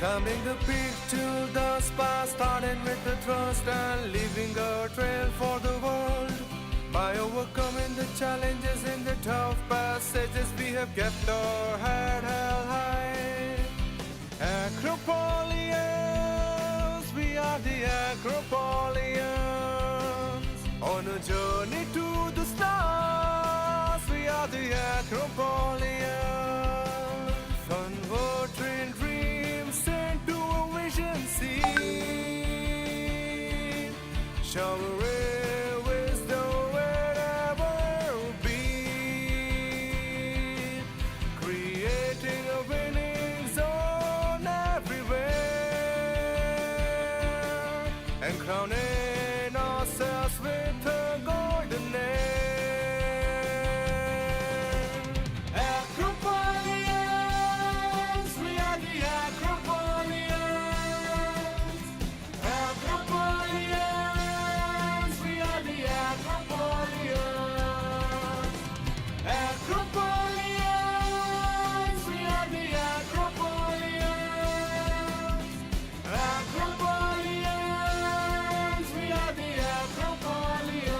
Climbing the peak to the spa, starting with the trust and leaving a trail for the world. By overcoming the challenges in the tough passages, we have kept our head held high. Acropolians, we are the Acropolians. On a journey to the stars, we are the Acropolians. Converting dreams into a vision scene. Showering wisdom wherever be. Creating a winning zone everywhere. And crowning ourselves with a golden name. Acropolians, we are the Acropolians. Acropolians, we are the Acropolians. Acropolians, we are the Acropolians. Acropolians, we are the Acropolians.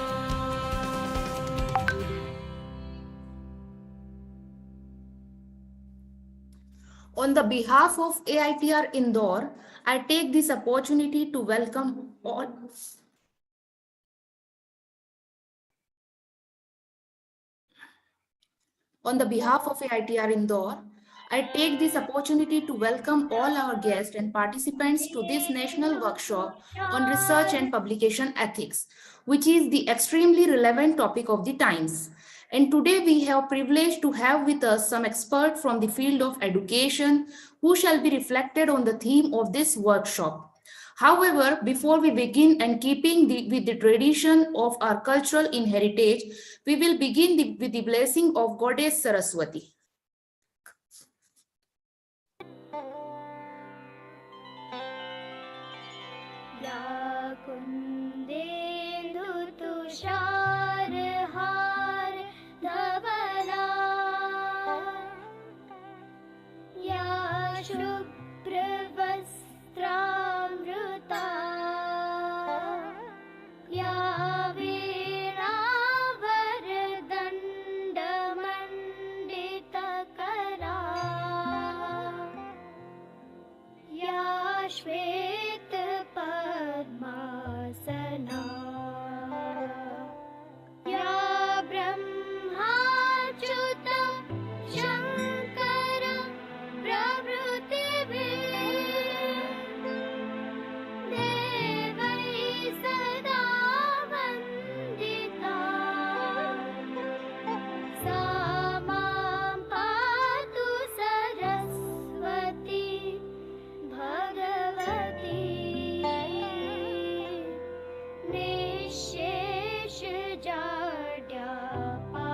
On the behalf of AITR Indore, I take this opportunity to welcome all. On the behalf of AITR Indore, I take this opportunity to welcome all our guests and participants to this national workshop on research and publication ethics, which is the extremely relevant topic of the times. And today we have privilege to have with us some expert from the field of education who shall be reflected on the theme of this workshop. However, before we begin and keeping with the tradition of our cultural inheritage, we will begin with the blessing of Goddess Saraswati. या कुन्देन्दु तुषारहार धवला या शुभ्रवस्त्रामृता या वीणावरदण्डमण्डितकरा या श्वेतपद्मासना या ब्रह्माच्युत शङ्कर प्रभृतिभिः देवैः सदा वन्दिता सा मां पातु Saraswati Bhagwati निःशेष जाड्यापहा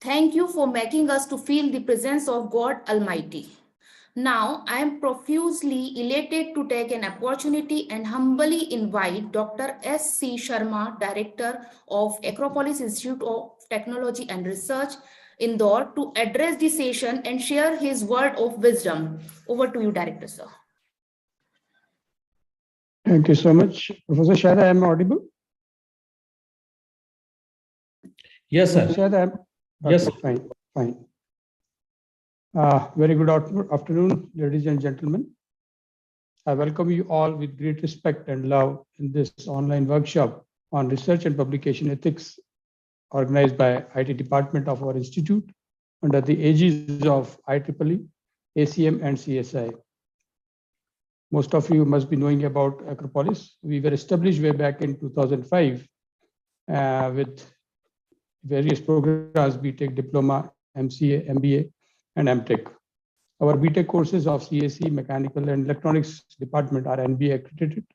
Thank you for making us to feel the presence of God Almighty. Now, I am profusely elated to take an opportunity and humbly invite Dr. S.C. Sharma, Director of Acropolis Institute of Technology and Research, Indore, to address the session and share his word of wisdom. Over to you, Director, sir. Thank you so much. Professor Shahid, I am audible? Yes, sir. Shahid, I am... Yes. Okay, fine. Very good afternoon, ladies and gentlemen. I welcome you all with great respect and love in this online workshop on research and publication ethics organized by IT department of our institute under the aegis of IEEE, ACM and CSI. Most of you must be knowing about Acropolis. We were established way back in 2005 with various programs, BTech, Diploma, MCA, MBA, and MTech. Our BTech courses of CSE, Mechanical and Electronics Department are NBA accredited,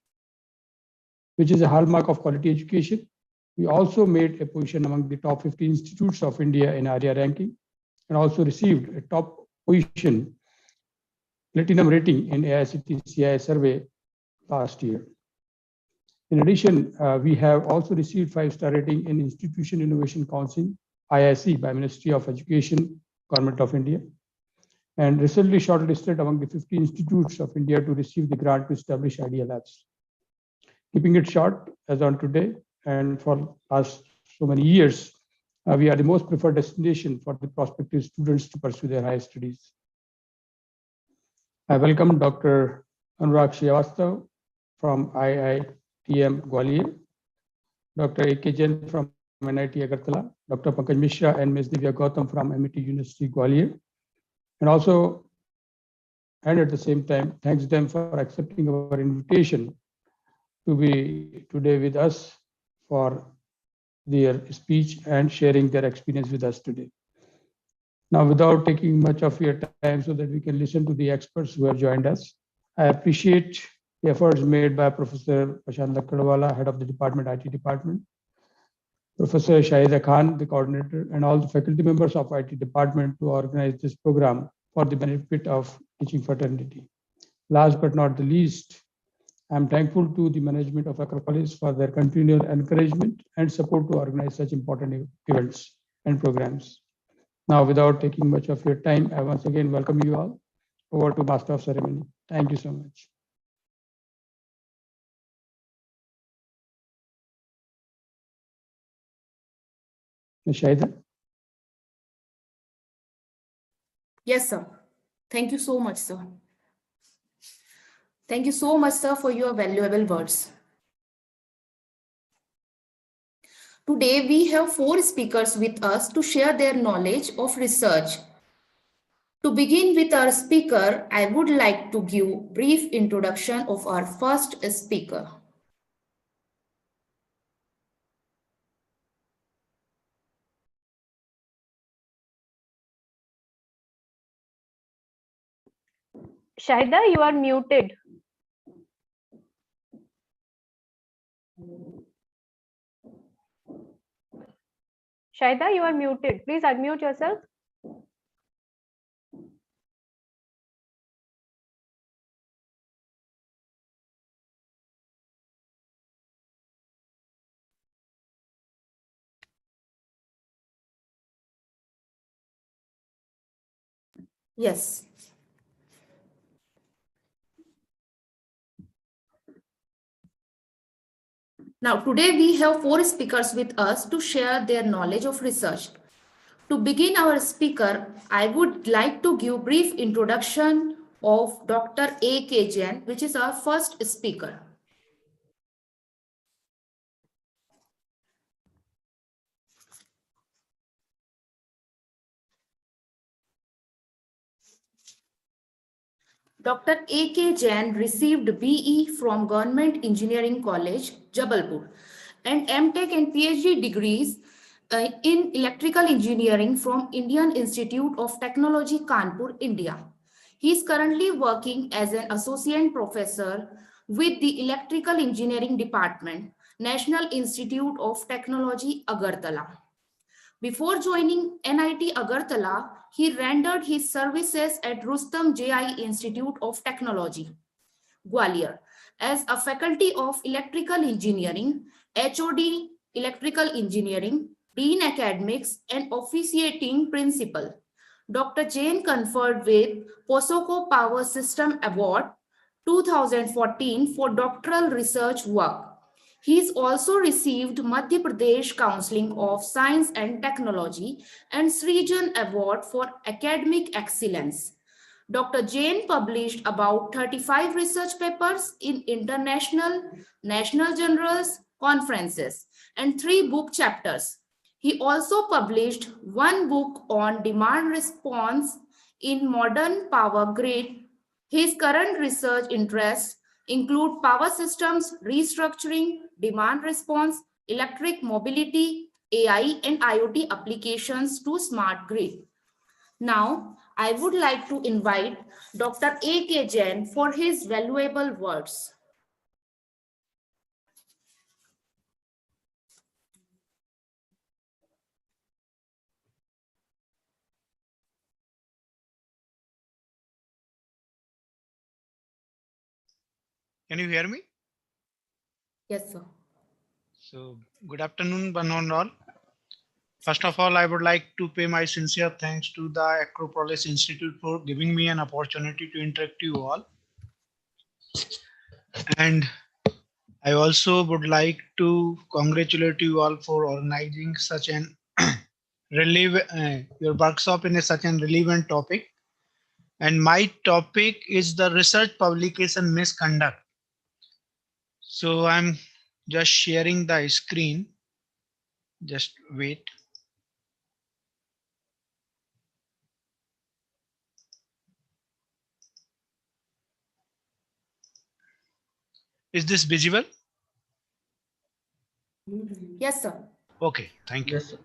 which is a hallmark of quality education. We also made a position among the top 50 institutes of India in ARIA ranking, and also received a top position platinum rating in AICTE CI survey last year. In addition, we have also received 5-star rating in Institution Innovation Council, IIC, by Ministry of Education, Government of India, and recently shortlisted among the 50 institutes of India to receive the grant to establish Idea Labs. Keeping it short, as on today, and for last so many years, we are the most preferred destination for the prospective students to pursue their higher studies. I welcome Dr. Anurag Srivastava from IITM Gwalior, Dr. A.K. Jain from NIT Agartala, Dr. Pankaj Mishra and Ms. Divya Gautam from MIT University Gwalior, and also, and at the same time, thanks them for accepting our invitation to be today with us for their speech and sharing their experience with us today. Now, without taking much of your time so that we can listen to the experts who have joined us, I appreciate the efforts made by Professor Prashant Lakkadwala, head of the department, IT department, Professor Shahida Khan, the coordinator, and all the faculty members of IT department to organize this program for the benefit of teaching fraternity. Last but not the least, I'm thankful to the management of Acropolis for their continual encouragement and support to organize such important events and programs. Now, without taking much of your time, I once again welcome you all. Over to Master of Ceremony. Thank you so much. Ms. Shahida. Yes, sir. Thank you so much, sir. Thank you so much, sir, for your valuable words. Today, we have 4 speakers with us to share their knowledge of research. To begin with our speaker, I would like to give brief introduction of our first speaker. Shahida, you are muted. Shahida, you are muted. Please unmute yourself. Yes. Now, today we have 4 speakers with us to share their knowledge of research. To begin our speaker, I would like to give brief introduction of Dr. A.K. Jain, which is our first speaker. Dr. A.K. Jain received BE from Government Engineering College, Jabalpur, and MTech and PhD degrees in Electrical Engineering from Indian Institute of Technology, Kanpur, India. He is currently working as an associate professor with the Electrical Engineering Department, National Institute of Technology, Agartala. Before joining NIT Agartala, he rendered his services at Rustam JI Institute of Technology, Gwalior, as a faculty of Electrical Engineering, HOD Electrical Engineering, Dean Academics, and officiating principal. Dr. Jain conferred with POSOCO Power System Award 2014 for doctoral research work. He's also received Madhya Pradesh Counseling of Science and Technology and Srijan Award for Academic Excellence. Dr. Jain published about 35 research papers in international, national journals, conferences, and 3 book chapters. He also published 1 book on demand response in modern power grid. His current research interests include power systems, restructuring, demand response, electric mobility, AI, and IoT applications to smart grid. Now, I would like to invite Dr. A.K. Jain for his valuable words. Can you hear me? Yes, sir. So, good afternoon, one and all. First of all, I would like to pay my sincere thanks to the Acropolis Institute for giving me an opportunity to interact to you all. And I also would like to congratulate you all for organizing such an your workshop in such an relevant topic. And my topic is the research publication misconduct. So I'm just sharing the screen. Just wait. Is this visible? Yes, sir. Okay, thank you. Yes, sir.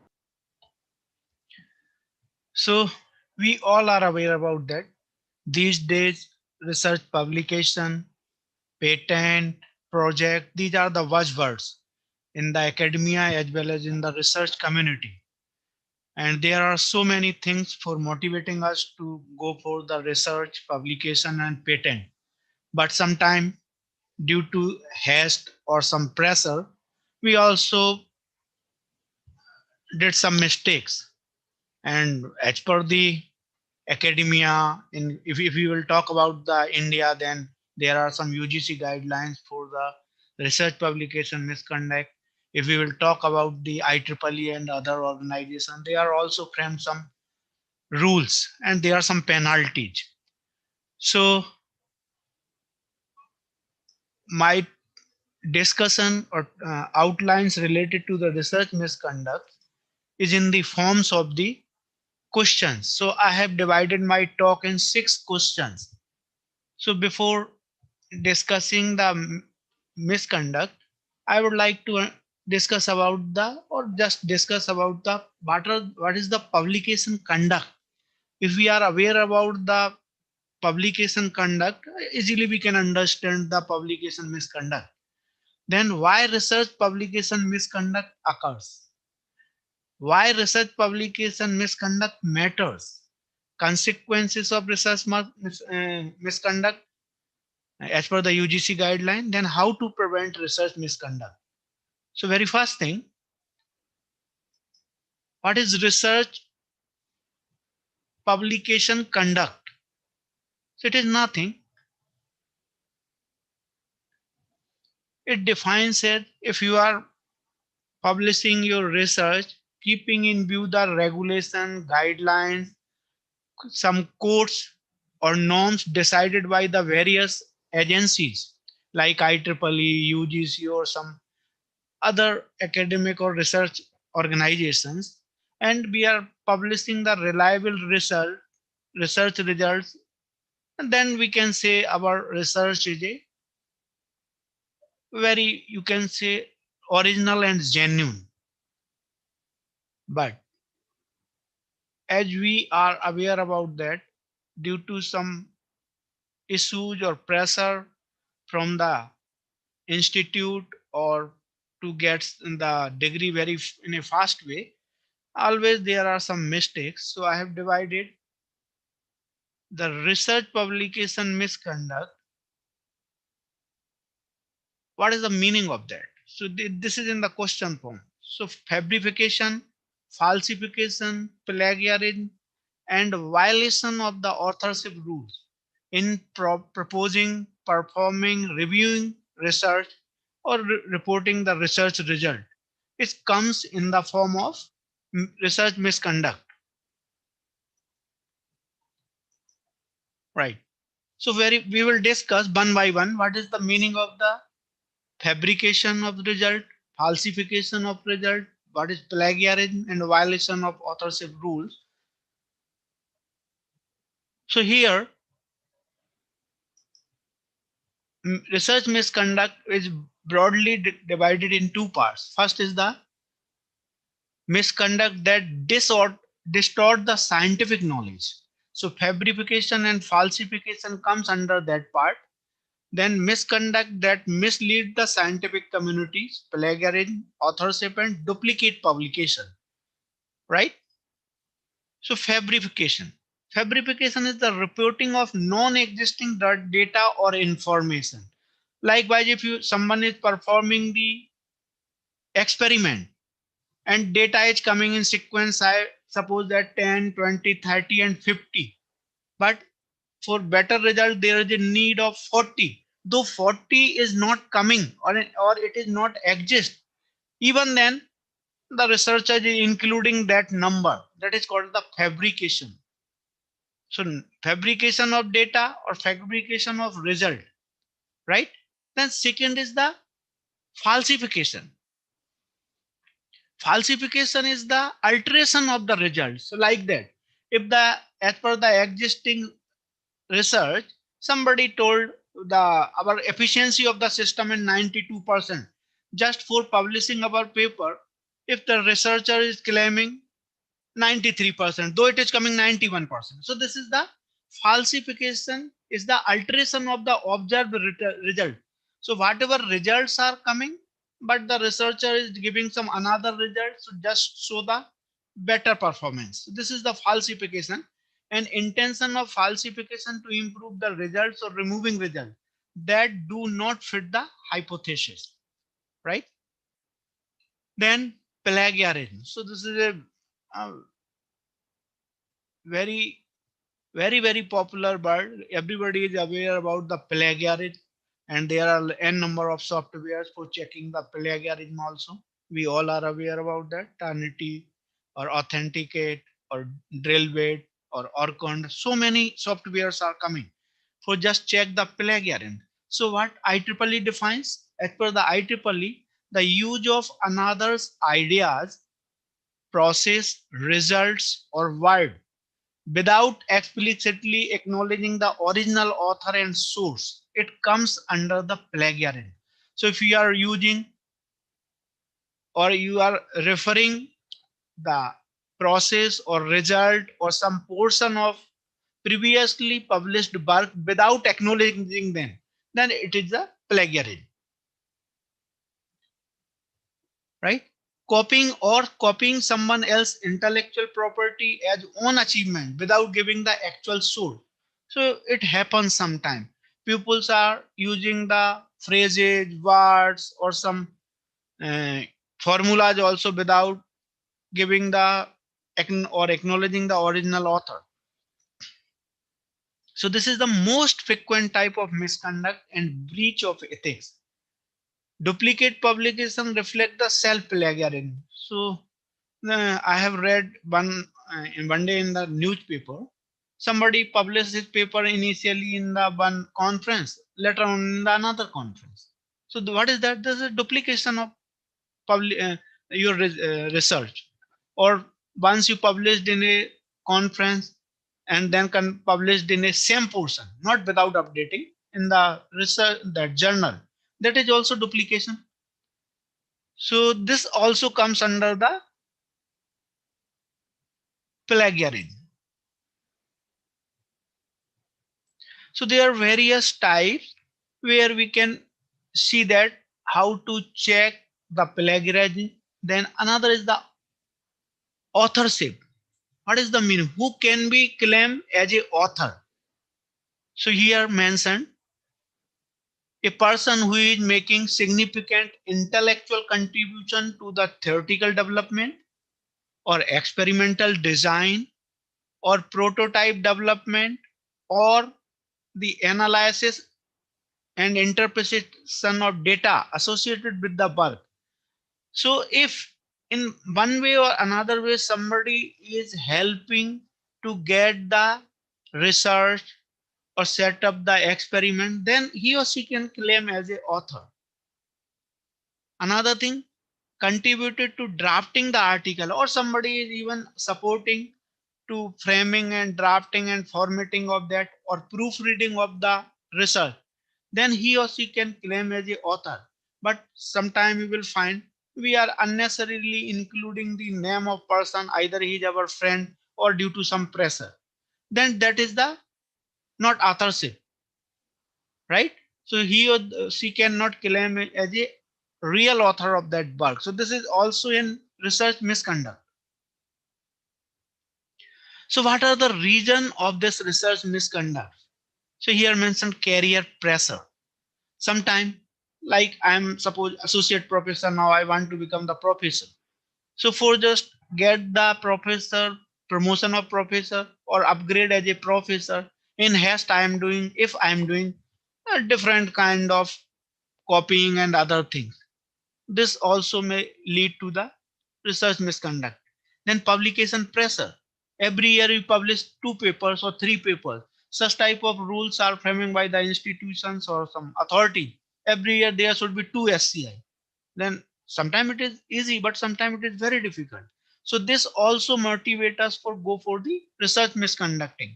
So we all are aware about that. These days, research publication, patent, project, these are the buzzwords in the academia as well as in the research community. And there are so many things for motivating us to go for the research, publication, and patent. But sometimes, due to haste or some pressure, we also did some mistakes. And as per the academia, if we will talk about the India, then there are some UGC guidelines for the research publication misconduct. If we will talk about the IEEE and other organizations, they are also framed some rules and there are some penalties. So my discussion or outlines related to the research misconduct is in the forms of the questions. So I have divided my talk in 6 questions. So before discussing the misconduct, I would like to discuss about the or just discuss about the what is the publication conduct. If we are aware about the publication conduct, easily we can understand the publication misconduct. Then why research publication misconduct occurs? Why research publication misconduct matters? Consequences of research misconduct as per the UGC guideline, then how to prevent research misconduct. So very first thing, what is research publication conduct? So it is nothing. It defines it if you are publishing your research, keeping in view the regulation, guidelines, some codes or norms decided by the various agencies like IEEE, UGC, or some other academic or research organizations, and we are publishing the reliable research results, and then we can say our research is a very, you can say, original and genuine. But as we are aware about that, due to some issues or pressure from the institute or to get the degree very in a fast way, always there are some mistakes. So I have divided the research publication misconduct. What is the meaning of that? So this is in the question form. So fabrication, falsification, plagiarism, and violation of the authorship rules in proposing, performing, reviewing research, or reporting the research result. It comes in the form of research misconduct. Right. So we will discuss one by one what is the meaning of the fabrication of the result, falsification of result, what is plagiarism, and violation of authorship rules. So here, research misconduct is broadly divided in 2 parts. First is the misconduct that distort the scientific knowledge. So fabrication and falsification comes under that part. Then misconduct that mislead the scientific communities, plagiarism, authorship, and duplicate publication. Right? So fabrication. Fabrication is the reporting of non-existing data or information. Likewise, if someone is performing the experiment and data is coming in sequence, I suppose that 10, 20, 30 and 50, but for better result there is a need of 40. Though 40 is not coming, or it is not exist, even then the researcher is including that number. That is called the fabrication. So fabrication of data or fabrication of result, right? Then second is the falsification. Falsification is the alteration of the results. So like that, if the as per the existing research, somebody told the our efficiency of the system is 92%. Just for publishing our paper, if the researcher is claiming 93%, though it is coming 91%. So this is the falsification, is the alteration of the observed result. So whatever results are coming, but the researcher is giving some another result, so just show the better performance. So this is the falsification, and intention of falsification to improve the results or removing results that do not fit the hypothesis, right? Then plagiarism. So this is a very very popular bird. Everybody is aware about the plagiarism, and there are n number of softwares for checking the plagiarism also. We all are aware about that. Ternity or Authenticate or Drillbait or Orcon. So many softwares are coming for just check the plagiarism. So what IEEE defines? As per the IEEE, the use of another's ideas, process, results, or word without explicitly acknowledging the original author and source, it comes under the plagiarism. So if you are using or you are referring the process or result or some portion of previously published work without acknowledging them, then it is a plagiarism, right? Copying someone else's intellectual property as own achievement without giving the actual source. So it happens sometime. Pupils are using the phrases, words, or some uh, formulas also without giving the or acknowledging the original author. So this is the most frequent type of misconduct and breach of ethics. Duplicate publication reflect the self plagiarism. So I have read in one day in the newspaper. Somebody published his paper initially in the one conference, later on in the another conference. So what is that? This is a duplication of your research. Or once you published in a conference and then published in a same portion, not without updating in the research that journal. That is also duplication. So this also comes under the plagiarism. So there are various types where we can see that how to check the plagiarism. Then another is the authorship. What is the meaning? Who can be claimed as a author? So here mentioned a person who is making significant intellectual contribution to the theoretical development or experimental design or prototype development or the analysis and interpretation of data associated with the work. So if in one way or another way somebody is helping to get the research or set up the experiment, then he or she can claim as a author. Another thing, contributed to drafting the article, or somebody is even supporting to framing and drafting and formatting of that or proofreading of the research, then he or she can claim as a author. But sometime we will find we are unnecessarily including the name of person, either he is our friend or due to some pressure. Then that is the not authorship, right? So he or she cannot claim it as a real author of that work. So this is also in research misconduct. So what are the reason of this research misconduct? So here mentioned career pressure. Sometime, like I'm suppose associate professor, now I want to become the professor. So for just get the professor, promotion of professor or upgrade as a professor, in haste I am doing, if I am doing a different kind of copying and other things. This also may lead to the research misconduct. Then publication pressure. Every year we publish 2 papers or 3 papers. Such type of rules are framing by the institutions or some authority. Every year there should be 2 SCI. Then sometimes it is easy, but sometimes it is very difficult. So this also motivates us for go for the research misconducting.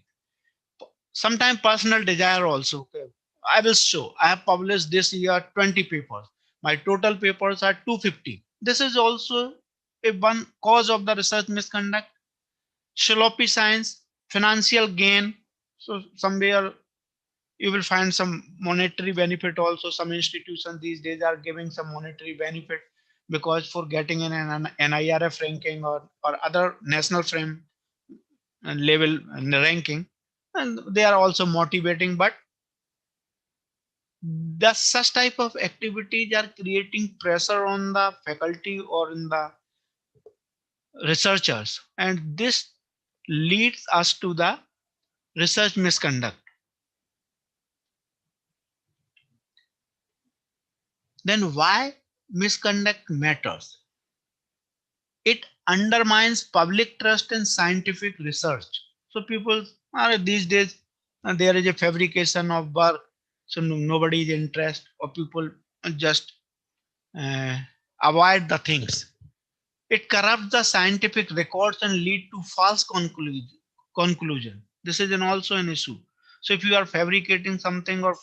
Sometimes personal desire also. Okay, I will show I have published this year 20 papers, my total papers are 250. This is also a one cause of the research misconduct. Sloppy science, financial gain. So somewhere you will find some monetary benefit also. Some institutions these days are giving some monetary benefit because for getting in an NIRF ranking or other national frame level ranking, and they are also motivating. But the such type of activities are creating pressure on the faculty or in the researchers, and this leads us to the research misconduct. Then why misconduct matters? It undermines public trust in scientific research. So people are these days, there is a fabrication of work, so nobody is interested, or people just uh, avoid the things. It corrupts the scientific records and lead to false conclusion. This is also an issue. So if you are fabricating something or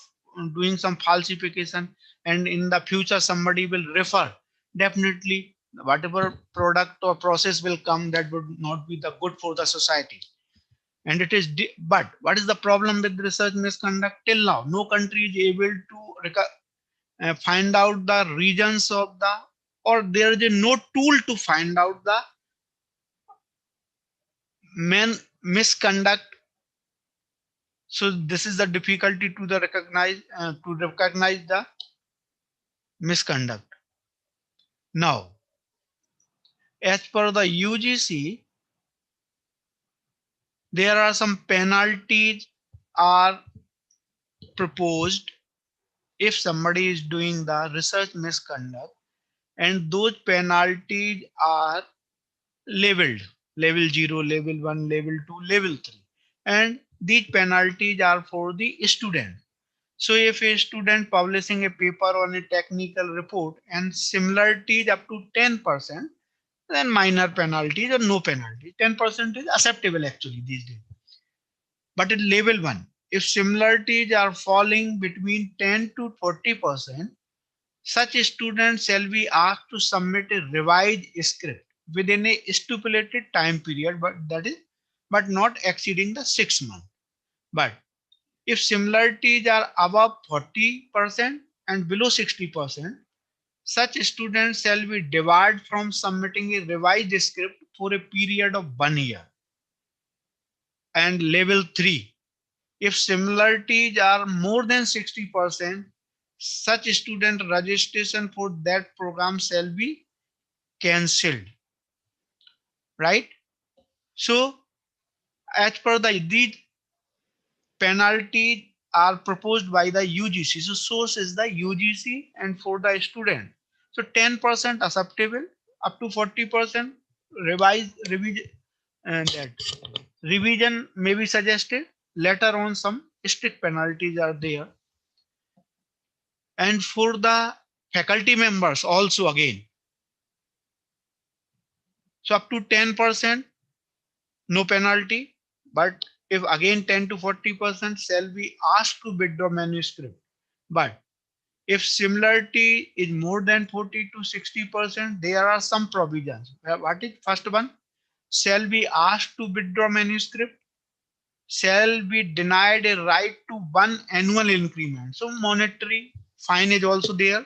doing some falsification, and in the future somebody will refer, definitely whatever product or process will come, that would not be the good for the society. And it is but what is the problem with research misconduct? Till now no country is able to find out the regions of the, or there is no tool to find out the men misconduct. So this is the difficulty to the recognize the misconduct. Now, as per the UGC, there are some penalties are proposed if somebody is doing the research misconduct, and those penalties are labeled level 0, level 1, level 2, level 3, and these penalties are for the student. So if a student publishing a paper on a technical report and similarity is up to 10%, then minor penalties or no penalty. 10% is acceptable actually these days. But in level 1, if similarities are falling between 10 to 40%, such students shall be asked to submit a revised script within a stipulated time period, but not exceeding the 6 months. But if similarities are above 40% and below 60%, such students shall be debarred from submitting a revised script for a period of 1 year. And level 3, if similarities are more than 60%, such student registration for that program shall be cancelled. Right? So, as per these penalties are proposed by the UGC. So source is the UGC, and for the student, so 10% acceptable, up to 40% revision, and that revision may be suggested. Later on, some strict penalties are there. And for the faculty members also again, so up to 10%, no penalty, but if again 10 to 40% shall be asked to withdraw manuscript. But if similarity is more than 40 to 60%, there are some provisions. What is first one? Shall be asked to withdraw manuscript, shall be denied a right to one annual increment. So monetary fine is also there.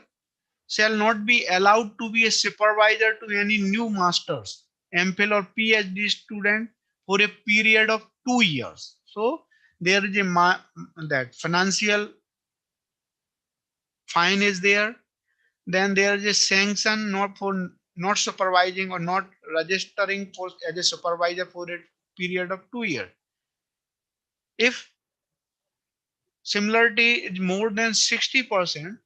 Shall not be allowed to be a supervisor to any new masters, MPhil or PhD student for a period of 2 years. So there is a that financial fine is there. Then there is a sanction not for not supervising or not registering for as a supervisor for a period of 2 years. If similarity is more than 60%,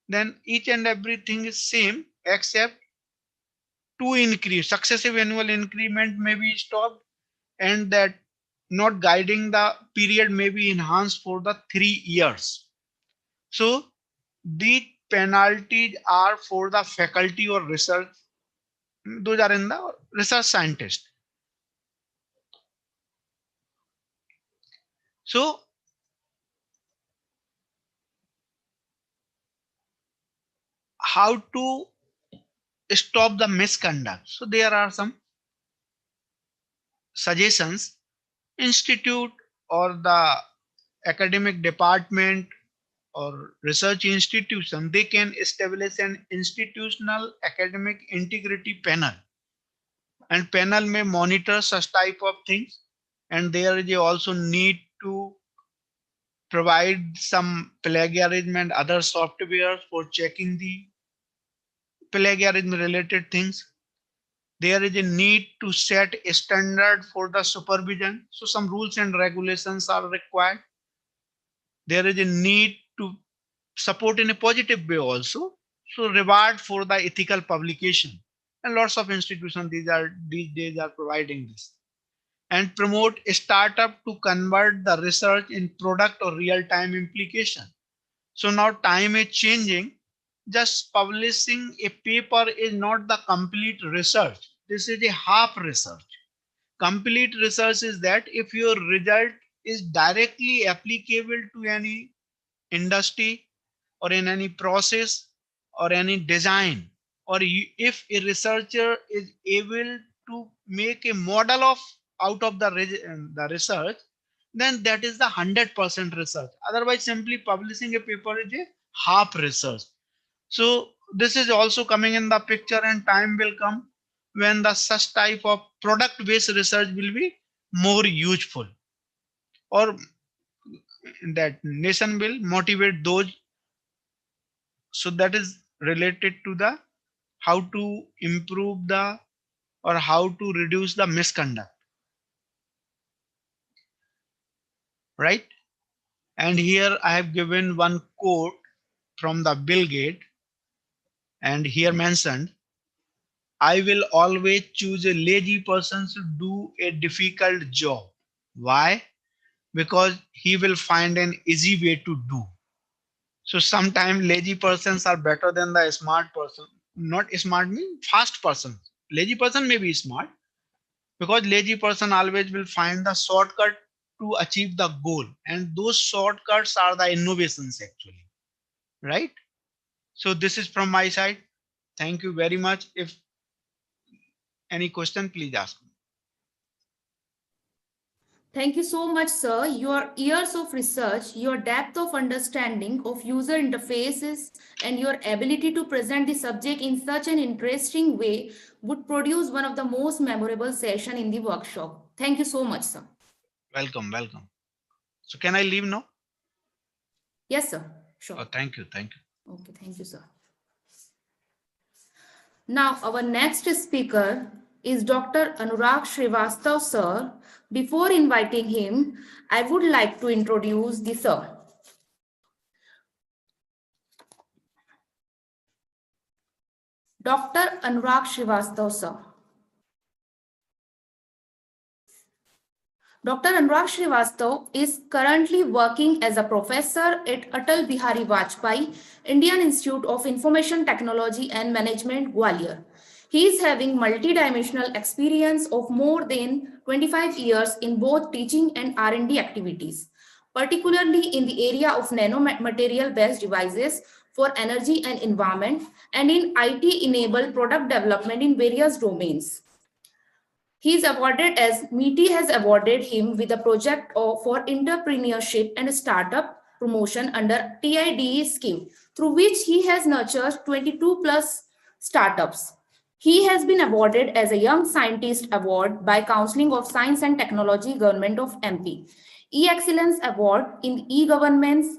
then each and everything is same except to increase successive annual increment may be stopped, and that not guiding the period may be enhanced for the 3 years. So the penalties are for the faculty or research, those are in the research scientist. So how to stop the misconduct? So there are some suggestions. Institute or the academic department or research institution, they can establish an institutional academic integrity panel, and panel may monitor such type of things. And there is also need to provide some plagiarism and other software for checking the plagiarism related things. There is a need to set a standard for the supervision. So some rules and regulations are required. There is a need to support in a positive way also. So reward for the ethical publication. And lots of institutions these days are providing this. And promote a startup to convert the research in product or real-time implication. So now time is changing. Just publishing a paper is not the complete research. This is a half research. Complete research is that if your result is directly applicable to any industry or in any process or any design, or if a researcher is able to make a model of out of the research, then that is the 100% research. Otherwise, simply publishing a paper is a half research. So this is also coming in the picture, and time will come when the such type of product based research will be more useful, or that nation will motivate those. So that is related to the how to improve the or how to reduce the misconduct, right? And here I have given one quote from the Bill Gates, and here mentioned, I will always choose a lazy person to do a difficult job. Why? Because he will find an easy way to do. So sometimes lazy persons are better than the smart person. Not smart means fast person. Lazy person may be smart, because lazy person always will find the shortcut to achieve the goal, and those shortcuts are the innovations actually, right? So this is from my side. Thank you very much. If any question, please ask me. Thank you so much, sir. Your years of research, your depth of understanding of user interfaces, and your ability to present the subject in such an interesting way would produce one of the most memorable sessions in the workshop. Thank you so much, sir. Welcome, welcome. So can I leave now? Yes, sir. Sure. Oh, thank you, thank you. Okay, thank you, sir. Now, our next speaker is Dr. Anurag Srivastav, sir. Before inviting him, I would like to introduce the sir. Dr. Anurag Srivastav, sir. Dr. Anurag Srivastav is currently working as a professor at Atal Bihari Vajpayee Indian Institute of Information Technology and Management, Gwalior. He is having multidimensional experience of more than 25 years in both teaching and R&D activities, particularly in the area of nanomaterial-based devices for energy and environment, and in IT-enabled product development in various domains. He is awarded as MITI has awarded him with a project for entrepreneurship and startup promotion under TIDE scheme, through which he has nurtured 22 plus startups. He has been awarded as a Young Scientist Award by Council of Science and Technology, Government of MP, E-Excellence Award in E-Governments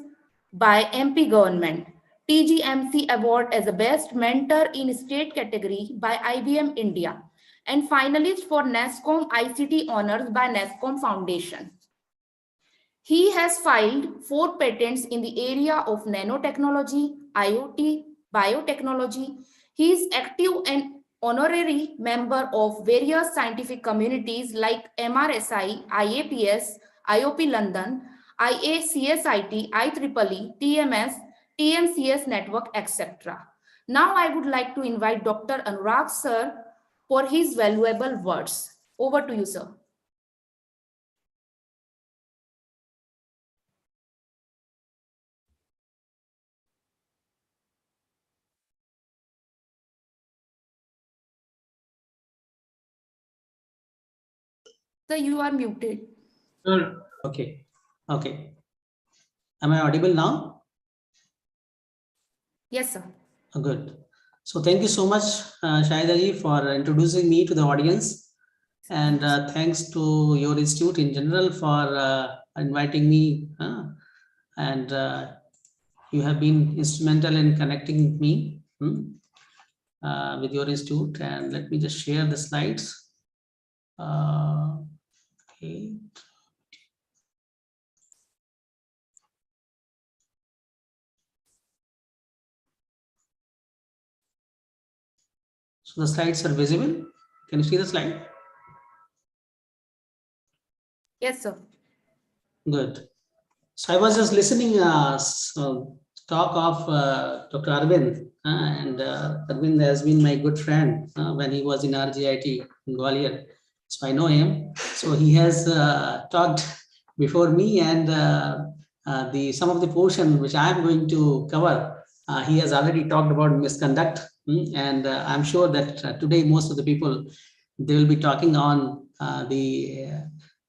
by MP Government, TGMC Award as a Best Mentor in State category by IBM India, and finalist for NASSCOM ICT Honors by NASSCOM Foundation. He has filed 4 patents in the area of nanotechnology, IoT, biotechnology. He is active and honorary member of various scientific communities like MRSI, IAPS, IOP London, IACSIT, IEEE, TMS, TMCS network, etc. Now I would like to invite Dr. Anurag sir for his valuable words. Over to you, sir. Sir, you are muted. Okay. Okay. Am I audible now? Yes, sir. Good. So thank you so much, Shahida ji, for introducing me to the audience. And thanks to your institute in general for inviting me. And you have been instrumental in connecting me with your institute. And let me just share the slides. Okay. So the slides are visible. Can you see the slide? Yes, sir. Good. So I was just listening talk of Dr. Arvind, and Arvind has been my good friend when he was in RGIT in Gwalior. So I know him. So he has talked before me, and some of the portion which I am going to cover, he has already talked about misconduct, and I'm sure that today most of the people, they will be talking on the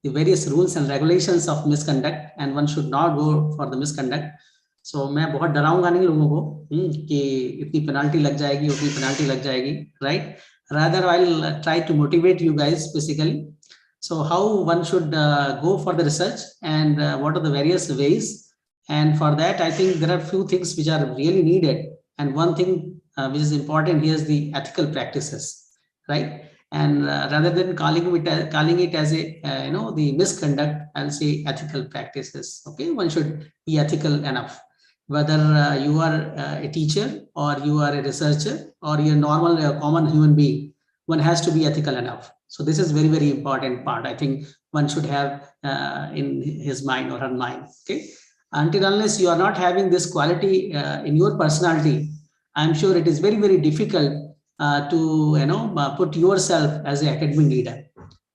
various rules and regulations of misconduct, and one should not go for the misconduct. So मैं बहुत डराऊंगा नहीं लोगों को कि इतनी penalty लग जाएगी, उतनी पेनाल्टी लग जाएगी, right? Rather, I'll try to motivate you guys basically. So how one should go for the research, and what are the various ways. And for that, I think there are few things which are really needed. And one thing which is important here is the ethical practices, right? And rather than calling it as a the misconduct, I'll say ethical practices. Okay, one should be ethical enough. Whether you are a teacher or you are a researcher or you're normal, a common human being, one has to be ethical enough. So this is very, very important part. I think one should have in his mind or her mind. Okay, until unless you are not having this quality in your personality, I'm sure it is very, very difficult to put yourself as an academic leader,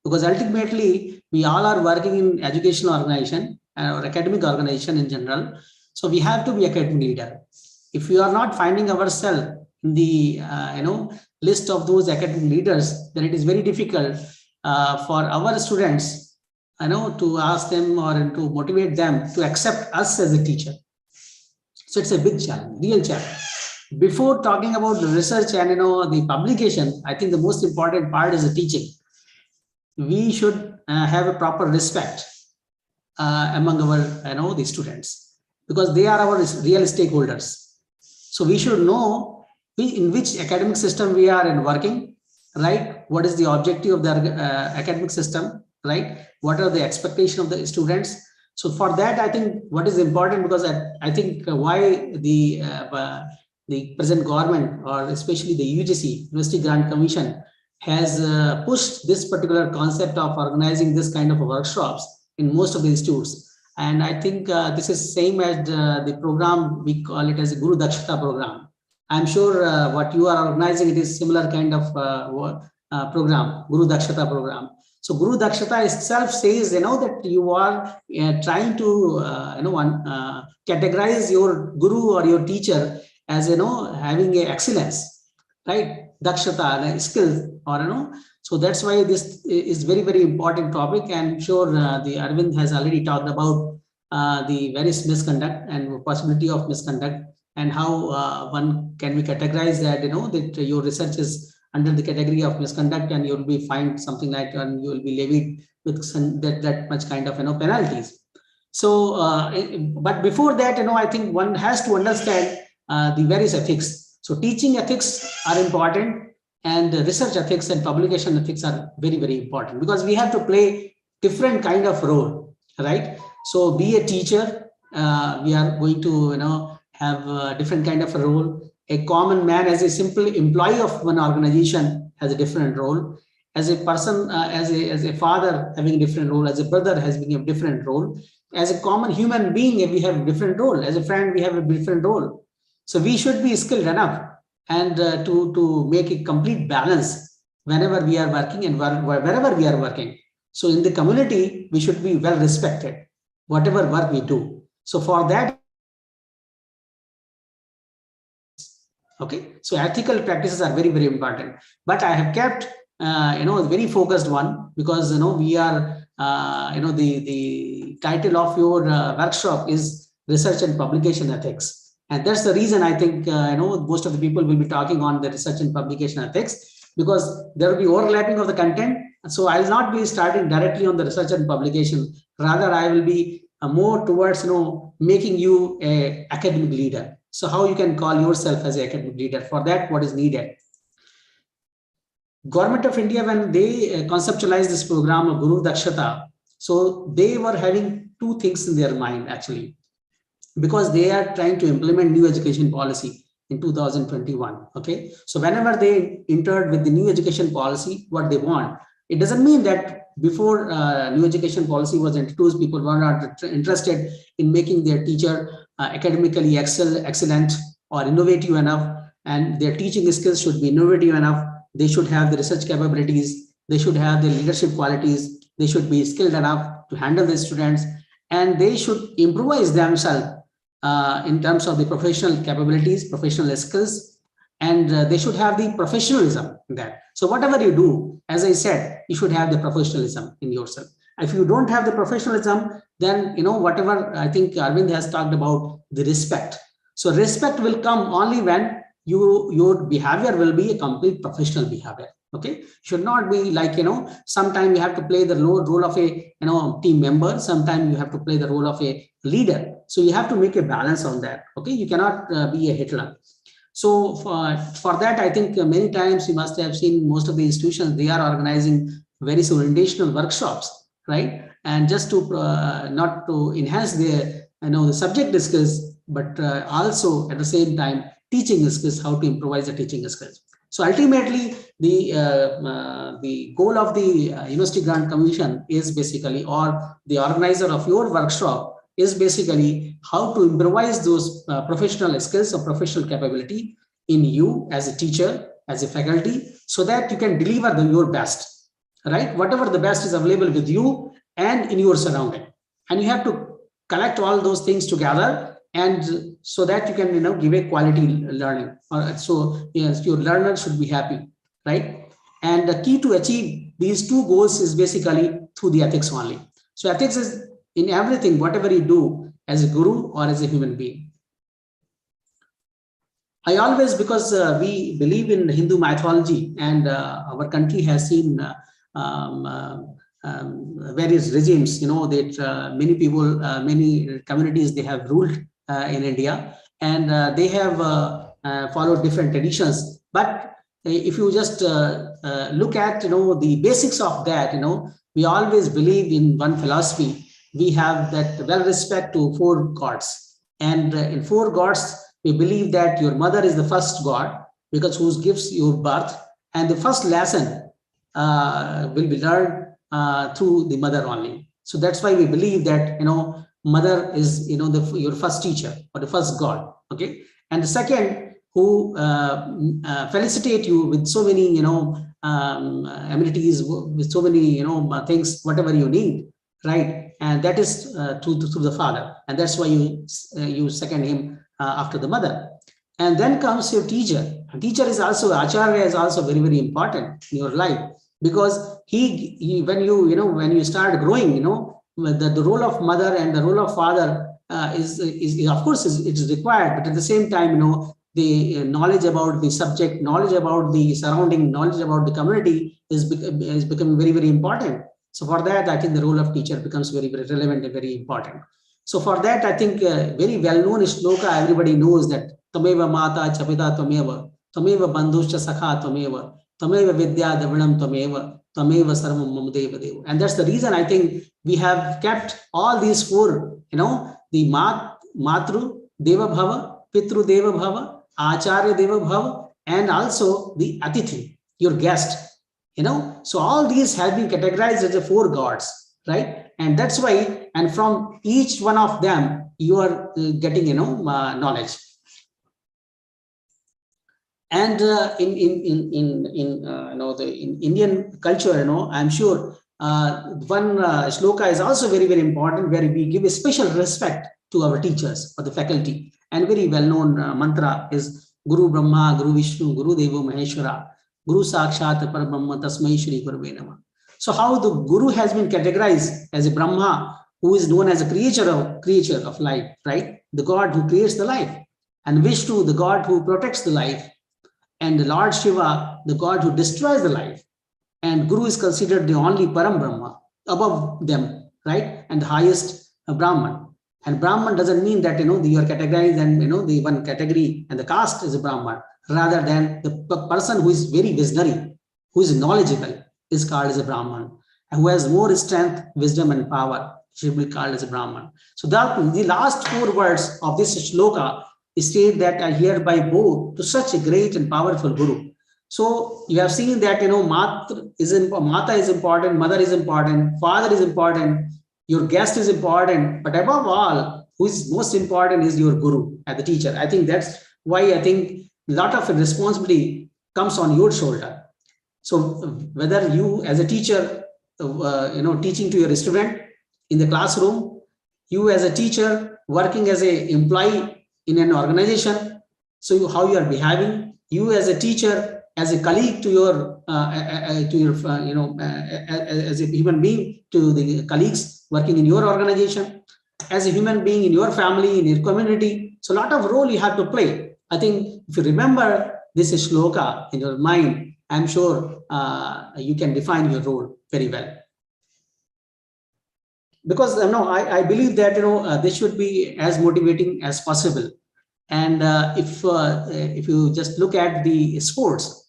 because ultimately we all are working in educational organization or academic organization in general. So we have to be academic leader. If we are not finding ourselves in the list of those academic leaders, then it is very difficult for our students to ask them or to motivate them to accept us as a teacher. So it's a big challenge, real challenge. Before talking about the research and the publication, I think the most important part is the teaching. We should have a proper respect among our the students, because they are our real stakeholders. So we should know in which academic system we are in working, right? What is the objective of the academic system, right? What are the expectations of the students? So for that, I think what is important, because I think why the present government, or especially the UGC, University Grant Commission, has pushed this particular concept of organizing this kind of workshops in most of the institutes. And I think this is same as the program, we call it as a Guru Dakshata program. I'm sure what you are organizing, it is similar kind of program, Guru Dakshata program. So Guru Dakshata itself says, that you are trying to, categorize your guru or your teacher as having a excellence, right? Dakshata, skills, or so that's why this is very, very important topic. And I'm sure the Arvind has already talked about the various misconduct and possibility of misconduct, and how one can be categorized that that your research is under the category of misconduct, and you'll be fined something like, and you will be levied with that much kind of penalties. So but before that, I think one has to understand the various ethics. So teaching ethics are important, and research ethics and publication ethics are very, very important, because we have to play different kind of role, right? So be a teacher, we are going to have a different kind of a role. A common man, as a simple employee of one organization, has a different role. As a person, as a father, having a different role. As a brother, having a different role. As a common human being, we have a different role. As a friend, we have a different role. So we should be skilled enough and to make a complete balance whenever we are working and wherever we are working. So in the community, we should be well respected, whatever work we do. So for that, okay, so ethical practices are very, very important. But I have kept a very focused one, because we are the title of your workshop is research and publication ethics, and that's the reason I think most of the people will be talking on the research and publication ethics, because there will be overlapping of the content. So I'll not be starting directly on the research and publication. Rather, I will be more towards making you a academic leader. So how you can call yourself as an academic leader? For that, what is needed? Government of India, when they conceptualized this program of Guru Dakshata, so they were having two things in their mind actually, because they are trying to implement new education policy in 2021. Okay, so whenever they entered with the new education policy, what they want, it doesn't mean that before new education policy was introduced, people were not interested in making their teacher academically excellent or innovative enough, and their teaching skills should be innovative enough. They should have the research capabilities, they should have the leadership qualities, they should be skilled enough to handle the students, and they should improvise themselves in terms of the professional capabilities, professional skills, and they should have the professionalism in that. So whatever you do, as I said, you should have the professionalism in yourself. If you don't have the professionalism, then whatever I think Arvind has talked about, the respect. So respect will come only when your behavior will be a complete professional behavior. Okay, should not be like sometimes you have to play the role of a team member, sometimes you have to play the role of a leader. So you have to make a balance on that. Okay, you cannot be a Hitler. So for that, I think many times you must have seen most of the institutions, they are organizing various orientational workshops, right? And just to not to enhance their the subject skills, but also at the same time teaching skills, how to improvise the teaching skills. So ultimately, the goal of the University Grant Commission is basically, or the organizer of your workshop is basically how to improvise those professional skills or professional capability in you as a teacher, as a faculty, so that you can deliver your best, right? Whatever the best is available with you and in your surrounding. And you have to collect all those things together, and so that you can give a quality learning. So yes, your learner should be happy, right? And the key to achieve these two goals is basically through the ethics only. So ethics is in everything, whatever you do as a guru or as a human being. I always, because we believe in Hindu mythology, and our country has seen various regimes, that many people, many communities, they have ruled in India, and they have followed different traditions. But if you just look at the basics of that, we always believe in one philosophy. We have that well respect to four gods, and in four gods we believe that your mother is the first god, because who gives your birth, and the first lesson will be learned through the mother only. So that's why we believe that mother is your first teacher or the first god. Okay, and the second, who felicitate you with so many amenities, with so many things, whatever you need, right? And that is through the father, and that's why you second him after the mother. And then comes your teacher. A teacher is also, acharya is also very, very important in your life, because he when you start growing, the role of mother and the role of father is of course it is required, but at the same time the knowledge about the subject, knowledge about the surrounding, knowledge about the community is becoming very, very important. So for that, I think the role of teacher becomes very, very relevant and very important. So for that, I think very well-known shloka, everybody knows that Tameva mata cha pita tameva, tameva bandhuscha sakha tameva, tameva vidya davinam tameva, tameva sarvam mama deva deva. And that's the reason I think we have kept all these four, the matru deva bhava, pitru deva bhava, acharya deva bhava, and also the atithi, your guest. So all these have been categorized as the four gods, right? And that's why, and from each one of them, you are getting, knowledge. And in Indian culture, I'm sure one shloka is also very, very important, where we give a special respect to our teachers or the faculty. And very well-known mantra is Guru Brahma, Guru Vishnu, Guru Devo Maheshwara, Guru Sakshat Parabrahma Tasmai Shri Gurave Namah. So how the Guru has been categorized as a Brahma, who is known as a creature of life, right? The God who creates the life. And Vishnu, the God who protects the life. And the Lord Shiva, the God who destroys the life. And Guru is considered the only Param Brahma, above them, right? And the highest Brahman. And Brahman doesn't mean that, you are categorized and, the one category and the caste is a Brahman, rather than the person who is very visionary, who is knowledgeable, is called as a Brahman. And who has more strength, wisdom, and power should be called as a Brahman. So that the last four words of this shloka state that I hereby bow to such a great and powerful Guru. So you have seen that, mata is important, mother is important, father is important, your guest is important, but above all, who is most important is your Guru as the teacher. I think that's why I think a lot of responsibility comes on your shoulder. So whether you as a teacher, teaching to your student in the classroom, you as a teacher working as an employee in an organization, so how you are behaving, you as a teacher, as a colleague to your, as a human being to the colleagues working in your organization, as a human being in your family, in your community. So a lot of role you have to play. I think if you remember this shloka in your mind, I'm sure you can define your role very well. Because I believe that this should be as motivating as possible. And if you just look at the sports,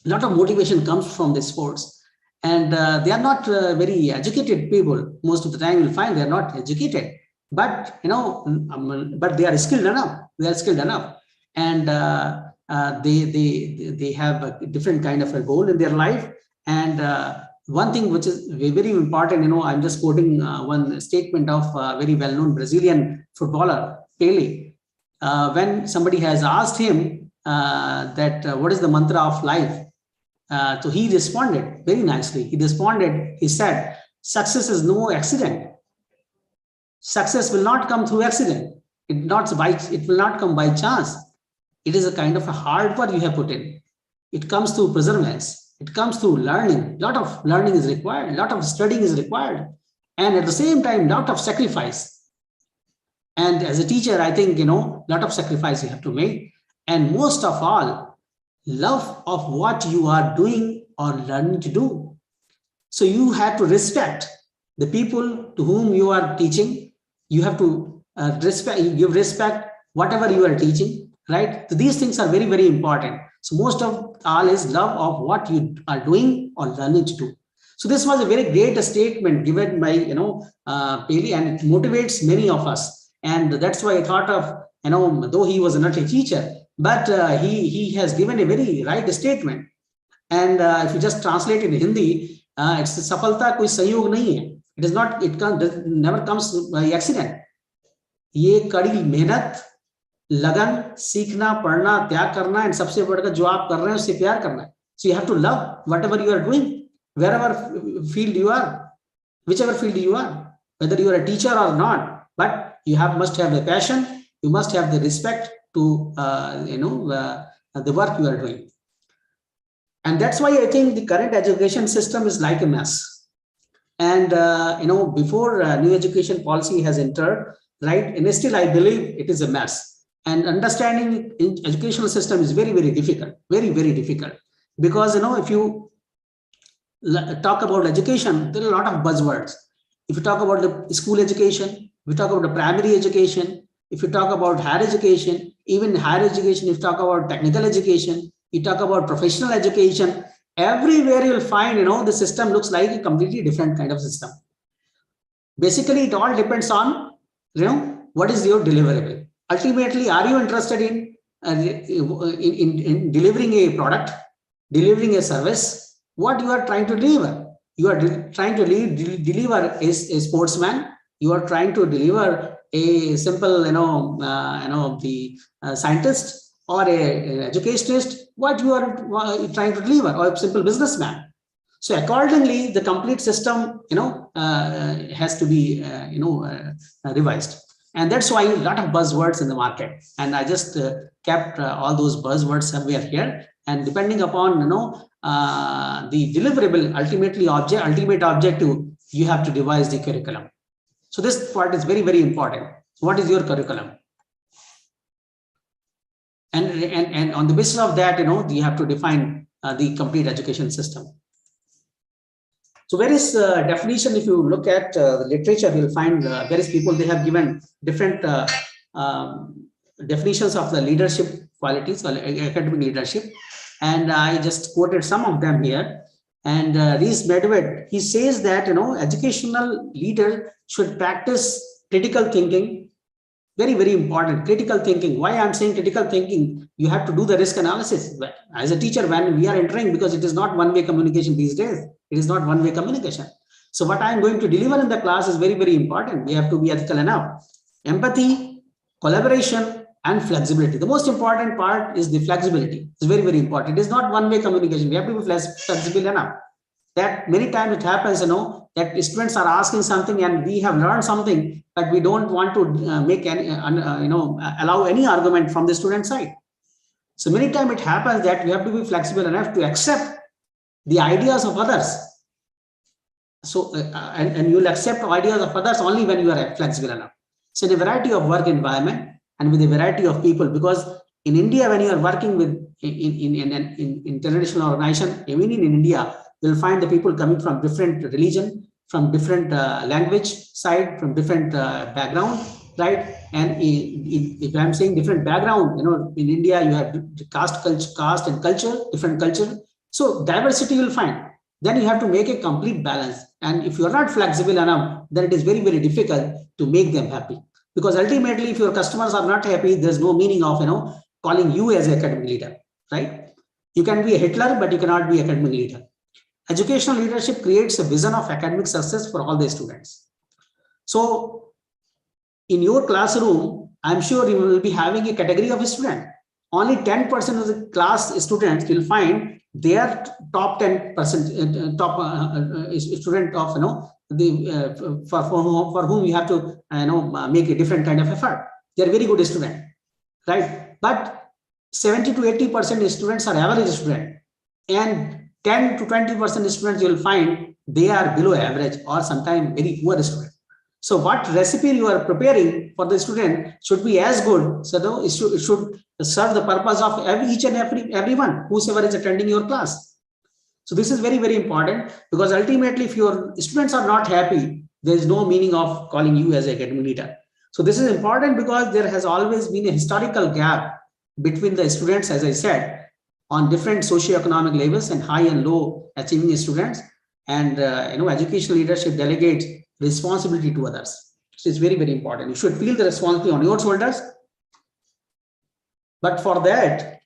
a lot of motivation comes from the sports, and they are not very educated people. Most of the time, you'll find they are not educated, but but they are skilled enough. They are skilled enough, and they have a different kind of a goal in their life. And one thing which is very important, I'm just quoting one statement of a very well-known Brazilian footballer, Pele. When somebody has asked him that what is the mantra of life, so he responded very nicely. He said, success is no accident. Success will not come through accident. It will not come by chance. It is a kind of a hard work you have put in. It comes through perseverance. It comes through learning. A lot of learning is required. A lot of studying is required. And at the same time, a lot of sacrifice. And as a teacher, I think, a lot of sacrifice you have to make. And most of all, love of what you are doing or learning to do. So you have to respect the people to whom you are teaching. You have to give respect whatever you are teaching, right? So these things are very, very important. So most of all is love of what you are doing or learning to do. So this was a very great statement given by, Pele, and it motivates many of us. And that's why I thought of, though he was not a teacher, but he has given a very right statement. And if you just translate in Hindi, it's safalta koi sahयोग nahi hai. It is not, never comes by accident. ये कड़ी मेहनत, लगन, सीखना, पढ़ना, त्याग करना, and सबसे बढ़कर जो आप कर रहे हैं उससे प्यार करना है. So you have to love whatever you are doing, wherever field you are, whichever field you are, whether you are a teacher or not. But you must have the passion. You must have the respect to the work you are doing. And that's why I think the current education system is like a mess. And before new education policy has entered, right? And still, I believe it is a mess. And understanding educational system is very, very difficult. Very, very difficult. Because if you talk about education, there are a lot of buzzwords. If you talk about the school education, we talk about the primary education, if you talk about higher education, even higher education, if you talk about technical education, you talk about professional education, everywhere you'll find, the system looks like a completely different kind of system. Basically, it all depends on, what is your deliverable. Ultimately, are you interested in delivering a product, delivering a service? What you are trying to deliver? You are trying to deliver a sportsman. You are trying to deliver a simple, the scientist or a educationist. What you are trying to deliver, or a simple businessman. So accordingly, the complete system, has to be, revised. And that's why a lot of buzzwords in the market. And I just kept all those buzzwords somewhere here. And depending upon, the deliverable, ultimate objective, you have to devise the curriculum. So this part is very, very important. What is your curriculum? And on the basis of that, you have to define the complete education system. So various definition, if you look at the literature, you'll find various people, they have given different definitions of the leadership qualities or academic leadership. And I just quoted some of them here. And Rees Medved, he says that, educational leader should practice critical thinking. Very, very important, critical thinking. Why I'm saying critical thinking? You have to do the risk analysis. As a teacher, when we are entering, because it is not one-way communication these days. It is not one-way communication. So what I'm going to deliver in the class is very, very important. We have to be ethical enough. Empathy, collaboration, and flexibility. The most important part is the flexibility. It's very, very important. It is not one-way communication. We have to be flexible enough. That many times it happens, that students are asking something and we have learned something, but we don't want to make any, allow any argument from the student side. So many times it happens that you have to be flexible enough to accept the ideas of others. So, and you'll accept ideas of others only when you are flexible enough. So in a variety of work environment and with a variety of people, because in India, when you are working with in international organization, even in India, you'll find the people coming from different religion, from different language side, from different background, right? And if I'm saying different background, in India, you have caste and culture, different culture. So diversity you'll find. Then you have to make a complete balance. And if you're not flexible enough, then it is very, very difficult to make them happy. Because ultimately, if your customers are not happy, there's no meaning of, calling you as an academic leader, right? You can be a Hitler, but you cannot be an academic leader. Educational leadership creates a vision of academic success for all the students. So in your classroom, I'm sure you will be having a category of a student. Only 10% of the class students will find their top 10% student of, for whom you have to, make a different kind of effort. They are very good student, right? But 70 to 80% students are average student, and 10 to 20% students you will find they are below average or sometimes very poor student. So what recipe you are preparing for the student should be as good. So it should serve the purpose of each and everyone, whosoever is attending your class. So this is very, very important, because ultimately if your students are not happy, there is no meaning of calling you as an academic leader. So this is important because there has always been a historical gap between the students, as I said, on different socioeconomic levels and high and low achieving students. And educational leadership delegates responsibility to others. So it's very, very important. You should feel the responsibility on your shoulders. But for that,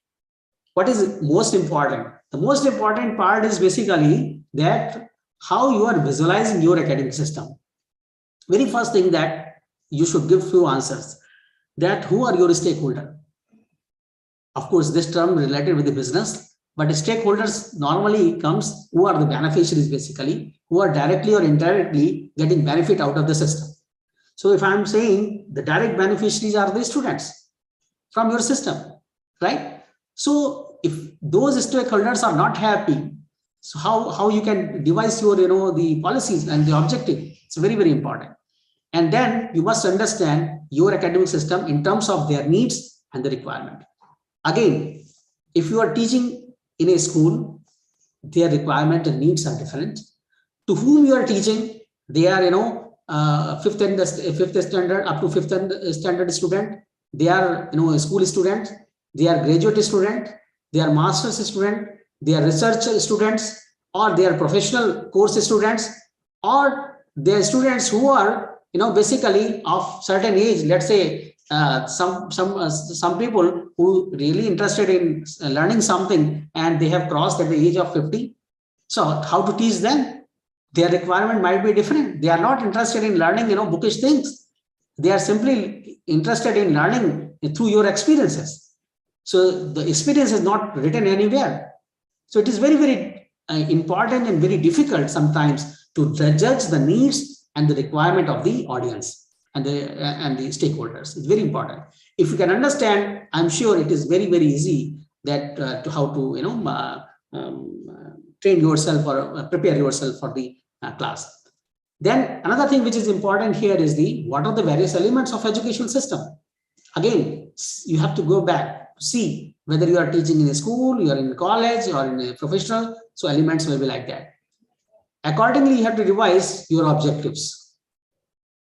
what is most important? The most important part is basically that how you are visualizing your academic system. Very first thing that you should give few answers. That who are your stakeholders? Of course, this term related with the business, but stakeholders normally comes who are the beneficiaries, basically, who are directly or indirectly getting benefit out of the system. So if I'm saying the direct beneficiaries are the students from your system, right? So if those stakeholders are not happy, so how you can devise your, the policies and the objective, it's very, very important. And then you must understand your academic system in terms of their needs and the requirement. Again, if you are teaching in a school, their requirement and needs are different. To whom you are teaching, they are, fifth standard up to fifth standard student. They are school students. They are graduate student. They are master's student. They are research students, or they are professional course students, or they are students who are basically of certain age. Let's say some people who really interested in learning something and they have crossed at the age of 50. So how to teach them? Their requirement might be different. They are not interested in learning bookish things. They are simply interested in learning through your experiences. So the experience is not written anywhere. So it is very, very important and very difficult sometimes to judge the needs and the requirement of the audience and the stakeholders. It's very important. If you can understand, I'm sure it is very, very easy that to how to train yourself or prepare yourself for the class. Then another thing which is important here is what are the various elements of educational system. Again, you have to go back, see whether you are teaching in a school, you are in college, or in a professional. So elements will be like that. Accordingly, you have to revise your objectives.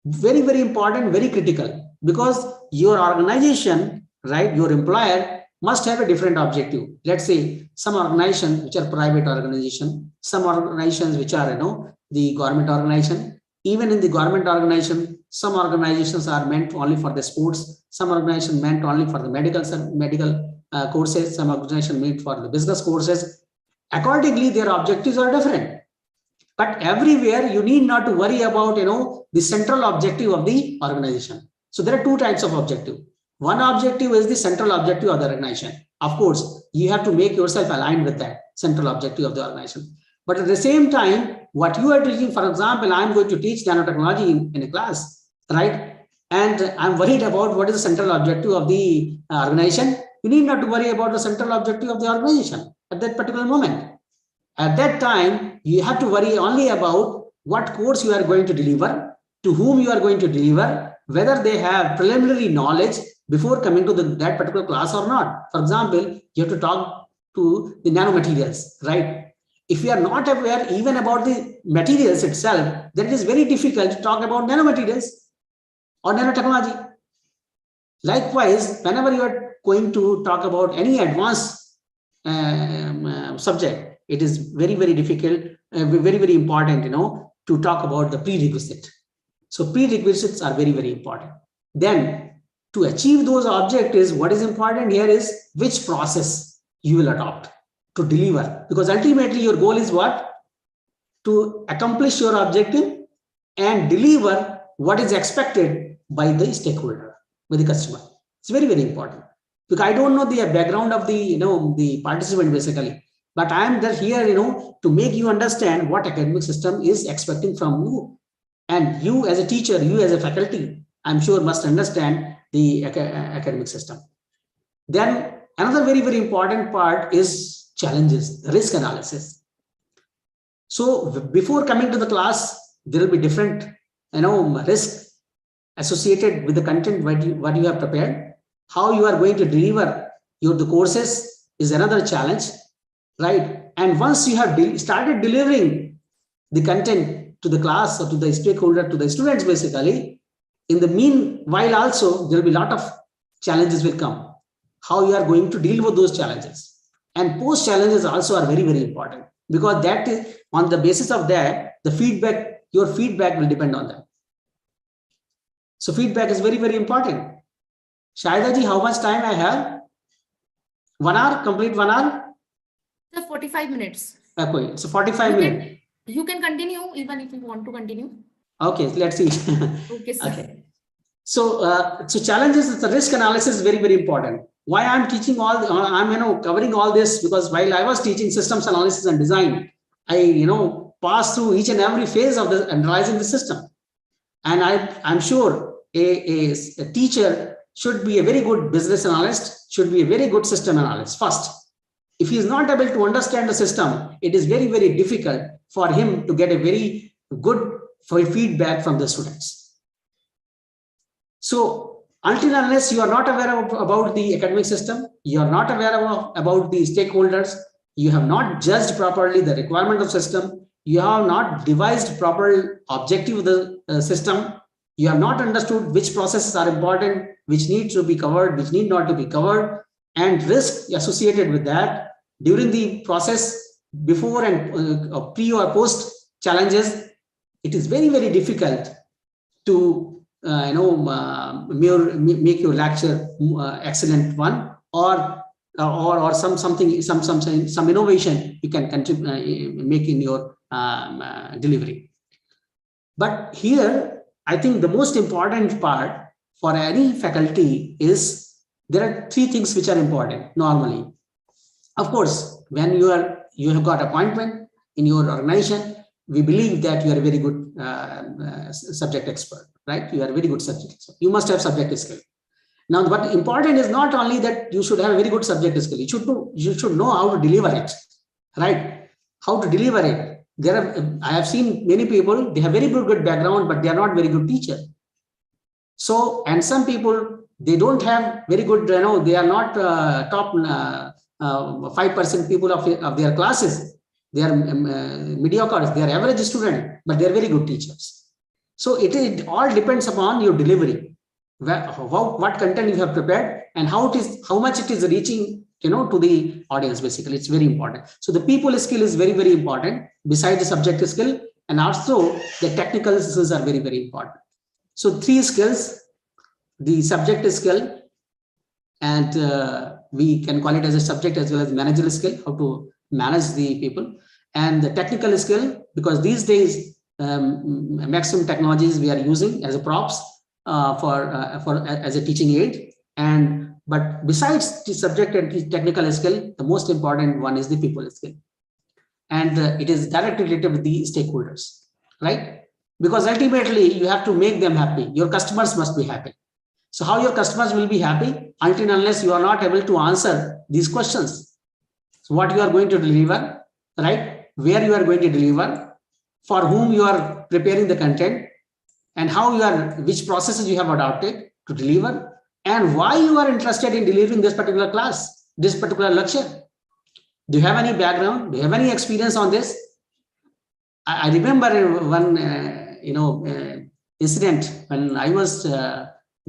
Very, very important, very critical, because your organization, right, your employer must have a different objective. Let's say some organizations which are private organization, some organizations which are the government organization. Even in the government organization, some organizations are meant only for the sports, some organizations meant only for the medical courses, some organizations meant for the business courses. Accordingly, their objectives are different. But everywhere you need not to worry about the central objective of the organization. So there are two types of objective. One objective is the central objective of the organization. Of course, you have to make yourself aligned with that central objective of the organization. But at the same time, what you are teaching, for example, I'm going to teach nanotechnology in a class, right? And I'm worried about what is the central objective of the organization. You need not to worry about the central objective of the organization at that particular moment. At that time, you have to worry only about what course you are going to deliver, to whom you are going to deliver, whether they have preliminary knowledge before coming to that particular class or not. For example, you have to talk to the nanomaterials, right? If you are not aware even about the materials itself, then it is very difficult to talk about nanomaterials or nanotechnology. Likewise, whenever you are going to talk about any advanced subject, it is very, very difficult, very, very important, to talk about the prerequisite. So prerequisites are very, very important. Then to achieve those objectives, what is important here is which process you will adopt to deliver, because ultimately your goal is what? To accomplish your objective and deliver what is expected by the stakeholder, by the customer. It's very, very important, because I don't know the background of the participant basically, but I am here to make you understand what academic system is expecting from you. And you as a teacher, you as a faculty, I'm sure must understand the academic system. Then another very, very important part is challenges, risk analysis. So before coming to the class, there will be different risks associated with the content what you have prepared. How you are going to deliver the courses is another challenge, right? And once you have started delivering the content to the class or to the stakeholder, to the students basically, in the meanwhile also there will be a lot of challenges will come. How you are going to deal with those challenges. And post challenges also are very, very important, because that is on the basis of that, your feedback will depend on that. So feedback is very, very important. Shahida ji, how much time I have? 1 hour, complete 1 hour? 45 minutes. Okay, so 45 minutes. You can continue even if you want to continue. Okay, let's see. Okay, sir. Okay. So, challenges, the risk analysis is very, very important. Why I'm teaching I'm covering all this, because while I was teaching systems analysis and design, I passed through each and every phase of the analyzing the system. And I'm sure a teacher should be a very good business analyst, should be a very good system analyst first. If he is not able to understand the system, it is very, very difficult for him to get a very good feedback from the students. So until unless you are not aware about the academic system, you are not aware about the stakeholders, you have not judged properly the requirement of system, you have not devised proper objective of the system, you have not understood which processes are important, which need to be covered, which need not to be covered, and risk associated with that during the process, before and pre or post challenges, it is very, very difficult to make your lecture excellent one, or some innovation you can contribute, make in your delivery. But here, I think the most important part for any faculty is there are three things which are important normally. Of course, when you have got appointment in your organization, we believe that you are a very good subject expert, right? You are a very good subject expert. You must have subject skill. Now, what important is not only that you should have a very good subject skill. You should know how to deliver it, right? How to deliver it. I have seen many people, they have very good background, but they are not very good teacher. So, and some people, they don't have very good, they are not top 5% people of their classes. They are mediocre, they are average student, but they are very good teachers. So it all depends upon your delivery, what content you have prepared, and how much it is reaching, to the audience. Basically, it's very important. So the people skill is very, very important besides the subject skill, and also the technical skills are very, very important. So three skills: the subject skill, and we can call it as a subject as well as managerial skill, how to manage the people, and the technical skill, because these days maximum technologies we are using as a props as a teaching aid. But besides the subject and the technical skill, the most important one is the people skill, and it is directly related with the stakeholders, right? Because ultimately you have to make them happy. Your customers must be happy. So how your customers will be happy until unless you are not able to answer these questions? So what you are going to deliver, right? Where you are going to deliver, for whom you are preparing the content, and which processes you have adopted to deliver, and why you are interested in delivering this particular class, this particular lecture. Do you have any background? Do you have any experience on this? I remember one, incident when I was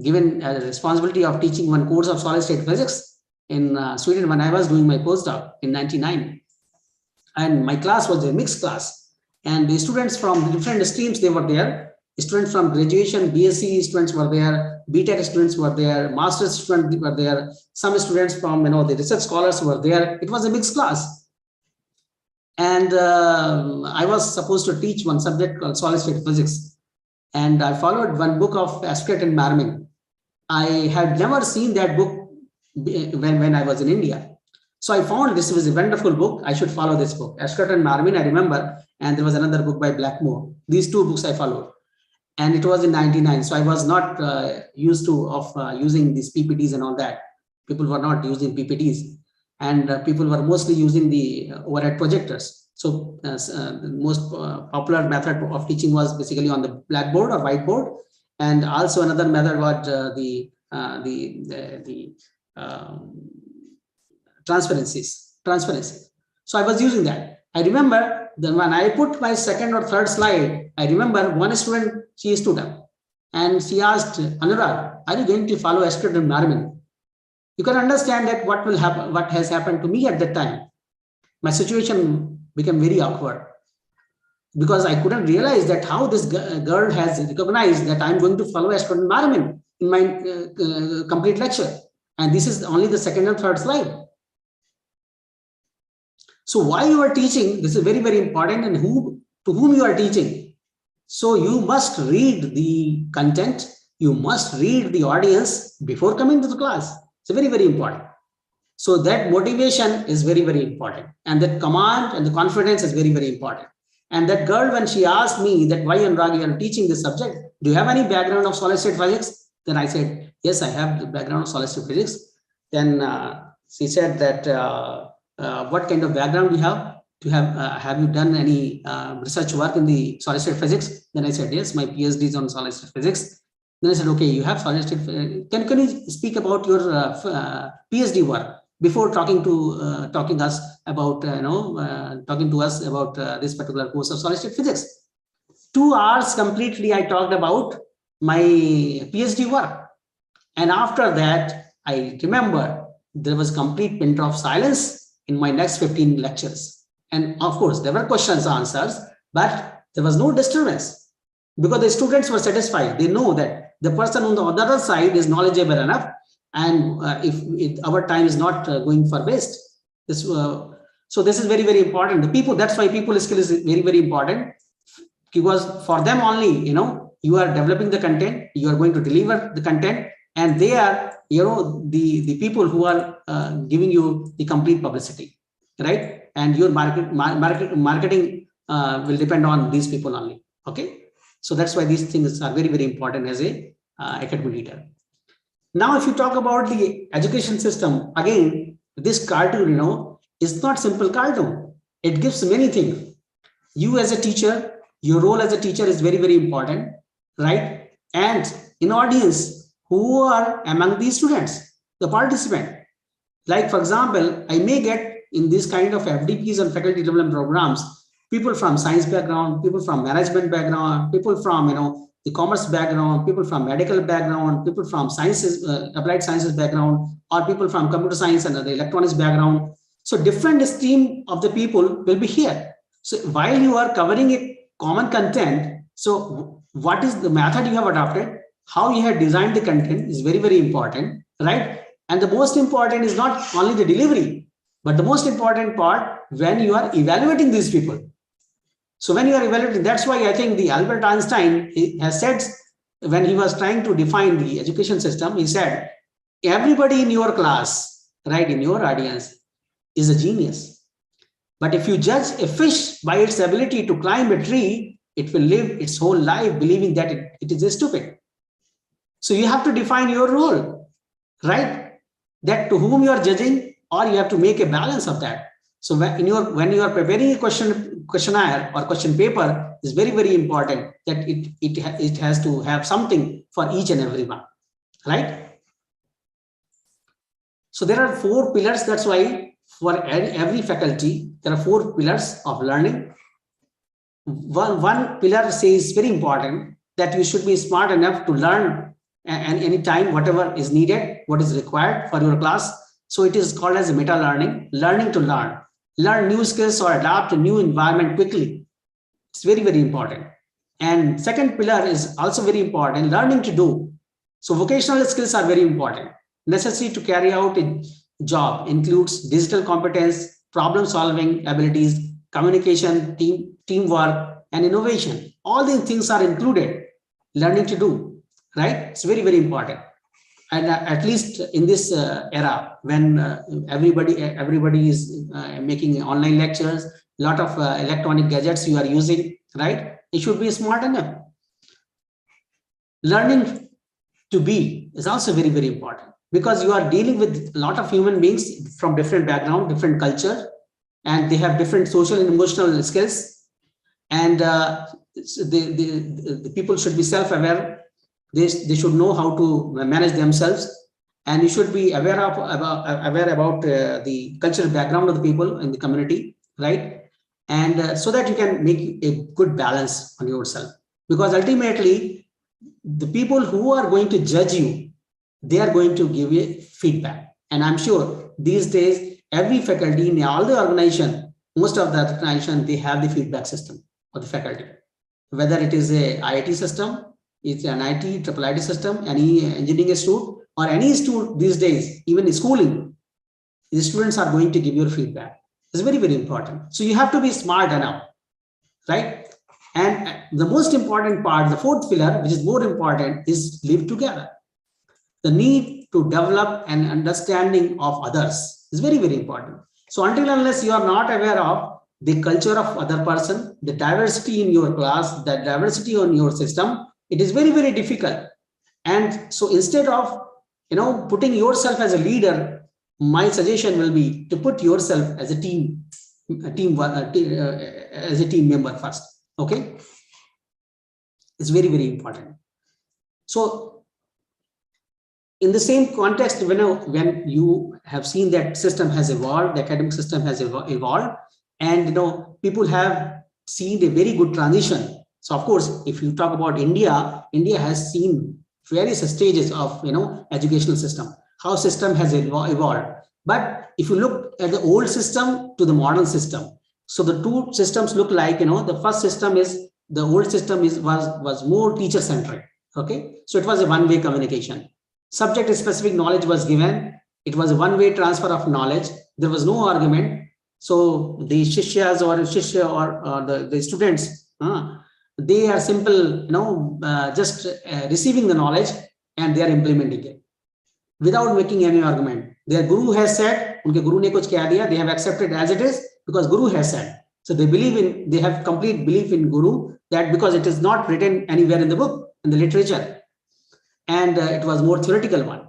given a responsibility of teaching one course of solid state physics in Sweden when I was doing my postdoc in '99. And my class was a mixed class, and the students from different streams, they were there. Students from graduation, BSc students were there, BTech students were there, master's students were there, some students from the research scholars were there. It was a mixed class. And I was supposed to teach one subject called solid state physics. And I followed one book of Ascott and Marmin. I had never seen that book when I was in India. So I found this was a wonderful book. I should follow this book. Ascott and Marmin, I remember. And there was another book by Blackmore. These two books I followed. And it was in '99. So I was not used to using these PPTs and all that. People were not using PPTs. And people were mostly using the overhead projectors. So the most popular method of teaching was basically on the blackboard or whiteboard. And also another method was the transparency. So I was using that. I remember that when I put my second or third slide, I remember one student, she stood up and she asked, Anurag, are you going to follow Ascott and Marmin? You can understand that what will happen, what has happened to me at that time. My situation became very awkward because I couldn't realize that how this girl has recognized that I'm going to follow Ascott and Marmin in my complete lecture. And this is only the second and third slide. So why you are teaching, this is very, very important, and to whom you are teaching. So you must read the content, you must read the audience before coming to the class. It's very, very important. So that motivation is very, very important. And that command and the confidence is very, very important. And that girl, when she asked me that why Anurag, you are teaching this subject, do you have any background of solid state physics? Then I said, yes, I have the background of solid state physics. Then she said that, what kind of background you have you done any research work in the solid state physics? Then I said, yes, my PhD is on solid state physics. Then I said, okay, you have solid state. Can you speak about your PhD work? before talking to us about talking to us about this particular course of solid state physics. 2 hours completely I talked about my PhD work, and after that I remember there was complete pin drop silence in my next 15 lectures, and of course there were questions answers, but there was no disturbance because the students were satisfied. They know that the person on the other side is knowledgeable enough, and if our time is not going for waste. So this is very, very important. The people, that's why people skill is very, very important, because for them only, you are developing the content, you are going to deliver the content, and they are, the people who are giving you the complete publicity, right? And your marketing will depend on these people only. Okay. So that's why these things are very, very important as a academic leader. Now, if you talk about the education system, again, this cartoon, is not simple cartoon. It gives many things. You as a teacher, your role as a teacher is very, very important, right? And in audience, who are among these students, the participant. Like, for example, I may get in this kind of FDPs and faculty development programs, people from science background, people from management background, people from, the commerce background, people from medical background, people from sciences, applied sciences background, or people from computer science and the electronics background. So different stream of the people will be here. So while you are covering a common content, so what is the method you have adopted, how you have designed the content is very, very important, right? And the most important is not only the delivery, but the most important part when you are evaluating these people. So when you are evaluating, that's why I think the Albert Einstein has said, when he was trying to define the education system, he said, everybody in your class, right, in your audience is a genius. But if you judge a fish by its ability to climb a tree, it will live its whole life believing that it is stupid. So you have to define your role, right? That to whom you are judging, or you have to make a balance of that. So when you are preparing a questionnaire or question paper, is very, very important that it has to have something for each and every one, right? So there are 4 pillars. That's why for every faculty, there are 4 pillars of learning. One pillar says very important that you should be smart enough to learn anytime whatever is needed, what is required for your class. So it is called as meta learning, learning to learn new skills or adapt to new environment quickly. It's very, very important. And second pillar is also very important, learning to do. So vocational skills are very important. Necessary to carry out a job includes digital competence, problem solving abilities, communication, teamwork, and innovation. All these things are included, learning to do, right? It's very, very important. And at least in this era, when everybody is making online lectures, a lot of electronic gadgets you are using, right? It should be smart enough. Learning to be is also very, very important, because you are dealing with a lot of human beings from different background, different culture, and they have different social and emotional skills. And the people should be self-aware. They should know how to manage themselves, and you should be aware about the cultural background of the people in the community, right? And so that you can make a good balance on yourself, because ultimately the people who are going to judge you, they are going to give you feedback. And I'm sure these days every faculty in all the organization, most of the organization, they have the feedback system of the faculty, whether it is a IIT system, it's an IT, triple IT system, any engineering institute, or any institute these days, even schooling, the students are going to give your feedback. It's very, very important. So you have to be smart enough, right? And the most important part, the 4th pillar, which is more important, is live together. The need to develop an understanding of others is very, very important. So until unless you are not aware of the culture of other person, the diversity in your class, the diversity on your system, it is very, very difficult. And so instead of putting yourself as a leader, my suggestion will be to put yourself as a team member first. Okay, it's very, very important. So in the same context, when you have seen that system has evolved, the academic system has evolved, and people have seen a very good transition. So of course, if you talk about India, India has seen various stages of educational system, how system has evolved. But if you look at the old system to the modern system, so the two systems look like, the first system is, the old system was more teacher centric. Okay, so it was a one-way communication. Subject specific knowledge was given. It was a one-way transfer of knowledge. There was no argument. So the shishyas or the students, they are simple, just receiving the knowledge and they are implementing it without making any argument. Their guru has said, unke guru ne kuch keh diya, they have accepted as it is because guru has said. So they have complete belief in guru, that because it is not written anywhere in the book, in the literature. And it was more theoretical one.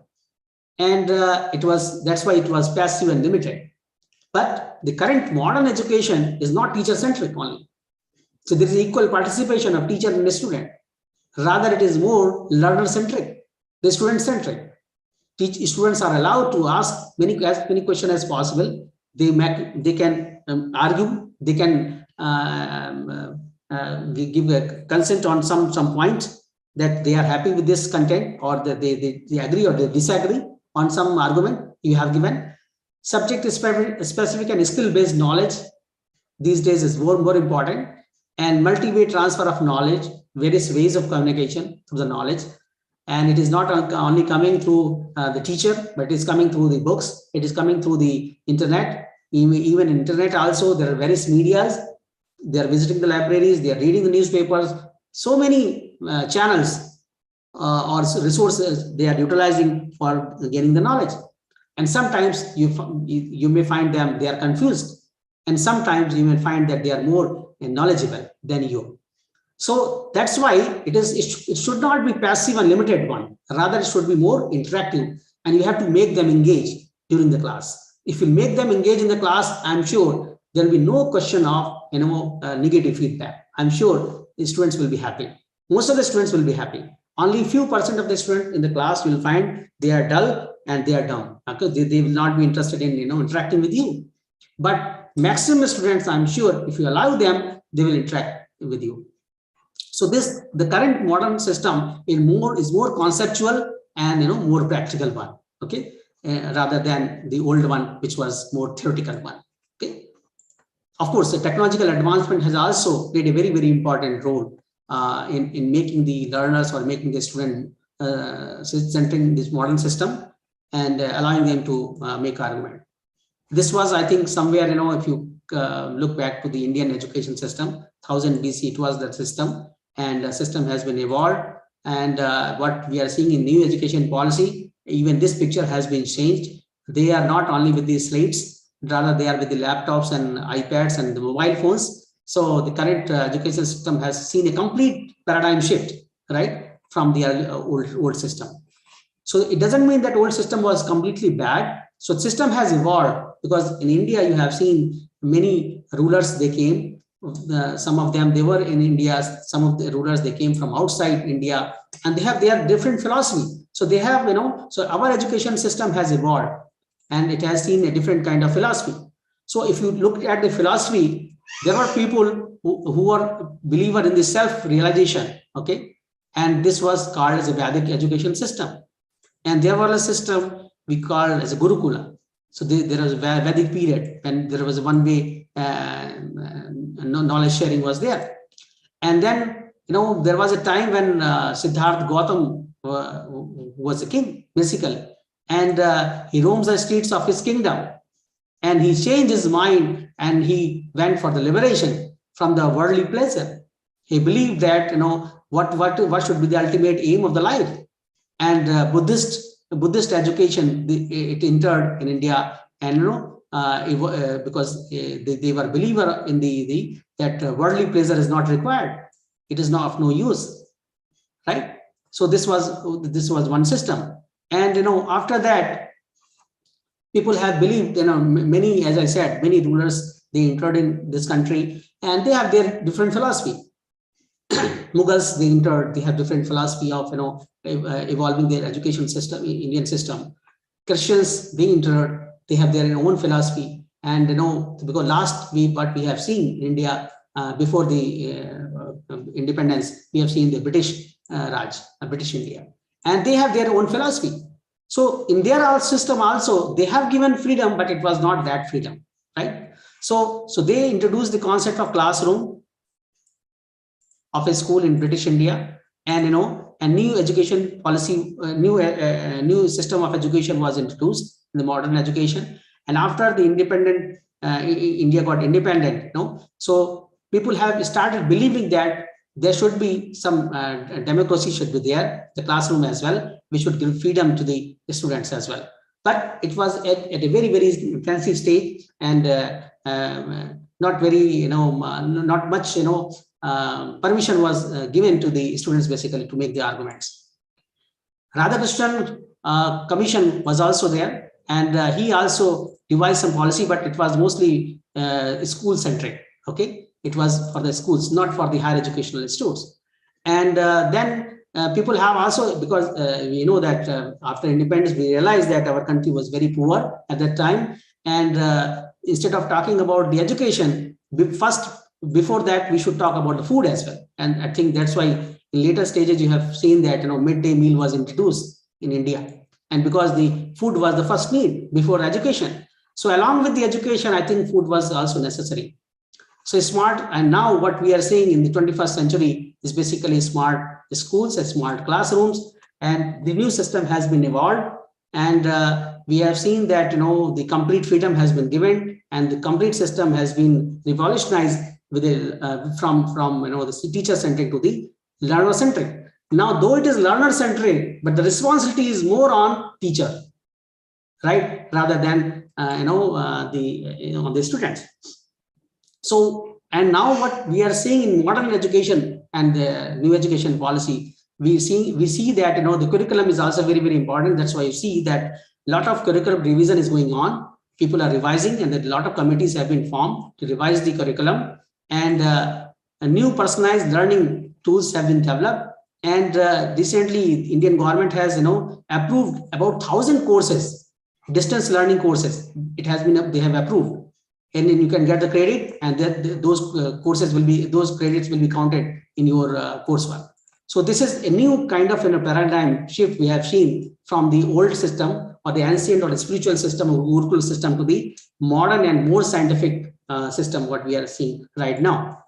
And that's why it was passive and limited. But the current modern education is not teacher centric only. So there is equal participation of teacher and the student. Rather, it is more learner centric, the student centric. Students are allowed to ask as many questions as possible. They can argue, they can give a consent on some points that they are happy with this content, or that they agree or they disagree on some argument you have given. Subject specific and skill-based knowledge these days is more important, and multi-way transfer of knowledge, various ways of communication through the knowledge. And it is not only coming through the teacher, but it is coming through the books, it is coming through the internet. Even internet also, there are various medias. They are visiting the libraries, they are reading the newspapers, so many channels or resources they are utilizing for getting the knowledge. And sometimes you may find them, they are confused. And sometimes you may find that they are more knowledgeable than you. So that's why it should not be passive and limited one. Rather, it should be more interactive, and you have to make them engage during the class. If you make them engage in the class, I'm sure there will be no question of negative feedback. I'm sure the students will be happy. Most of the students will be happy. Only few % of the students in the class will find they are dull and they are dumb. Okay? They will not be interested in interacting with you. But maximum students, I'm sure, if you allow them, they will interact with you. So the current modern system is more conceptual and more practical one. Okay, rather than the old one, which was more theoretical one. Okay. Of course, the technological advancement has also played a very, very important role in making the learners or making the student centering this modern system and allowing them to make argument. This was, I think, somewhere, if you look back to the Indian education system, 1000 BC, it was that system, and the system has been evolved. And what we are seeing in new education policy, even this picture has been changed. They are not only with the slates, rather they are with the laptops and iPads and the mobile phones. So the current education system has seen a complete paradigm shift, right, from the old system. So it doesn't mean that old system was completely bad. So the system has evolved, because in India you have seen many rulers, they came. Some of them, they were in India. Some of the rulers, they came from outside India, and they have different philosophy. So they have, so our education system has evolved, and it has seen a different kind of philosophy. So if you look at the philosophy, there are people who are believer in the self-realization, okay? And this was called as a Vedic education system. And there was a system we call as a Gurukula. So there was a Vedic period, and there was a one-way knowledge sharing was there. And then, there was a time when Siddhartha Gautam was a king, basically. And he roams the streets of his kingdom. And he changed his mind, and he went for the liberation from the worldly pleasure. He believed that, what should be the ultimate aim of the life. And Buddhist education, it entered in India, and because they were believer in that worldly pleasure is not required. It is not of no use, right? So this was one system. And after that, people have believed, many, as I said, many rulers, they entered in this country, and they have their different philosophy. Mughals, they entered, they have different philosophy of, evolving their education system, Indian system. Christians, they entered, they have their own philosophy. And, because what we have seen in India before the independence, we have seen the British Raj, British India, and they have their own philosophy. So in their system also, they have given freedom, but it was not that freedom, right? So they introduced the concept of classroom of a school in British India, and a new education policy, new system of education was introduced in the modern education. And after the India got independent, so people have started believing that there should be some democracy should be there, the classroom as well. We should give freedom to the students as well. But it was at a very, very intensive stage, and not very, not much, permission was given to the students basically to make the arguments. Radhakrishnan Commission was also there, and he also devised some policy, but it was mostly school centric. Okay, it was for the schools, not for the higher educational institutes. And then people have also, because we know that after independence, we realized that our country was very poor at that time. And instead of talking about the education, before that, we should talk about the food as well. And I think that's why in later stages, you have seen that, midday meal was introduced in India. And because the food was the first need before education. So along with the education, I think food was also necessary. So smart, and now what we are seeing in the 21st century is basically smart schools and smart classrooms, and the new system has been evolved. And we have seen that, the complete freedom has been given, and the complete system has been revolutionized with from the teacher centric to the learner centric. Now, though it is learner centric, but the responsibility is more on teacher, right, rather than the students. So, and now what we are seeing in modern education and the new education policy, we see that the curriculum is also very, very important. That's why you see that a lot of curriculum revision is going on. People are revising, and that a lot of committees have been formed to revise the curriculum, and a new personalized learning tools have been developed. And recently, the Indian government has approved about 1,000 courses, distance learning courses. It has been they have approved. And then you can get the credit, and those credits will be counted in your coursework. So this is a new kind of paradigm shift we have seen from the old system, or the ancient or the spiritual system or Gurukul system, to the modern and more scientific system what we are seeing right now.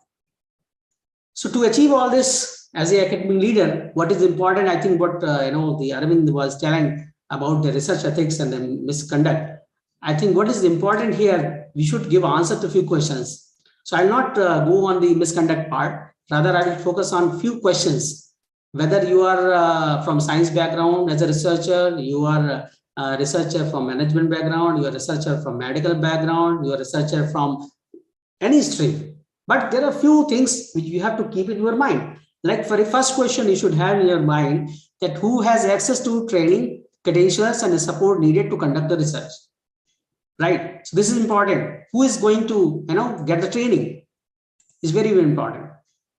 So to achieve all this as an academic leader, what is important, I think what the Arvind was telling about the research ethics and the misconduct. I think what is important here, we should give answer to a few questions. So I'll not go on the misconduct part. Rather, I will focus on few questions. Whether you are from science background as a researcher, you are a researcher from management background, you are a researcher from medical background, you are a researcher from any stream. But there are few things which you have to keep in your mind. Like for the first question, you should have in your mind that who has access to training, credentials, and the support needed to conduct the research. Right. So this is important. Who is going to, get the training is very, very important.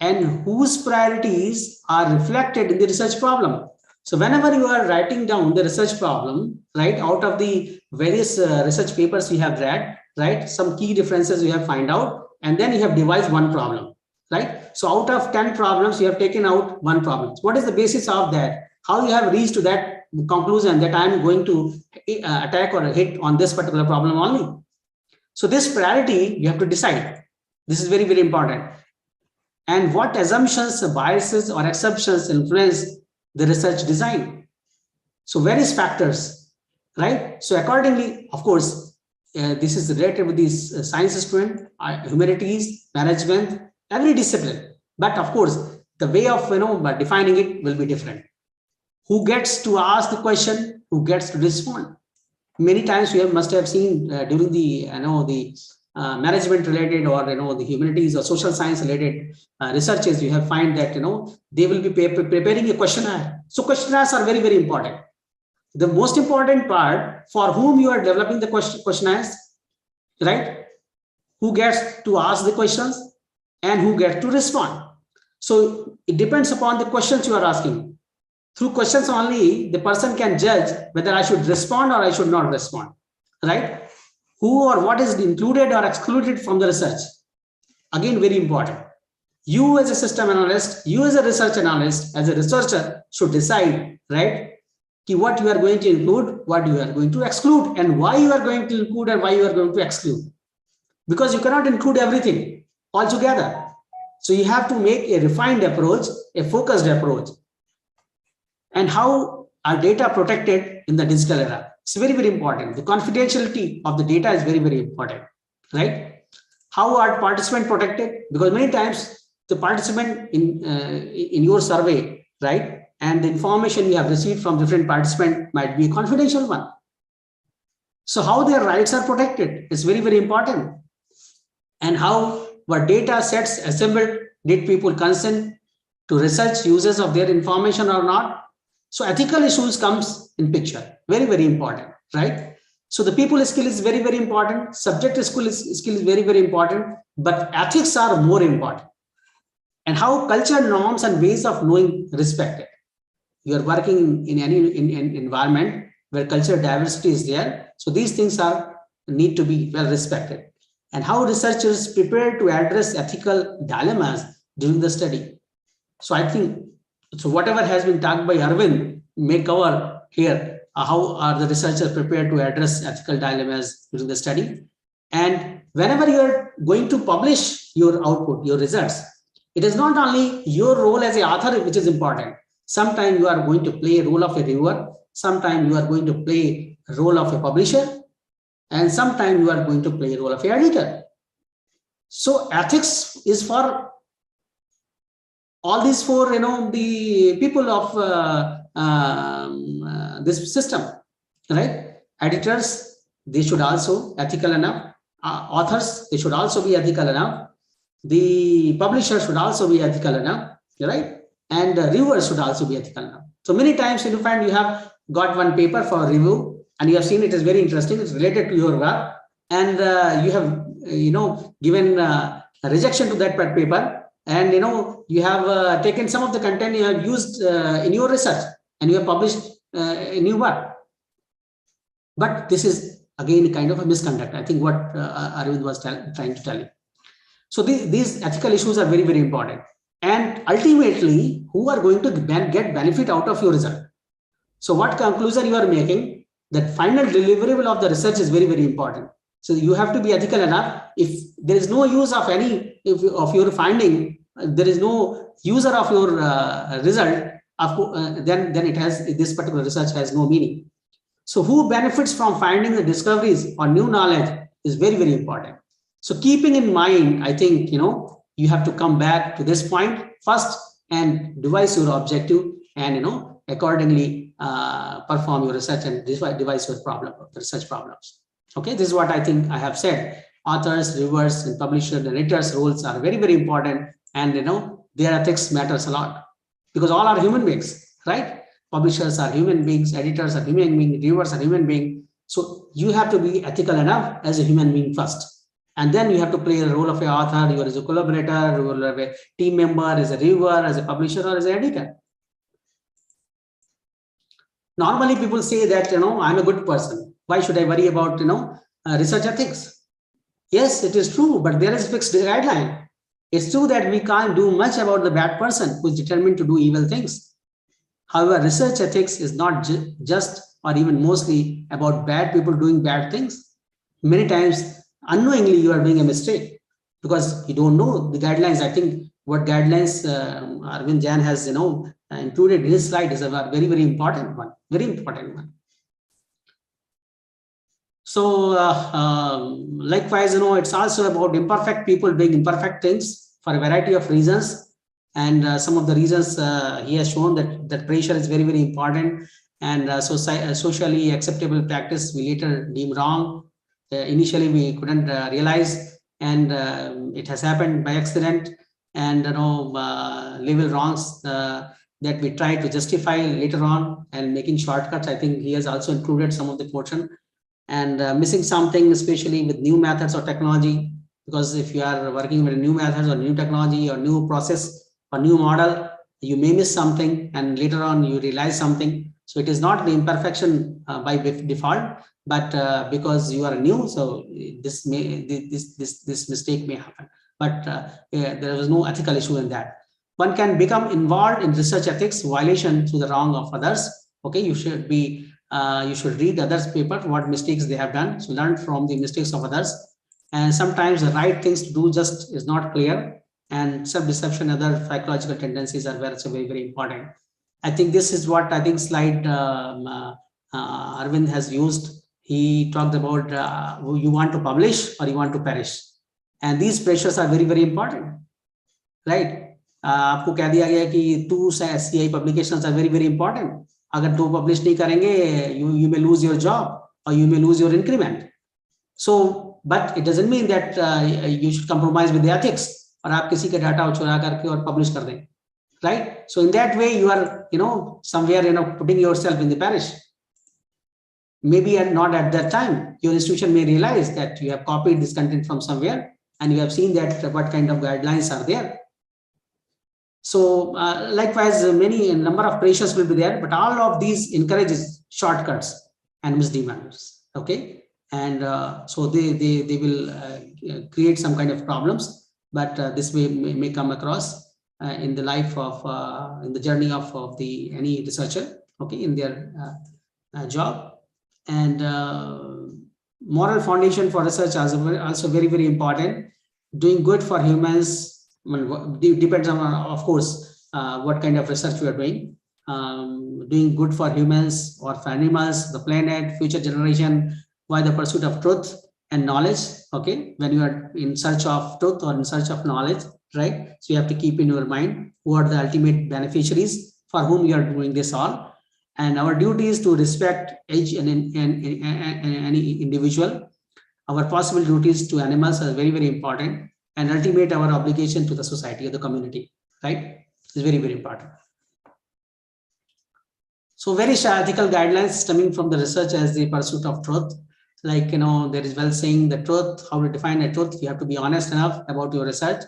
And whose priorities are reflected in the research problem. So whenever you are writing down the research problem, right, out of the various research papers you have read, right, some key differences you have find out, and then you have devised one problem, right? So out of 10 problems, you have taken out one problem. What is the basis of that? How you have reached to that conclusion that I am going to attack or hit on this particular problem only. So this priority you have to decide. This is very, very important. And what assumptions, biases, or exceptions influence the research design. So various factors, right? So accordingly, of course, this is related with these science student, humanities, management, every discipline. But of course, the way of defining it will be different. Who gets to ask the question? Who gets to respond? Many times you must have seen during the management related or the humanities or social science related researches, you have find that they will be preparing a questionnaire. So questionnaires are very, very important. The most important part, for whom you are developing the questionnaires, right? Who gets to ask the questions and who gets to respond. So it depends upon the questions you are asking. Through questions only, the person can judge whether I should respond or I should not respond, right? Who or what is included or excluded from the research? Again, very important. You as a system analyst, you as a research analyst, as a researcher should decide, right? What you are going to include, what you are going to exclude, and why you are going to include and why you are going to exclude. Because you cannot include everything altogether. So you have to make a refined approach, a focused approach. And how are data protected in the digital era? It's very, very important. The confidentiality of the data is very, very important, right? How are participants protected? Because many times the participant in your survey, right, and the information you have received from different participants might be a confidential one. So how their rights are protected is very, very important. And how were data sets assembled? Did people consent to research uses of their information or not? So ethical issues comes in picture. Very, very important, right? So the people skill is very, very important. Subject skill is very, very important. But ethics are more important. And how culture norms and ways of knowing respected. You are working in any environment where cultural diversity is there. So these things need to be well respected. And how researchers prepare to address ethical dilemmas during the study. So I think, so whatever has been talked by Arvind may cover here, how are the researchers prepared to address ethical dilemmas during the study. And whenever you're going to publish your output, your results, it is not only your role as an author which is important. Sometimes you are going to play a role of a reviewer, sometimes you are going to play a role of a publisher, and sometimes you are going to play a role of an editor. So ethics is for all these four, the people of this system, right? Editors, they should also ethical enough. Authors, they should also be ethical enough. The publisher should also be ethical enough, right? And reviewers should also be ethical enough. So many times you find you have got one paper for review and you have seen it is very interesting. It's related to your work, and you have given a rejection to that paper. And you have taken some of the content you have used in your research, and you have published a new work. But this is again kind of a misconduct. I think what Arvind was trying to tell you. So these ethical issues are very, very important. And ultimately, who are going to get benefit out of your result? So what conclusion you are making? That final deliverable of the research is very, very important. So you have to be ethical enough. If there is no use of any of your finding, there is no user of your result, then this particular research has no meaning. So who benefits from finding the discoveries or new knowledge is very, very important. So keeping in mind, I think you have to come back to this point first and devise your objective, and accordingly perform your research and devise your research problems. Okay, this is what I think I have said. Authors, reviewers, and publishers, and editors' roles are very, very important, and their ethics matters a lot, because all are human beings, right? Publishers are human beings, editors are human beings, reviewers are human beings. So you have to be ethical enough as a human being first. And then you have to play the role of an author, you are as a collaborator, you are a team member, as a reviewer, as a publisher, or as an editor. Normally people say that, I'm a good person. Why should I worry about, research ethics? Yes, it is true, but there is a fixed guideline. It's true that we can't do much about the bad person who is determined to do evil things. However, research ethics is not just or even mostly about bad people doing bad things. Many times, unknowingly, you are doing a mistake because you don't know the guidelines. I think what guidelines Arvind Jain has, included in his slide is a very, very important one. Very important one. So likewise, it's also about imperfect people doing imperfect things for a variety of reasons. And some of the reasons he has shown that pressure is very, very important. And socially acceptable practice we later deem wrong. Initially, we couldn't realize, and it has happened by accident. And level wrongs that we try to justify later on and making shortcuts. I think he has also included some of the portion, and missing something, especially with new methods or technology. Because if you are working with new methods or new technology or new process or new model, you may miss something, and later on you realize something. So it is not the imperfection by default, but because you are new, so this mistake may happen. But there was no ethical issue in that. One can become involved in research ethics violation to the wrong of others. Okay, you should read others' paper, what mistakes they have done, so learn from the mistakes of others. And sometimes the right things to do just is not clear, and self-deception, other psychological tendencies are very, very important. I think this is what I think slide Arvind has used. He talked about you want to publish or you want to perish, and these pressures are very, very important, right? आपको कह दिया गया कि 2 SCI publications are very, very important. अगर 2 publish नहीं करेंगे, you may lose your job or you may lose your increment. So, but it doesn't mean that you should compromise with the ethics और आप किसी का डाटा चुरा करके और publish कर दें, right? So in that way, you are, somewhere, putting yourself in the parish. Maybe not at that time, your institution may realize that you have copied this content from somewhere and you have seen that what kind of guidelines are there. So likewise, a number of pressures will be there, but all of these encourages shortcuts and misdemeanors. Okay, and so they will create some kind of problems, but this may come across in the life of in the journey of any researcher. Okay, in their job. And moral foundation for research is also very, very important. Doing good for humans depends on, of course, what kind of research you are doing. Doing good for humans or for animals, the planet, future generation, by the pursuit of truth and knowledge. Okay, when you are in search of truth or in search of knowledge, right? So you have to keep in your mind who are the ultimate beneficiaries for whom you are doing this all. And our duty is to respect each and any individual. Our possible duties to animals are very, very important, and ultimate our obligation to the society or the community, right? Is very, very important. So very ethical guidelines stemming from the research as the pursuit of truth. Like, there is well saying the truth, how to define a truth. You have to be honest enough about your research.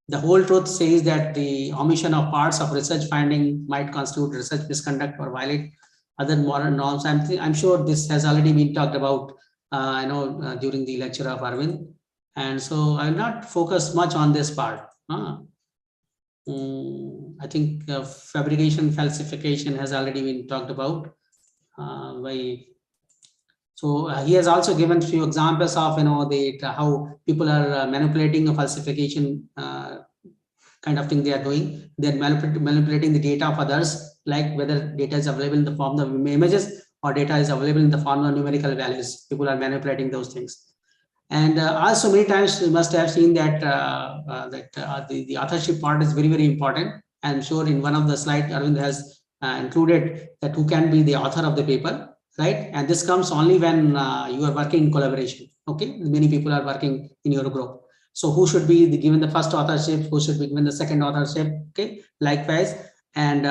The whole truth says that the omission of parts of research finding might constitute research misconduct or violate other moral norms. I'm sure this has already been talked about, during the lecture of Arvind. And so I will not focus much on this part. I think fabrication, falsification has already been talked about. So he has also given few examples of how people are manipulating a falsification kind of thing they are doing. They're manipulating the data of others, like whether data is available in the form of images or data is available in the form of numerical values. People are manipulating those things. And also many times you must have seen that the authorship part is very, very important. I'm sure in one of the slides Arvind has included that who can be the author of the paper. Right, and this comes only when you are working in collaboration. Okay, many people are working in your group. So who should be given the first authorship? Who should be given the second authorship? Okay, likewise. And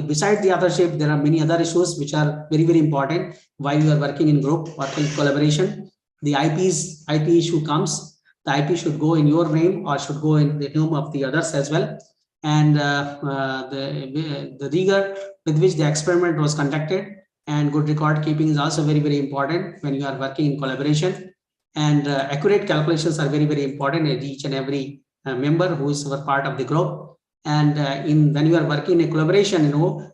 besides the authorship, there are many other issues which are very, very important while you are working in group or in collaboration. The IP issue comes. The IP should go in your name or should go in the name of the others as well. And the rigor with which the experiment was conducted and good record keeping is also very, very important when you are working in collaboration. And accurate calculations are very, very important in each and every member who is a part of the group. And when you are working in a collaboration,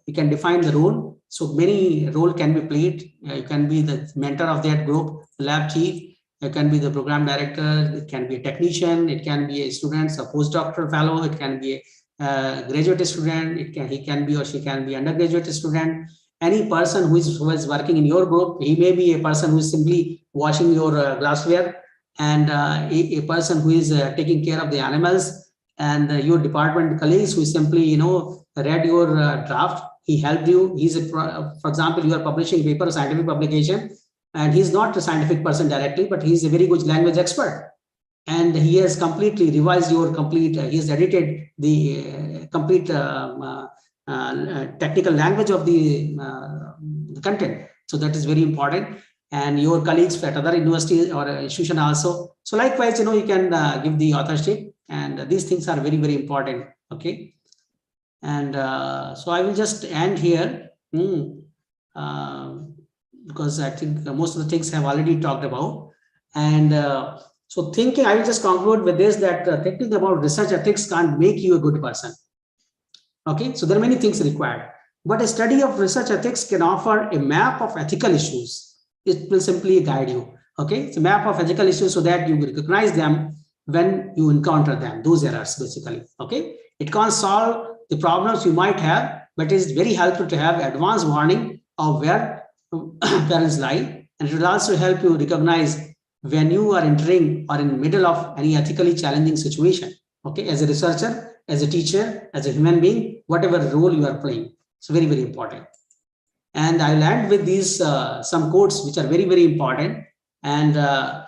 you can define the role. So many roles can be played. You can be the mentor of that group, lab chief. You can be the program director. It can be a technician. It can be a student, a postdoctoral fellow. It can be a graduate student. He can be or she can be undergraduate student. Any person who is working in your group, he may be a person who is simply washing your glassware, and a person who is taking care of the animals, and your department colleagues who simply read your draft. He helped you. For example, you are publishing a paper, a scientific publication, and he's not a scientific person directly, but he's a very good language expert, and he has completely revised your complete. He has edited the complete technical language of the content. So that is very important. And your colleagues at other universities or institution also. So likewise, you can give the authorship, and these things are very, very important. Okay. And so I will just end here, because I think most of the things have already talked about. And so thinking, I will just conclude with this, that thinking about research ethics can't make you a good person. Okay, so there are many things required, but a study of research ethics can offer a map of ethical issues. It will simply guide you. Okay, it's a map of ethical issues so that you recognize them when you encounter them, those errors basically. Okay, it can't solve the problems you might have, but it is very helpful to have advanced warning of where parents lie, and it will also help you recognize when you are entering or in the middle of any ethically challenging situation. Okay, as a researcher, as a teacher, as a human being, whatever role you are playing. It's very, very important. And I'll end with these some quotes which are very, very important. And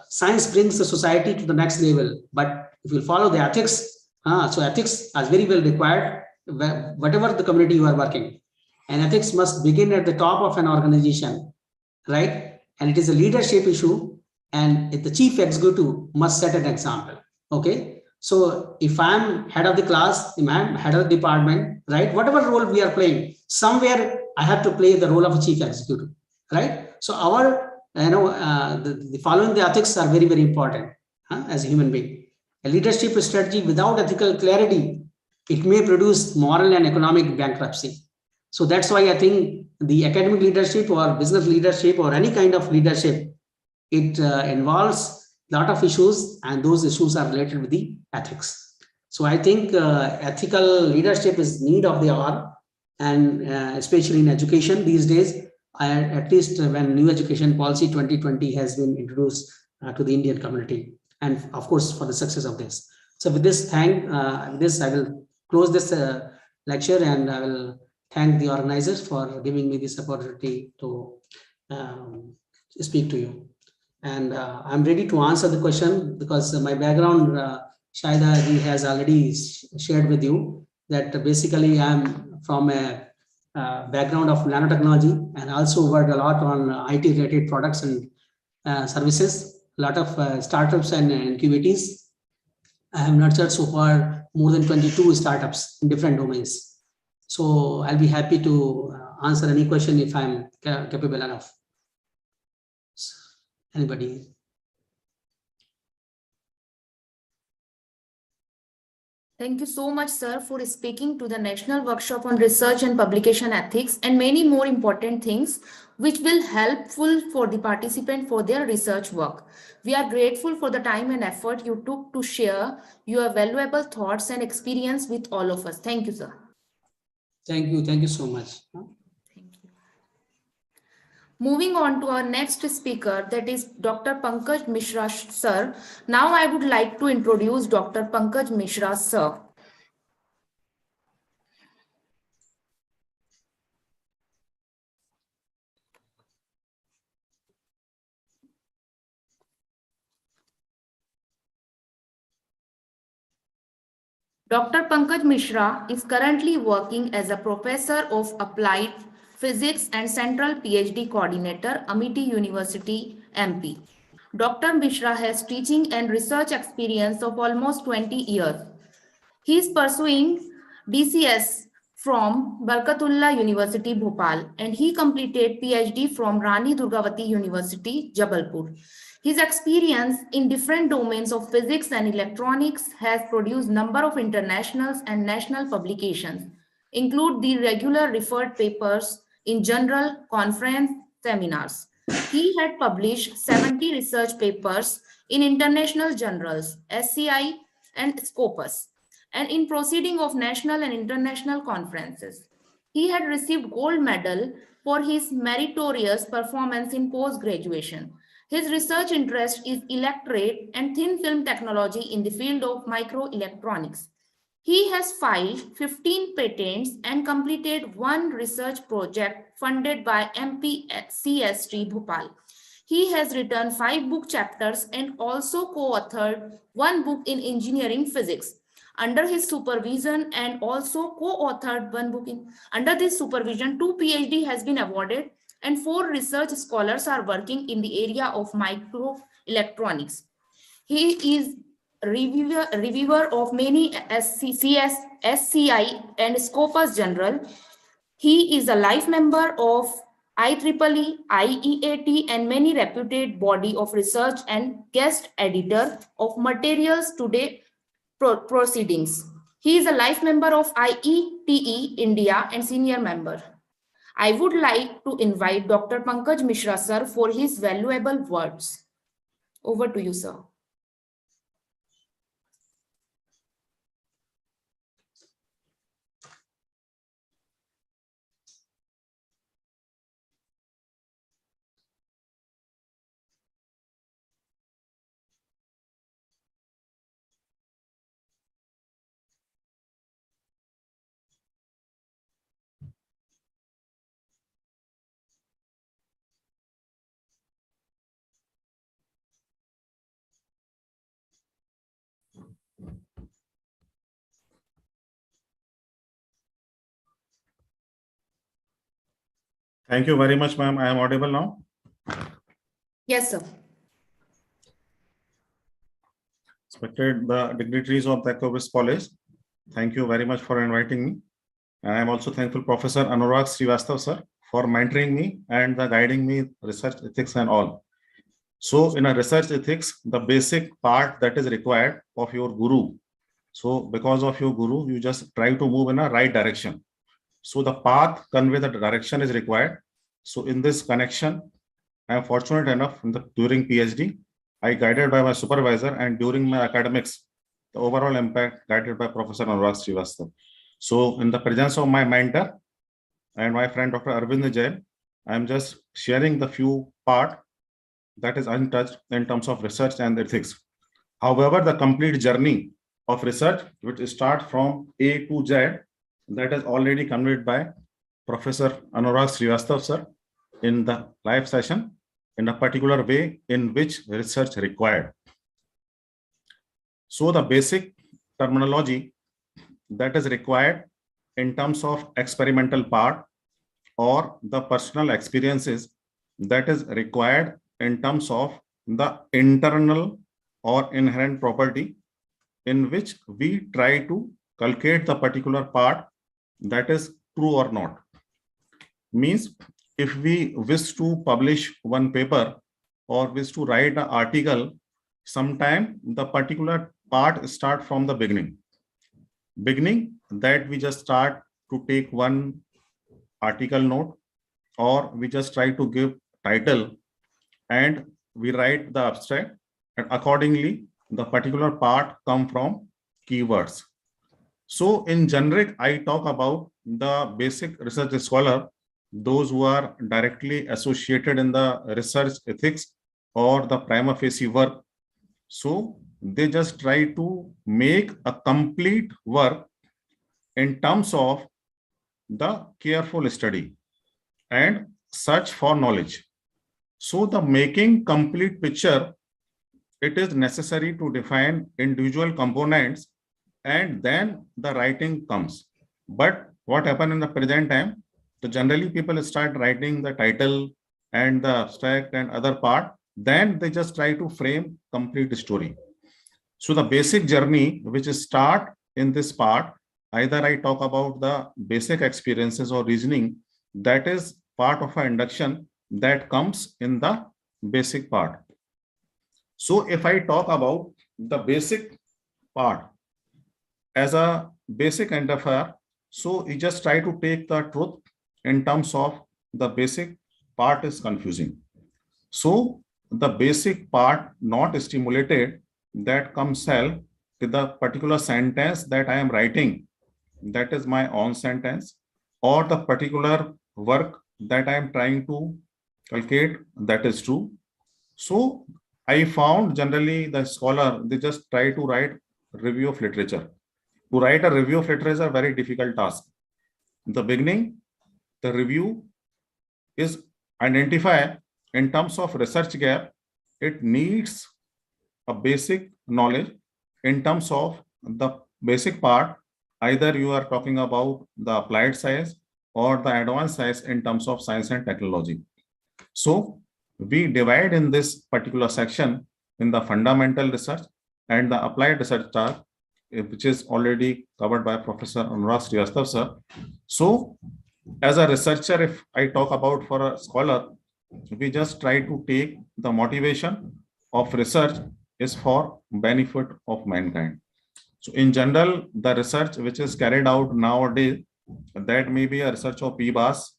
science brings the society to the next level. But if you follow the ethics, so ethics are very well required, whatever the community you are working. And ethics must begin at the top of an organization, right? And it is a leadership issue. And the chief executive must set an example. Okay. So if I'm head of the class, if I'm head of the department, right, whatever role we are playing, somewhere I have to play the role of a chief executive, right? So our, the following the ethics are very, very important as a human being. A leadership strategy without ethical clarity, it may produce moral and economic bankruptcy. So that's why I think the academic leadership or business leadership or any kind of leadership, it involves a lot of issues, and those issues are related with the ethics. So I think ethical leadership is need of the hour, and especially in education these days, at least when new education policy 2020 has been introduced to the Indian community, and of course for the success of this. So with this, I will close this lecture, and I will thank the organizers for giving me this opportunity to speak to you. And I'm ready to answer the question, because my background, Shaida has already shared with you that basically I'm from a background of nanotechnology, and also worked a lot on IT related products and services, a lot of startups and incubators. I have nurtured so far more than 22 startups in different domains. So I'll be happy to answer any question if I'm capable enough. Anybody? Thank you so much, sir, for speaking to the National Workshop on Research and Publication Ethics, and many more important things which will helpful for the participant for their research work. We are grateful for the time and effort you took to share your valuable thoughts and experience with all of us. Thank you, sir. Thank you. Thank you so much. Thank you. Moving on to our next speaker, that is Dr. Pankaj Mishra, sir. Now I would like to introduce Dr. Pankaj Mishra, sir. Dr. Pankaj Mishra is currently working as a professor of applied physics and central PhD coordinator, Amity University, MP. Dr. Mishra has teaching and research experience of almost 20 years. He is pursuing DCS from Barkatullah University, Bhopal, and he completed PhD from Rani Durgavati University, Jabalpur. His experience in different domains of physics and electronics has produced number of international and national publications, include the regular referred papers in journal, conference, seminars. He had published 70 research papers in international journals, SCI and Scopus, and in proceeding of national and international conferences. He had received gold medal for his meritorious performance in post-graduation. His research interest is electret and thin film technology in the field of microelectronics. He has filed 15 patents and completed one research project funded by MPCST Bhopal. He has written 5 book chapters and also co-authored one book in engineering physics. Under his supervision and also co-authored one book under this supervision, 2 PhD has been awarded and 4 research scholars are working in the area of microelectronics. He is reviewer of many SCI and Scopus General. He is a life member of IEEE, IEAT, and many reputed body of research and guest editor of Materials Today proceedings. He is a life member of IETE India and senior member. I would like to invite Dr. Pankaj Mishra sir for his valuable words. Over to you, sir. Thank you very much, ma'am. I am audible now. Yes, sir. Respected the dignitaries of the Acropolis College, thank you very much for inviting me. And I am also thankful Professor Anurag Srivastav sir for mentoring me and guiding me research ethics and all. So in a research ethics, the basic part that is required of your guru. So because of your guru, you just try to move in a right direction. So the path convey the direction is required. So in this connection, I am fortunate enough during PhD, I guided by my supervisor, and during my academics, the overall impact guided by Professor Anurag Srivastav. So in the presence of my mentor and my friend Dr. Arvind Jain, I am just sharing the few part that is untouched in terms of research and ethics. However, the complete journey of research, which starts from A to Z, that is already conveyed by Professor Anurag Srivastav sir in the live session in a particular way in which research required. So the basic terminology that is required in terms of experimental part or the personal experiences that is required in terms of the internal or inherent property in which we try to calculate the particular part that is true or not. Means if we wish to publish one paper or wish to write an article, sometime the particular part start from the beginning that we just start to take one article note, or we just try to give title and we write the abstract, and accordingly the particular part come from keywords. So in generic, I talk about the basic research scholar, those who are directly associated in the research ethics or the prima facie work. So they just try to make a complete work in terms of the careful study and search for knowledge. So the making complete picture, it is necessary to define individual components and then the writing comes. But what happened in the present time? So generally people start writing the title and the abstract and other part, then they just try to frame complete story. So the basic journey which is start in this part, either I talk about the basic experiences or reasoning, that is part of an induction that comes in the basic part. So if I talk about the basic part as a basic identifier, so you just try to take the truth in terms of the basic part is confusing. So the basic part not stimulated, that comes self with the particular sentence that I am writing, that is my own sentence, or the particular work that I am trying to calculate, that is true. So I found generally the scholar, they just try to write review of literature. To write a review of literature is a very difficult task. In the beginning, the review is identify in terms of research gap, it needs a basic knowledge in terms of the basic part. Either you are talking about the applied science or the advanced science in terms of science and technology. So we divide in this particular section in the fundamental research, and the applied research are, which is already covered by Professor Anurag Srivastav sir. So as a researcher, if I talk about for a scholar, we just try to take the motivation of research is for benefit of mankind. So in general, the research which is carried out nowadays, that may be a research of PBAS.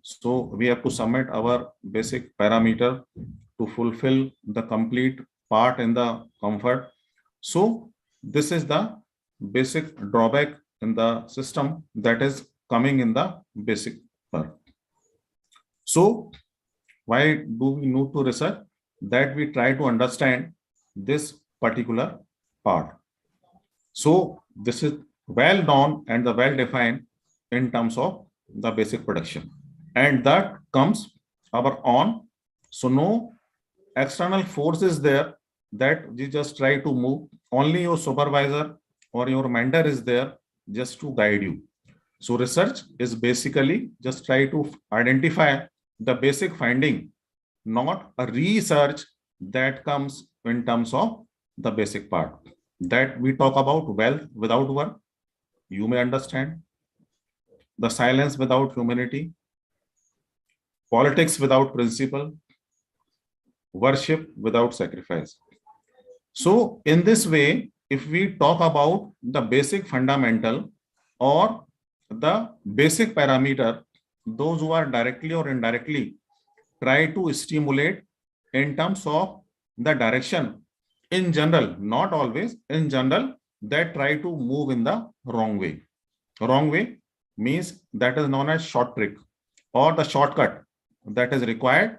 So we have to submit our basic parameter to fulfill the complete part in the comfort. So this is the basic drawback in the system that is coming in the basic part. So why do we need to research? That we try to understand this particular part. So this is well known and the well defined in terms of the basic production, and that comes our own. So no external force is there that you just try to move. Only your supervisor or your mentor is there just to guide you. So research is basically just try to identify the basic finding, not a research that comes in terms of the basic part. That we talk about wealth without work, you may understand. The silence without humanity, politics without principle, worship without sacrifice. So in this way, if we talk about the basic fundamental or the basic parameter, those who are directly or indirectly try to stimulate in terms of the direction in general, not always, in general, that try to move in the wrong way. Wrong way means that is known as short trick or the shortcut that is required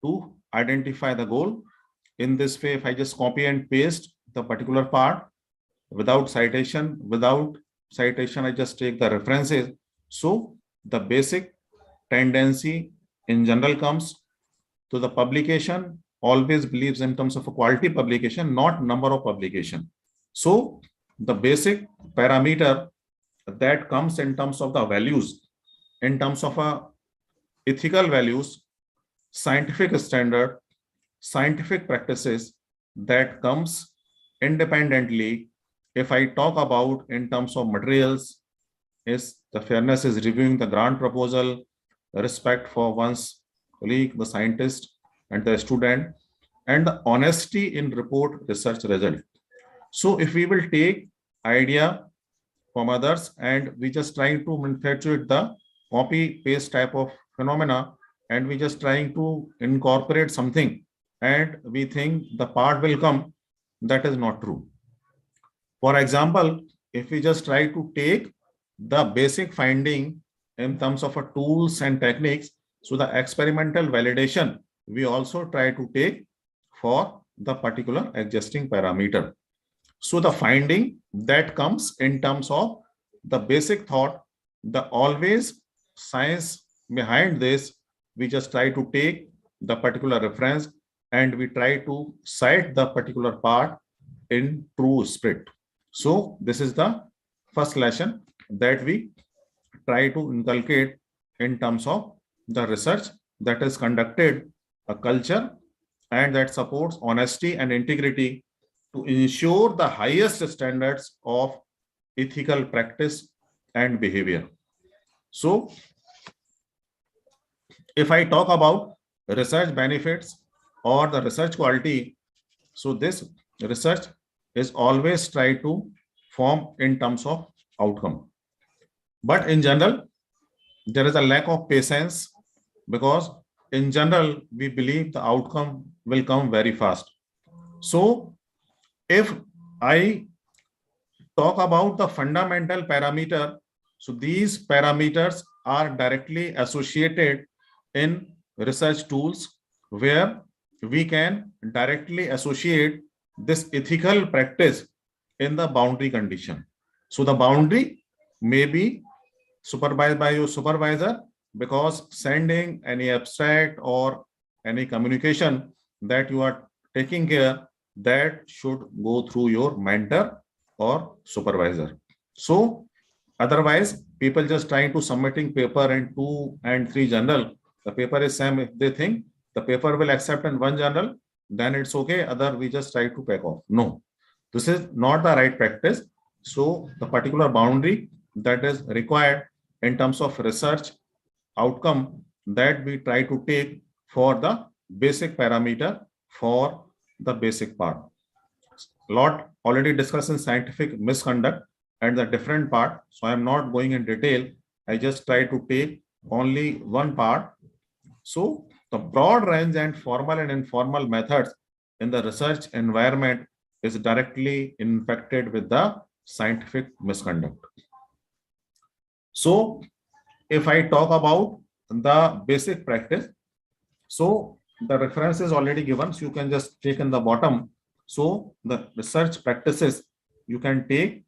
to identify the goal. In this way, if I just copy and paste the particular part without citation, I just take the references. So the basic tendency in general comes to the publication always believes in terms of a quality publication, not number of publication. So the basic parameter that comes in terms of the values, in terms of ethical values, scientific standard, scientific practices, that comes independently. If I talk about in terms of materials, is the fairness is reviewing the grant proposal, respect for one's colleague, the scientist and the student, and the honesty in report research result. So if we will take idea from others and we just trying to manufacture the copy paste type of phenomena, and we just trying to incorporate something and we think the part will come, that is not true. For example, if we just try to take the basic finding in terms of tools and techniques, so the experimental validation we also try to take for the particular existing parameter. So the finding that comes in terms of the basic thought, the always science behind this, we just try to take the particular reference and we try to cite the particular part in true spirit. So this is the first lesson that we try to inculcate in terms of the research that is conducted, a culture, and that supports honesty and integrity to ensure the highest standards of ethical practice and behavior. So if I talk about research benefits or the research quality, so this research is always try to form in terms of outcome. But in general, there is a lack of patience because in general, we believe the outcome will come very fast. So if I talk about the fundamental parameter, so these parameters are directly associated in research tools where we can directly associate this ethical practice in the boundary condition. So the boundary may be supervised by your supervisor, because sending any abstract or any communication that you are taking care, that should go through your mentor or supervisor. So otherwise, people just trying to submitting paper in 2 and 3 journal. The paper is same. If they think the paper will accept in one journal, then it's okay. Other we just try to pack off. No. This is not the right practice. So the particular boundary that is required in terms of research outcome that we try to take for the basic parameter for the basic part. Lot already discussed in scientific misconduct and the different part. So I am not going in detail. I just try to take only one part. So the broad range and formal and informal methods in the research environment is directly infected with the scientific misconduct. So if I talk about the basic practice, so the reference is already given, so you can just take in the bottom. So the research practices, you can take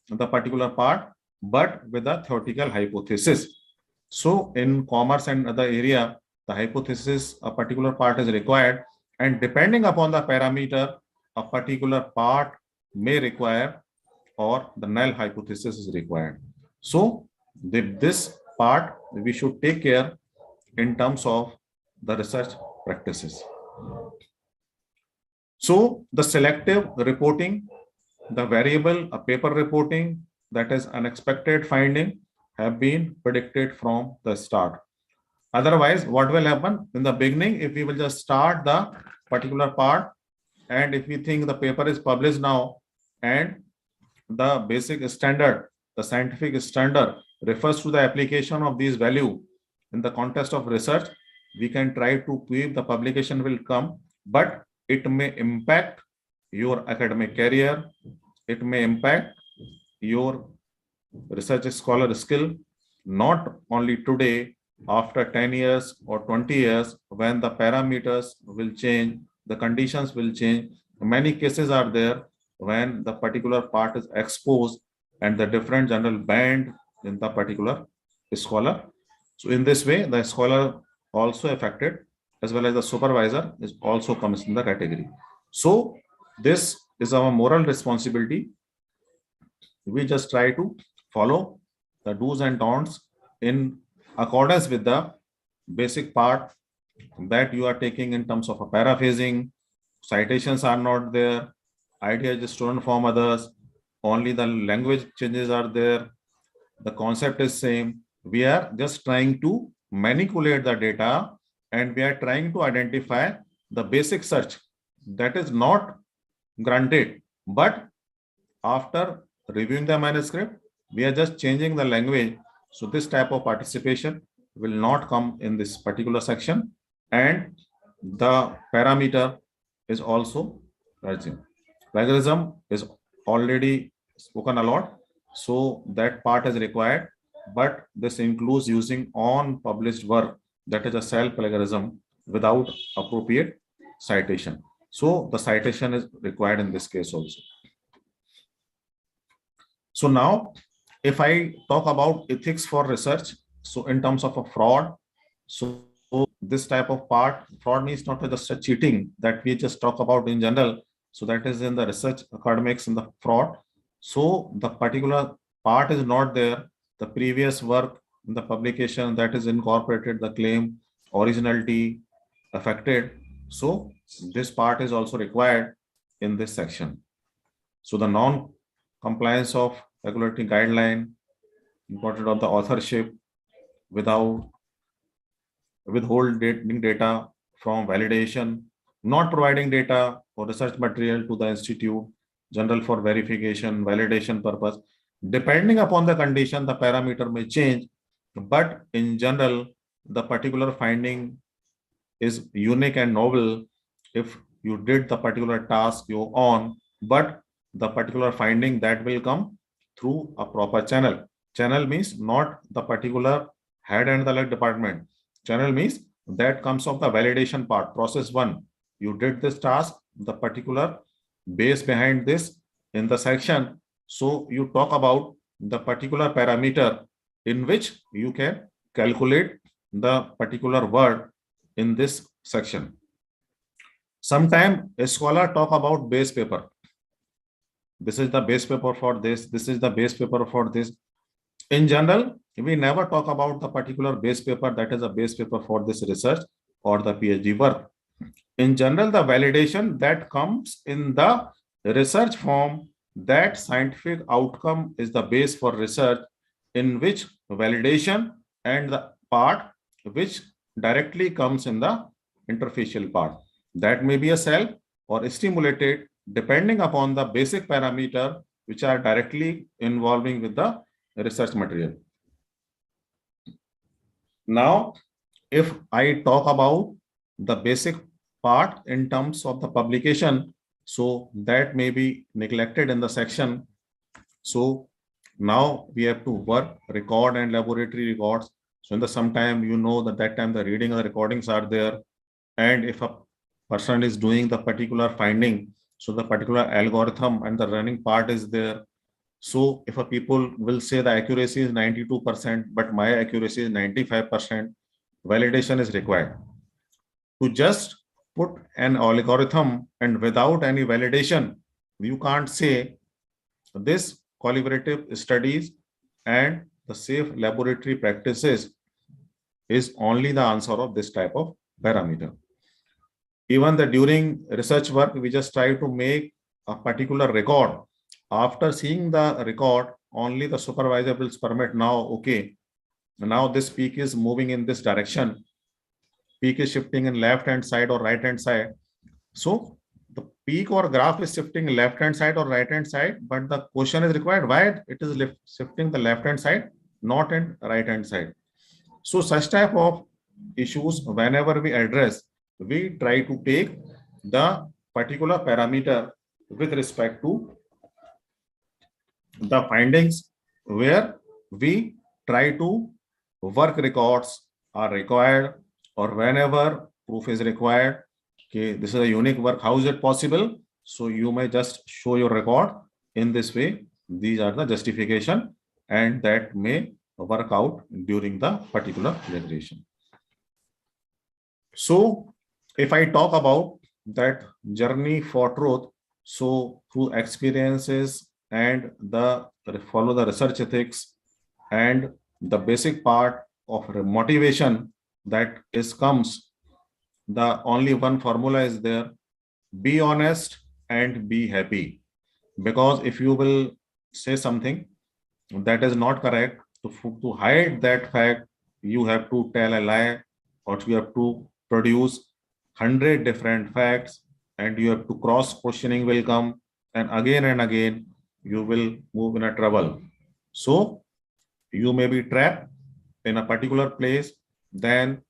the particular part, but with a theoretical hypothesis. So in commerce and other area, the hypothesis, a particular part is required, and depending upon the parameter, a particular part may require or the null hypothesis is required. So this part we should take care in terms of the research practices. So the selective reporting, the variable paper reporting, that is unexpected finding, have been predicted from the start. Otherwise, what will happen in the beginning, if we will just start the particular part, and if we think the paper is published now and the basic standard, the scientific standard refers to the application of these value in the context of research, we can try to prove the publication will come, but it may impact your academic career, it may impact your research scholar skill, not only today, after 10 years or 20 years, when the parameters will change, the conditions will change. Many cases are there when the particular part is exposed and the different general band in the particular scholar. So in this way, the scholar also affected, as well as the supervisor is also comes in the category. So this is our moral responsibility. We just try to follow the do's and don'ts in accordance with the basic part that you are taking in terms of a paraphrasing. Citations are not there, idea is stolen from others, only the language changes are there, the concept is same. We are just trying to manipulate the data and we are trying to identify the basic search that is not granted, but after reviewing the manuscript, we are just changing the language. So this type of participation will not come in this particular section, and the parameter is also rising. Plagiarism is already spoken a lot, so that part is required, but this includes using unpublished work, that is a self-plagiarism without appropriate citation. So the citation is required in this case also. So now, if I talk about ethics for research, so in terms of a fraud, so this type of part, fraud means not just a cheating that we just talk about in general. So that is in the research academics in the fraud. So the particular part is not there. The previous work in the publication that is incorporated, the claim, originality affected. So this part is also required in this section. So the non-compliance of regulatory guideline, importance of the authorship without withholding data from validation, not providing data or research material to the institute general for verification, validation purpose. Depending upon the condition, the parameter may change, but in general, the particular finding is unique and novel if you did the particular task you own, but the particular finding that will come through a proper channel. Channel means not the particular head and the leg department. Channel means that comes of the validation part, process one. You did this task, the particular base behind this in the section. So you talk about the particular parameter in which you can calculate the particular word in this section. Sometimes a scholar talk about base paper. This is the base paper for this. This is the base paper for this. In general, we never talk about the particular base paper that is a base paper for this research or the PhD work. In general, the validation that comes in the research form that scientific outcome is the base for research in which validation and the part which directly comes in the interfacial part. That may be a cell or stimulated depending upon the basic parameter which are directly involving with the research material. Now, if I talk about the basic part in terms of the publication, so that may be neglected in the section. So now we have to work record and laboratory records. So in the sometime, you know that time the reading and the recordings are there. And if a person is doing the particular finding, so the particular algorithm and the running part is there. So if a people will say the accuracy is 92%, but my accuracy is 95%, validation is required. To just put an algorithm and without any validation, you can't say this collaborative studies and the safe laboratory practices is only the answer of this type of parameter. Even the during research work, we just try to make a particular record. After seeing the record, only the supervisor will permit now, okay, now this peak is moving in this direction. Peak is shifting in left hand side or right hand side. So the peak or graph is shifting left hand side or right hand side, but the question is required why it is shifting the left hand side, not in right hand side. So such type of issues, whenever we address, we try to take the particular parameter with respect to the findings where we try to work records are required, or whenever proof is required, okay, this is a unique work, how is it possible? So you may just show your record in this way. These are the justification, and that may work out during the particular generation. So if I talk about that journey for truth, so through experiences and the follow the research ethics and the basic part of motivation that is comes, the only one formula is there: be honest and be happy. Because if you will say something that is not correct, to hide that fact, you have to tell a lie, or you have to produce 100 different facts, and you have to cross questioning will come, and again you will move in a trouble. So you may be trapped in a particular place, then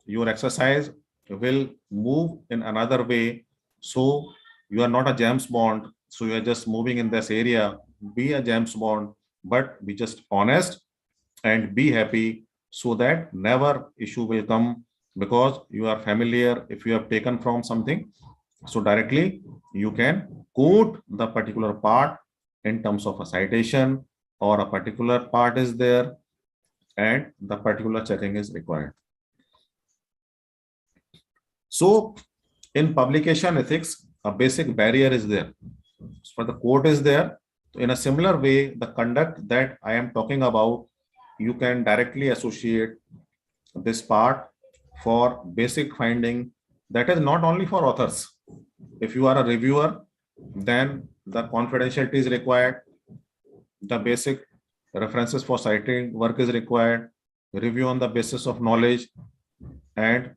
your exercise will move in another way. So you are not a James Bond, so you are just moving in this area. Be a James Bond, but be just honest and be happy, so that never issue will come, because you are familiar. If you have taken from something, so directly you can quote the particular part in terms of a citation, or a particular part is there and the particular checking is required. So in publication ethics, a basic barrier is there. For the quote is there. In a similar way, the conduct that I am talking about, you can directly associate this part for basic finding. That is not only for authors. If you are a reviewer, then the confidentiality is required. The basic references for citing work is required. Review on the basis of knowledge, and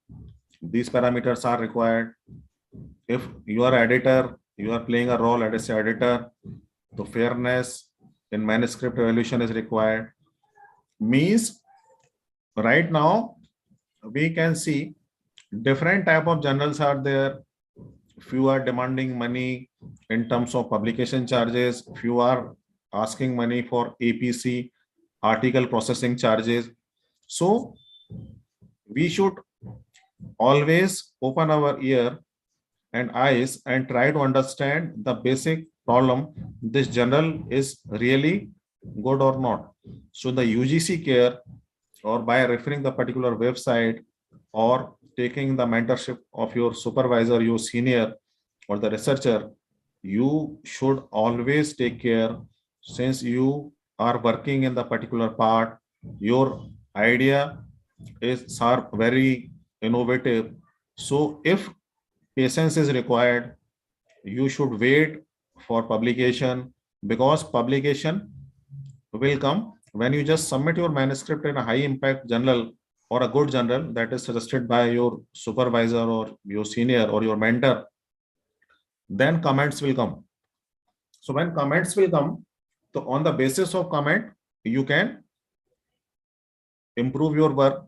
these parameters are required. If you are editor, you are playing a role as an editor, the fairness in manuscript evaluation is required. Means right now we can see different type of journals are there. Few are demanding money in terms of publication charges, few are asking money for APC, article processing charges. So we should always open our ear and eyes and try to understand the basic problem, this journal is really good or not. So the UGC care, or by referring the particular website, or taking the mentorship of your supervisor, your senior, or the researcher, you should always take care, since you are working in the particular part, your idea is are very innovative. So if patience is required, you should wait for publication, because publication will come when you just submit your manuscript in a high impact journal or a good journal that is suggested by your supervisor or your senior or your mentor, then comments will come. So when comments will come, so on the basis of comment, you can improve your work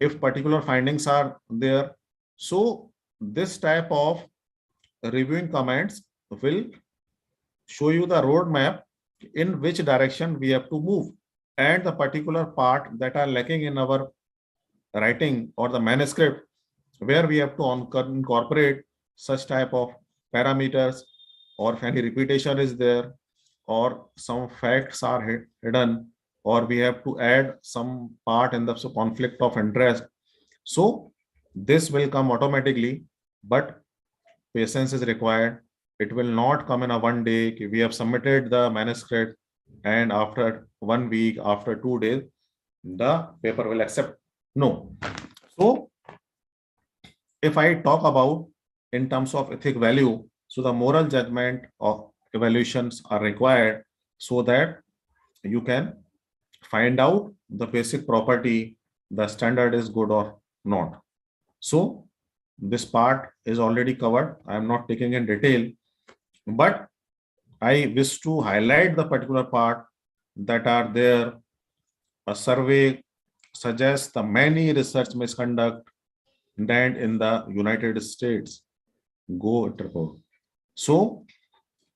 if particular findings are there. So this type of reviewing comments will show you the roadmap in which direction we have to move, and the particular part that are lacking in our writing or the manuscript, where we have to incorporate such type of parameters, or if any repetition is there, or some facts are hidden, or we have to add some part in the conflict of interest. So this will come automatically, but patience is required. It will not come in a one day. We have submitted the manuscript and after 1 week, after 2 days, the paper will accept. No. So if I talk about in terms of ethic value, so the moral judgment of evaluations are required so that you can find out the basic property, the standard is good or not. So this part is already covered. I am not taking in detail, but I wish to highlight the particular part that are there. A survey suggests the many research misconduct and in the United States. Go it report. So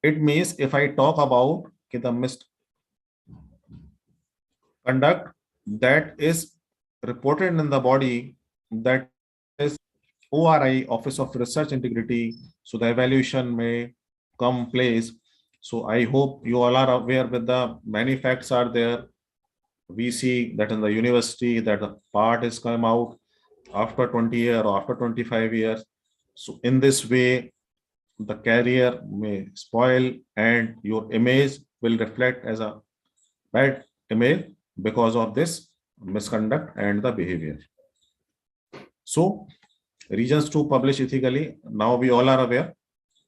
it means if I talk about the misconduct that is reported in the body, that is ORI, Office of Research Integrity. So the evaluation may come place. So I hope you all are aware with the many facts are there. We see that in the university that the part is come out after 20 years or after 25 years. So in this way, the career may spoil and your image will reflect as a bad image because of this misconduct and the behavior. So reasons to publish ethically, now we all are aware,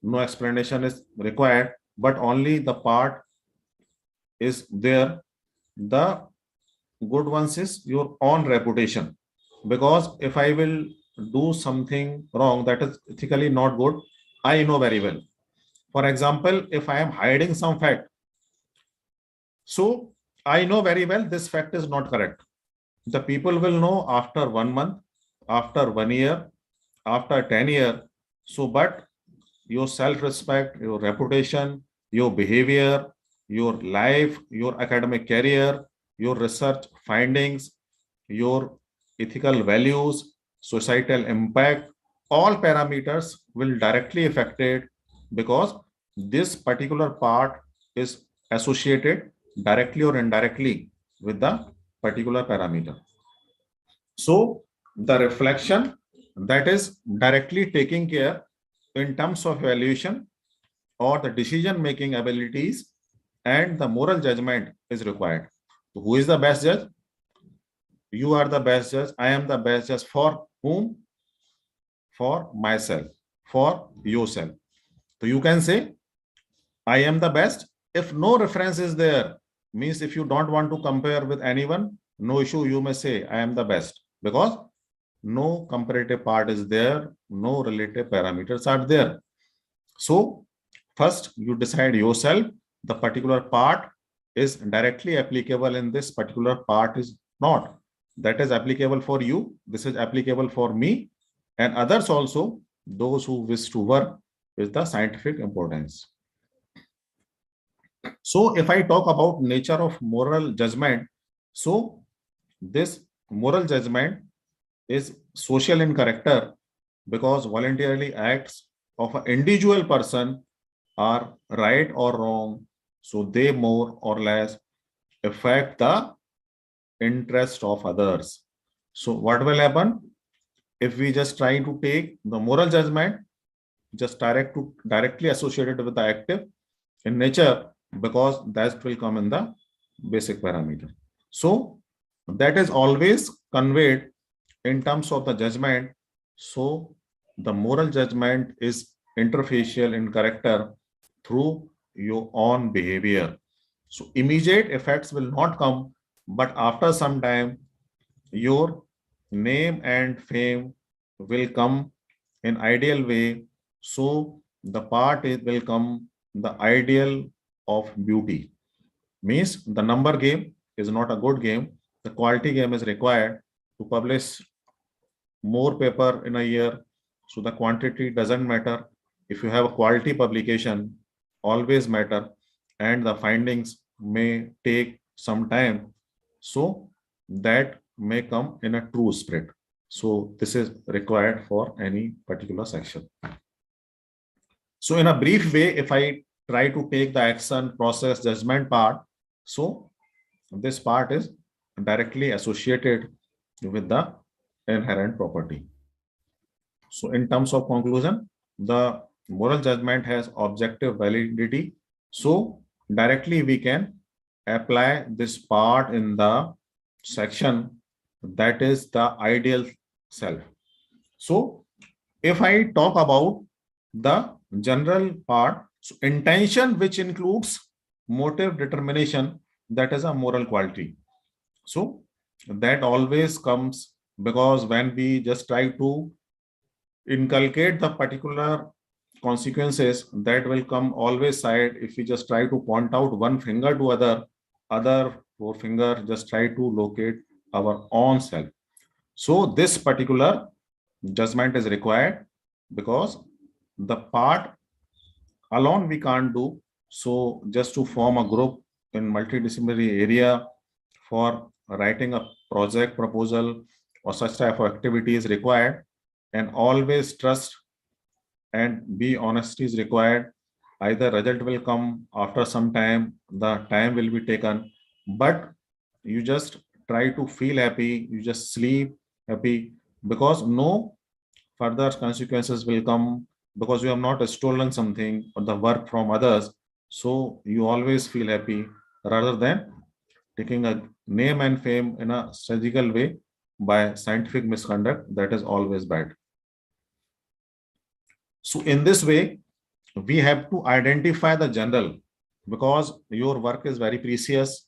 no explanation is required, but only the part is there. The good ones is your own reputation, because if I will do something wrong that is ethically not good, I know very well. For example, if I am hiding some fact, so I know very well this fact is not correct. The people will know after 1 month, after 1 year, after 10 years. So, but your self-respect, your reputation, your behavior, your life, your academic career, your research findings, your ethical values, societal impact, all parameters will directly affected because this particular part is associated directly or indirectly with the particular parameter. So the reflection that is directly taking care in terms of evaluation or the decision making abilities and the moral judgment is required. So who is the best judge? You are the best judge. I am the best judge. For whom? For myself, for yourself. So you can say, I am the best. If no reference is there, means if you don't want to compare with anyone, no issue, you may say, I am the best, because no comparative part is there, no relative parameters are there. So first you decide yourself, the particular part is directly applicable in this particular part is not. That is applicable for you. This is applicable for me and others also, those who wish to work with the scientific importance. So if I talk about nature of moral judgment, so this moral judgment is social in character because voluntarily acts of an individual person are right or wrong. So they more or less affect the interest of others. So what will happen if we just try to take the moral judgment just directly associated with the active in nature, because that will come in the basic parameter. So that is always conveyed in terms of the judgment. So the moral judgment is interfacial in character through your own behavior. So immediate effects will not come, but after some time, your name and fame will come in ideal way. So the part it will come the ideal of beauty. Means the number game is not a good game. The quality game is required to publish more paper in a year. So the quantity doesn't matter. If you have a quality publication, always matter, and the findings may take some time. So that may come in a true spirit. So this is required for any particular section. So in a brief way, if I try to take the action, process, judgment part, so this part is directly associated with the inherent property. So in terms of conclusion, the moral judgment has objective validity. So directly we can apply this part in the section that is the ideal self. So if I talk about the general part, so intention which includes motive determination, that is a moral quality. So that always comes because when we just try to inculcate the particular consequences, that will come always side. If we just try to point out one finger to other forefinger just try to locate our own self. So this particular judgment is required because the part alone we can't do. So just to form a group in multidisciplinary area for writing a project proposal or such type of activity is required, and always trust and be honesty is required. Either result will come after some time, the time will be taken, but you just try to feel happy, you just sleep happy because no further consequences will come because you have not stolen something or the work from others. So you always feel happy rather than taking a name and fame in a strategical way by scientific misconduct. That is always bad. So in this way, we have to identify the general because your work is very precious.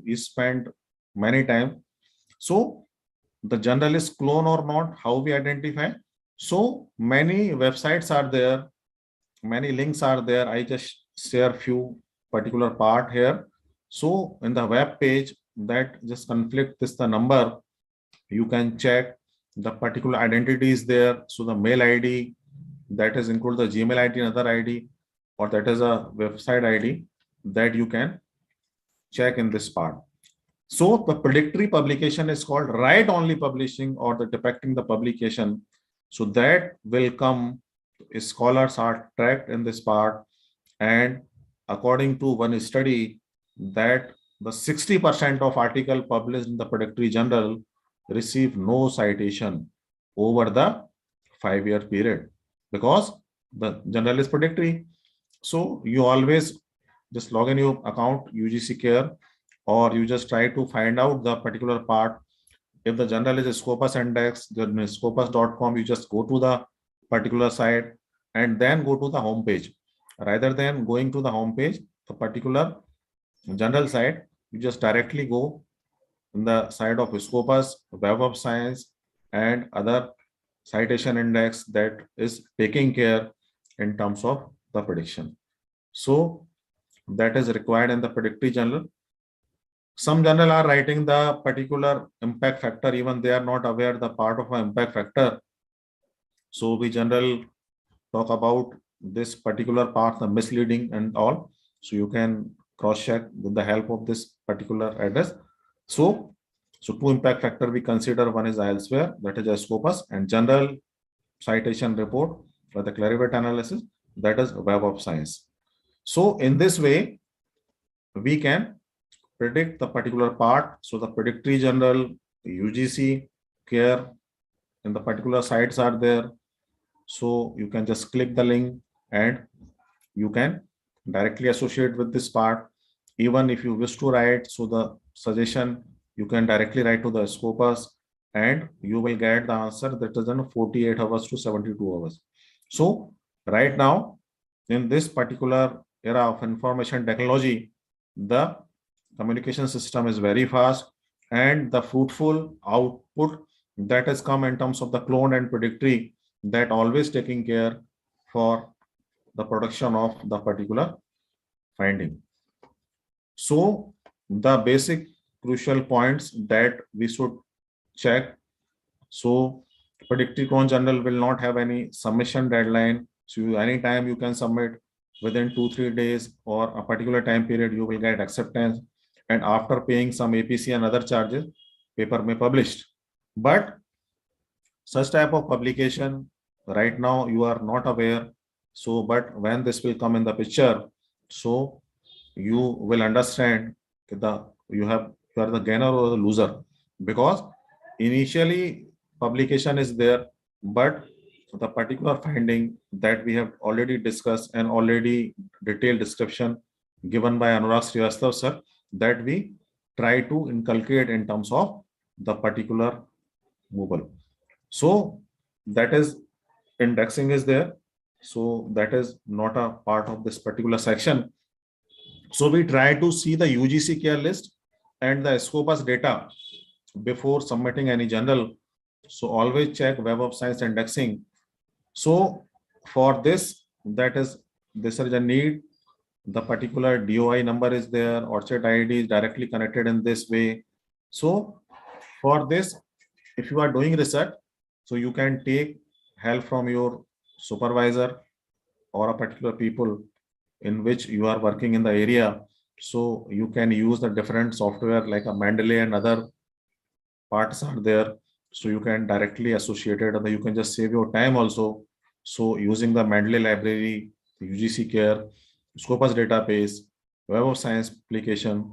You spend many time. So the general is clone or not, how we identify. So many websites are there, many links are there. I just share few particular part here. So in the web page that just conflict this the number, you can check the particular identity is there. So the mail ID that is include the Gmail ID, another ID, or that is a website ID that you can check in this part. So the predictory publication is called write only publishing or the depicting the publication. So that will come, scholars are tracked in this part, and according to one study that the 60% of article published in the predictory journal receive no citation over the 5-year period because the journal is predictory. So you always just log in your account UGC Care, or you just try to find out the particular part. If the journal is a Scopus index, then scopus.com, you just go to the particular site and then go to the home page. Rather than going to the home page, the particular journal site, you just directly go in the side of Scopus, Web of Science, and other citation index that is taking care in terms of the prediction. So that is required in the predictory journal. Some journal are writing the particular impact factor, even they are not aware the part of an impact factor. So we general talk about this particular part, the misleading and all. So you can cross check with the help of this particular address. So two impact factor we consider, one is elsewhere, that is a Scopus, and general citation report for the Clarivate analysis, that is Web of Science. So in this way, we can predict the particular part. So the predictory journal, UGC Care, and the particular sites are there. So you can just click the link and you can directly associate with this part. Even if you wish to write, so the suggestion, you can directly write to the Scopus and you will get the answer that is in 48 hours to 72 hours. So right now in this particular era of information technology, the communication system is very fast, and the fruitful output that has come in terms of the clone and predictory, that always taking care for the production of the particular finding. So the basic crucial points that we should check. So predictive clone journal will not have any submission deadline. So anytime you can submit, within 2-3 days or a particular time period, you will get acceptance. And after paying some APC and other charges, paper may published. But such type of publication right now you are not aware. So, but when this will come in the picture, so you will understand that you are the gainer or the loser, because initially publication is there, but the particular finding that we have already discussed and already detailed description given by Anurag Srivastav sir, that we try to inculcate in terms of the particular movable. So that is, indexing is there. So that is not a part of this particular section. So we try to see the UGC care list and the Scopus data before submitting any journal. So always check Web of Science indexing. So for this, that is, this is a need. The particular DOI number is there, ORCHET ID is directly connected in this way. So for this, if you are doing research, so you can take help from your supervisor or a particular people in which you are working in the area. So you can use the different software like a Mendeley and other parts are there. So you can directly associate it, and you can just save your time also. So using the Mendeley library, UGC care, Scopus database, Web of Science application,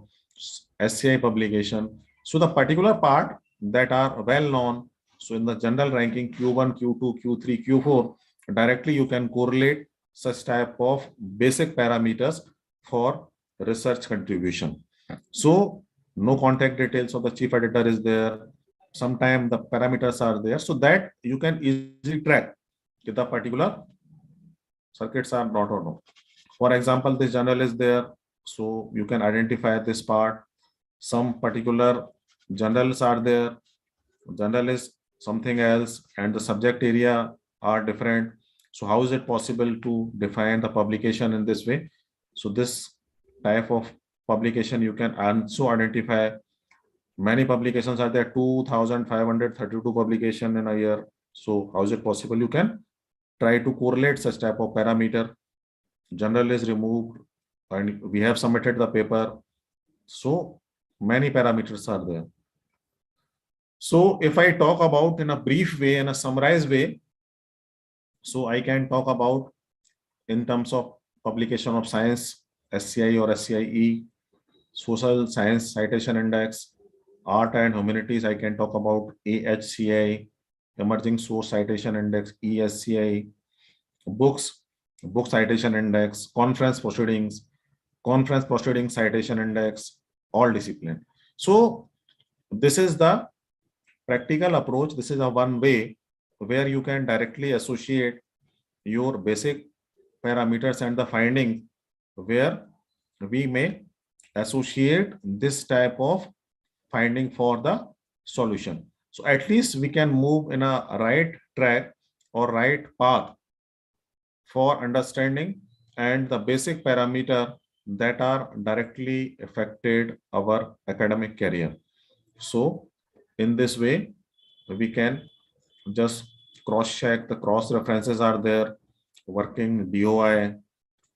SCI publication. So the particular part that are well known. So in the general ranking Q1, Q2, Q3, Q4, directly you can correlate such type of basic parameters for research contribution. So no contact details of the chief editor is there. Sometimes the parameters are there, so that you can easily track if the particular circuits are not or no. For example, this journal is there, so you can identify this part. Some particular journals are there. Journal is something else, and the subject area are different. So how is it possible to define the publication in this way? So this type of publication you can also identify. Many publications are there, 2,532 publication in a year. So how is it possible? You can try to correlate such type of parameter. Journal is removed and we have submitted the paper. So many parameters are there. So if I talk about in a brief way, in a summarized way, so I can talk about in terms of publication of science, SCI or SCIE, social science citation index, art and humanities, I can talk about AHCI, emerging source citation index, ESCI, books, book citation index, conference proceedings citation index, all discipline. So this is the practical approach. This is a one way where you can directly associate your basic parameters and the finding, where we may associate this type of finding for the solution. So at least we can move in a right track or right path for understanding and the basic parameter that are directly affected our academic career. So in this way, we can just cross-check, the cross references are there, working DOI.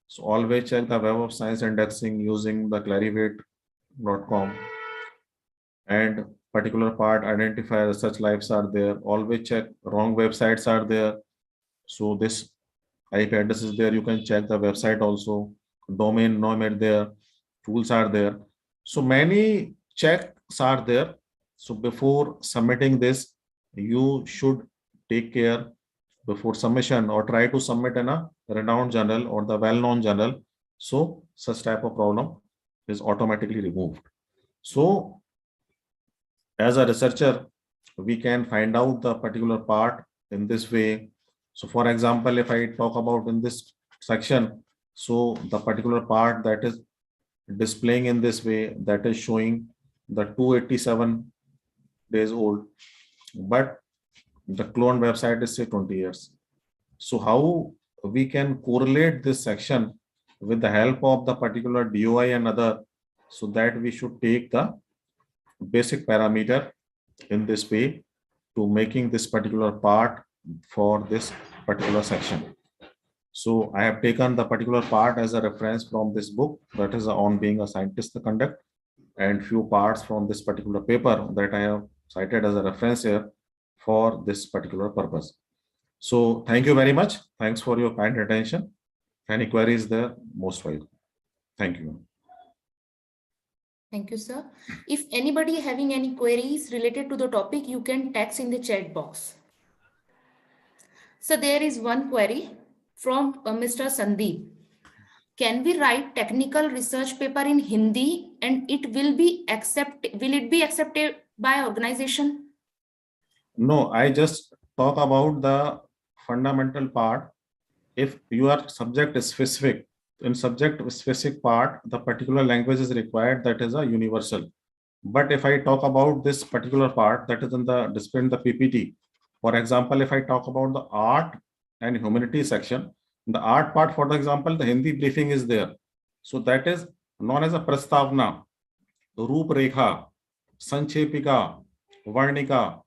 So always check the Web of Science indexing using the clarivate.com, and particular part identify research lives are there. Always check wrong websites are there. So this IP address is there. You can check the website also. Domain name there. Tools are there. So many checks are there. So before submitting this, you should take care before submission or try to submit in a renowned journal or the well-known journal. So such type of problem is automatically removed. So as a researcher, we can find out the particular part in this way. So for example, if I talk about in this section, So the particular part that is displaying in this way, that is showing the 287 days old, but the cloned website is say 20 years. So how we can correlate this section with the help of the particular DOI and other, so that we should take the basic parameter in this way to making this particular part for this particular section. So I have taken the particular part as a reference from this book, that is on being a scientist the conduct, and few parts from this particular paper that I have cited as a reference here for this particular purpose. So thank you very much. Thanks for your kind attention. Any queries there, most welcome. Thank you. Thank you, sir. If anybody having any queries related to the topic, you can text in the chat box. So there is one query from Mr. Sandeep. Can we write technical research paper in Hindi and will it be accepted by organization? No, I just talk about the fundamental part. If your subject is specific, in subject specific part, the particular language is required, that is a universal. But if I talk about this particular part that is in the display in the PPT, for example, if I talk about the art and humanity section, the art part, for example, the Hindi briefing is there. So that is known as a Prastavna, Rup-rekha, Sanchepika, Varnika.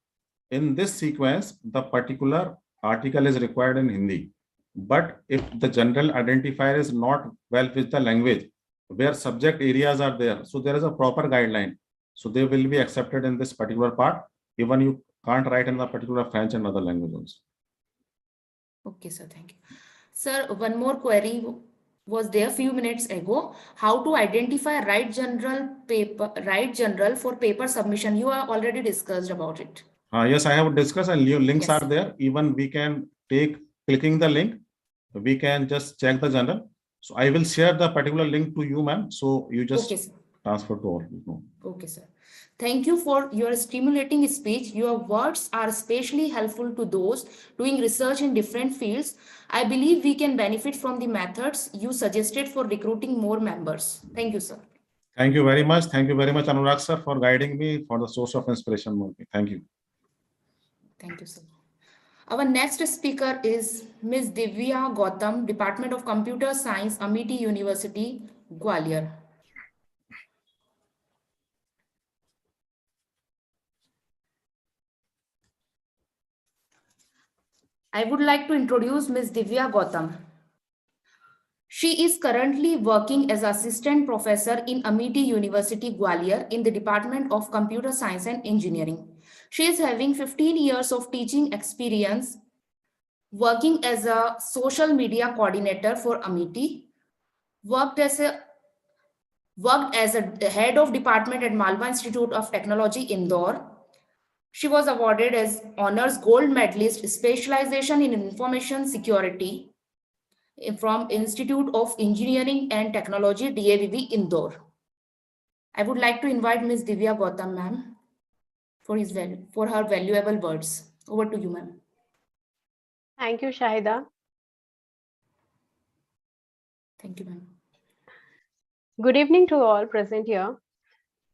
In this sequence, the particular article is required in Hindi. But if the general identifier is not well with the language, where subject areas are there, so there is a proper guideline. So they will be accepted in this particular part. Even you can't write in the particular French and other languages. Okay, sir. Thank you. Sir, one more query was there a few minutes ago. How to identify right journal for paper submission? You have already discussed about it. Yes, I have discussed, and links Yes. are there. Even we can take clicking the link. We can just check the journal. So I will share the particular link to you, ma'am. So you just Okay, sir. transfer to all people. Okay, sir. Thank you for your stimulating speech. Your words are especially helpful to those doing research in different fields. I believe we can benefit from the methods you suggested for recruiting more members. Thank you, sir. Thank you very much. Thank you very much, Anurag sir, for guiding me for the source of inspiration. Thank you. Thank you, sir. Our next speaker is Ms. Divya Gautam, Department of Computer Science, Amity University, Gwalior. I would like to introduce Ms. Divya Gautam. She is currently working as assistant professor in Amity University, Gwalior in the Department of Computer Science and Engineering. She is having 15 years of teaching experience working as a social media coordinator for Amity, worked as a head of department at Malwa Institute of Technology, Indore. She was awarded as honors gold medalist specialization in information security from Institute of Engineering and Technology, DAVV, Indore. I would like to invite Ms. Divya Gautam, ma'am, for her valuable words. Over to you, ma'am. Thank you, Shahida. Thank you, ma'am. Good evening to all present here.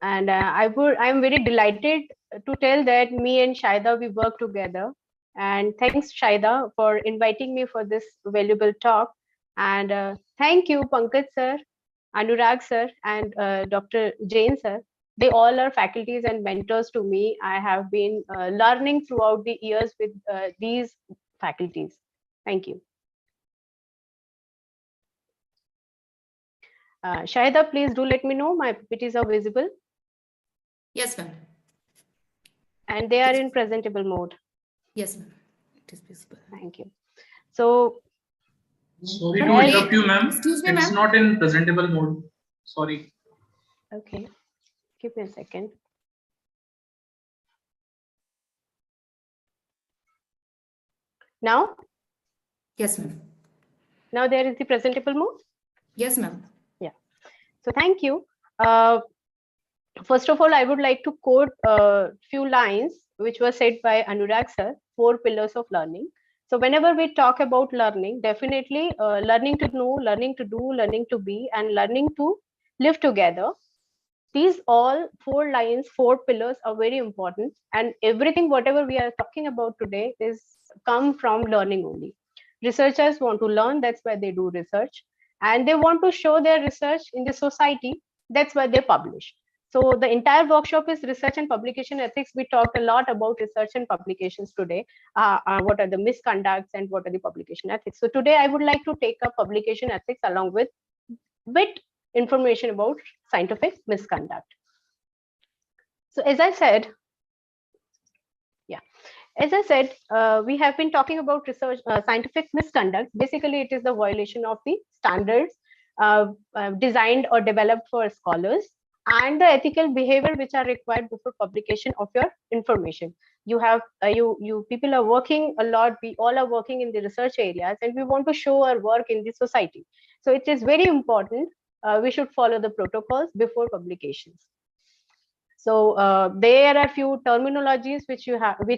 And I'm very delighted to tell that me and Shahida, we work together. And thanks, Shahida, for inviting me for this valuable talk. And thank you, Pankaj sir, Anurag sir, and Dr. Jain sir. They all are faculties and mentors to me. I have been learning throughout the years with these faculties. Thank you. Shahida, please do let me know my PPTs are visible. Yes, ma'am. And they are in presentable mode. Yes, ma'am. It is visible. Thank you. So, sorry to interrupt you, ma'am. Excuse me, It's ma'am. not in presentable mode. Sorry. okay, give me a second. Now? Yes, ma'am. Now there is the presentable mode? Yes, ma'am. Yeah. So thank you. First of all, I would like to quote a few lines which were said by Anurag sir, 4 pillars of learning. So whenever we talk about learning, definitely learning to know, learning to do, learning to be, and learning to live together. These all 4 lines, 4 pillars are very important, and everything whatever we are talking about today is come from learning only. Researchers want to learn, that's why they do research, and they want to show their research in the society, that's why they publish. So the entire workshop is research and publication ethics. We talked a lot about research and publications today. What are the misconducts and what are the publication ethics? So today I would like to take up publication ethics along with bit information about scientific misconduct. So as I said, we have been talking about research, scientific misconduct. Basically, it is the violation of the standards designed or developed for scholars and the ethical behavior which are required before publication of your information. You have you people are working a lot. We all are working in the research areas, and we want to show our work in the society. So it is very important. We should follow the protocols before publications. So there are few terminologies which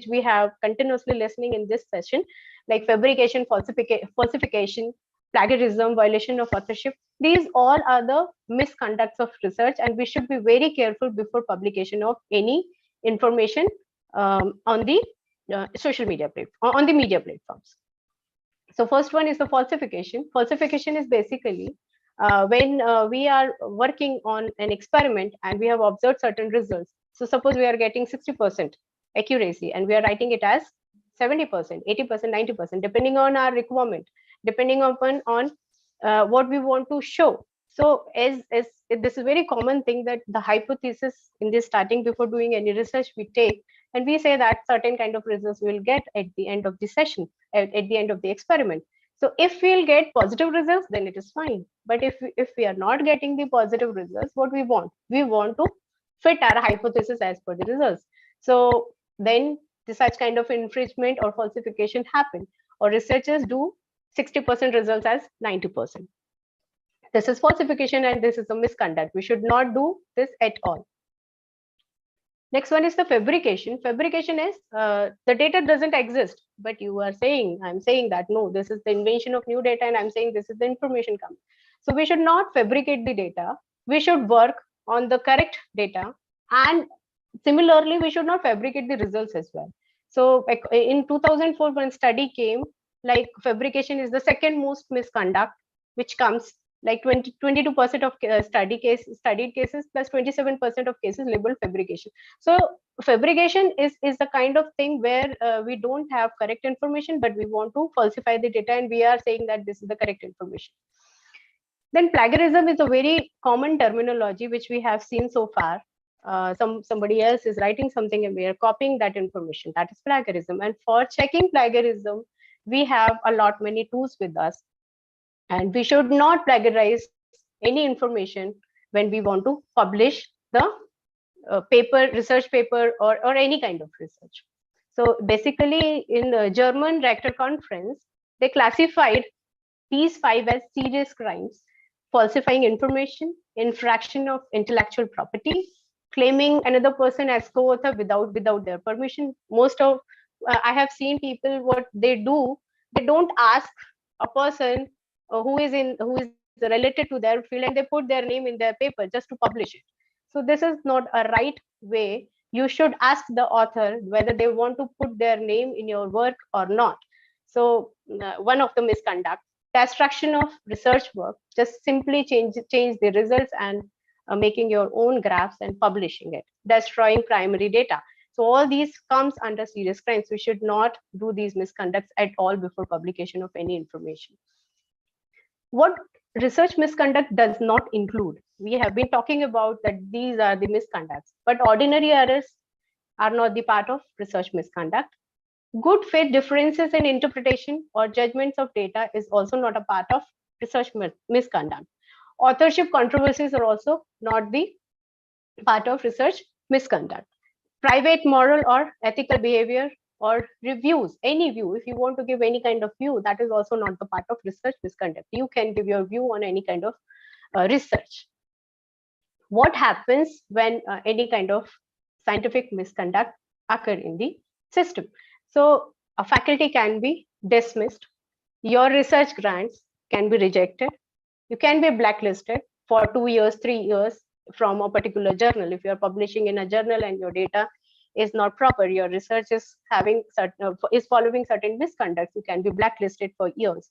we have continuously listening in this session, like fabrication, falsification, plagiarism, violation of authorship. These all are the misconducts of research, and we should be very careful before publication of any information on the social media on the media platforms. So first one is the falsification. Falsification is basically when we are working on an experiment and we have observed certain results. So suppose we are getting 60% accuracy and we are writing it as 70%, 80%, 90%, depending on our requirement, depending upon what we want to show. So as this is a very common thing that the hypothesis in this starting before doing any research we take, and we say that certain kind of results we'll get at the end of the session, at the end of the experiment. So if we'll get positive results, then it is fine. But if we are not getting the positive results, what we want to fit our hypothesis as per the results. So then such kind of infringement or falsification happen, or researchers do 60% results as 90%. This is falsification and this is a misconduct. We should not do this at all. Next one is the fabrication. Fabrication is the data doesn't exist, but I'm saying that no, this is the invention of new data, and I'm saying this is the information coming. So we should not fabricate the data. We should work on the correct data, and similarly, we should not fabricate the results as well. So in 2004, when study came, like fabrication is the second most misconduct, which comes like 22% of studied cases plus 27% of cases labeled fabrication. So fabrication is the kind of thing where we don't have correct information, but we want to falsify the data, and we are saying that this is the correct information. Then plagiarism is a very common terminology which we have seen so far. Somebody else is writing something and we are copying that information. That is plagiarism. And for checking plagiarism, we have a lot many tools with us. And we should not plagiarize any information when we want to publish the research paper or any kind of research. So basically in the German Rector Conference, they classified these 5 as serious crimes: falsifying information, infraction of intellectual property, claiming another person as co-author without their permission. Most of I have seen people, what they do, they don't ask a person who is related to their field, and they put their name in their paper just to publish it. So this is not a right way. You should ask the author whether they want to put their name in your work or not. So one of the misconduct, destruction of research work, just simply change the results and making your own graphs and publishing it, destroying primary data. So all these comes under serious crimes. We should not do these misconducts at all before publication of any information. What research misconduct does not include? We have been talking about that these are the misconducts, but ordinary errors are not the part of research misconduct. Good faith differences in interpretation or judgments of data is also not a part of research misconduct. Authorship controversies are also not the part of research misconduct. Private moral or ethical behavior or reviews, any view, if you want to give any kind of view, that is also not the part of research misconduct. You can give your view on any kind of research. What happens when any kind of scientific misconduct occur in the system? So a faculty can be dismissed. Your research grants can be rejected. You can be blacklisted for 2 years, 3 years from a particular journal. If you're publishing in a journal and your data is not proper, your research is following certain misconducts, you can be blacklisted for years.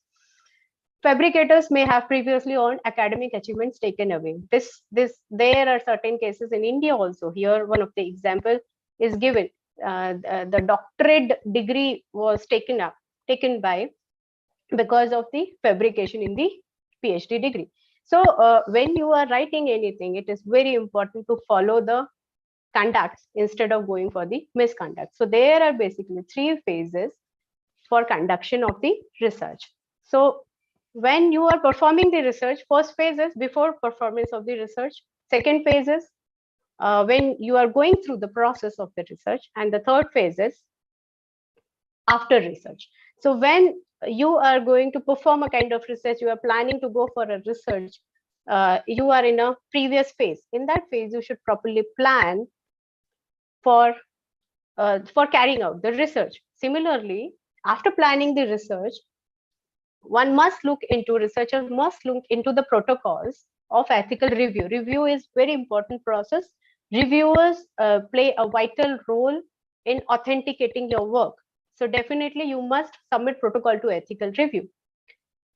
Fabricators may have previously earned academic achievements taken away. There are certain cases in India also. Here, one of the example is given. The doctorate degree was taken by because of the fabrication in the PhD degree. So when you are writing anything, it is very important to follow the conducts instead of going for the misconduct. So there are basically 3 phases for conduction of the research. So when you are performing the research, first phase is before performance of the research, second phase is when you are going through the process of the research, and the third phase is after research. So when you are going to perform a kind of research, you are planning to go for a research, you are in a previous phase. In that phase, you should properly plan for carrying out the research. Similarly, after planning the research, researcher must look into the protocols of ethical review. Review is very important process. Reviewers play a vital role in authenticating your work. So definitely you must submit protocol to ethical review.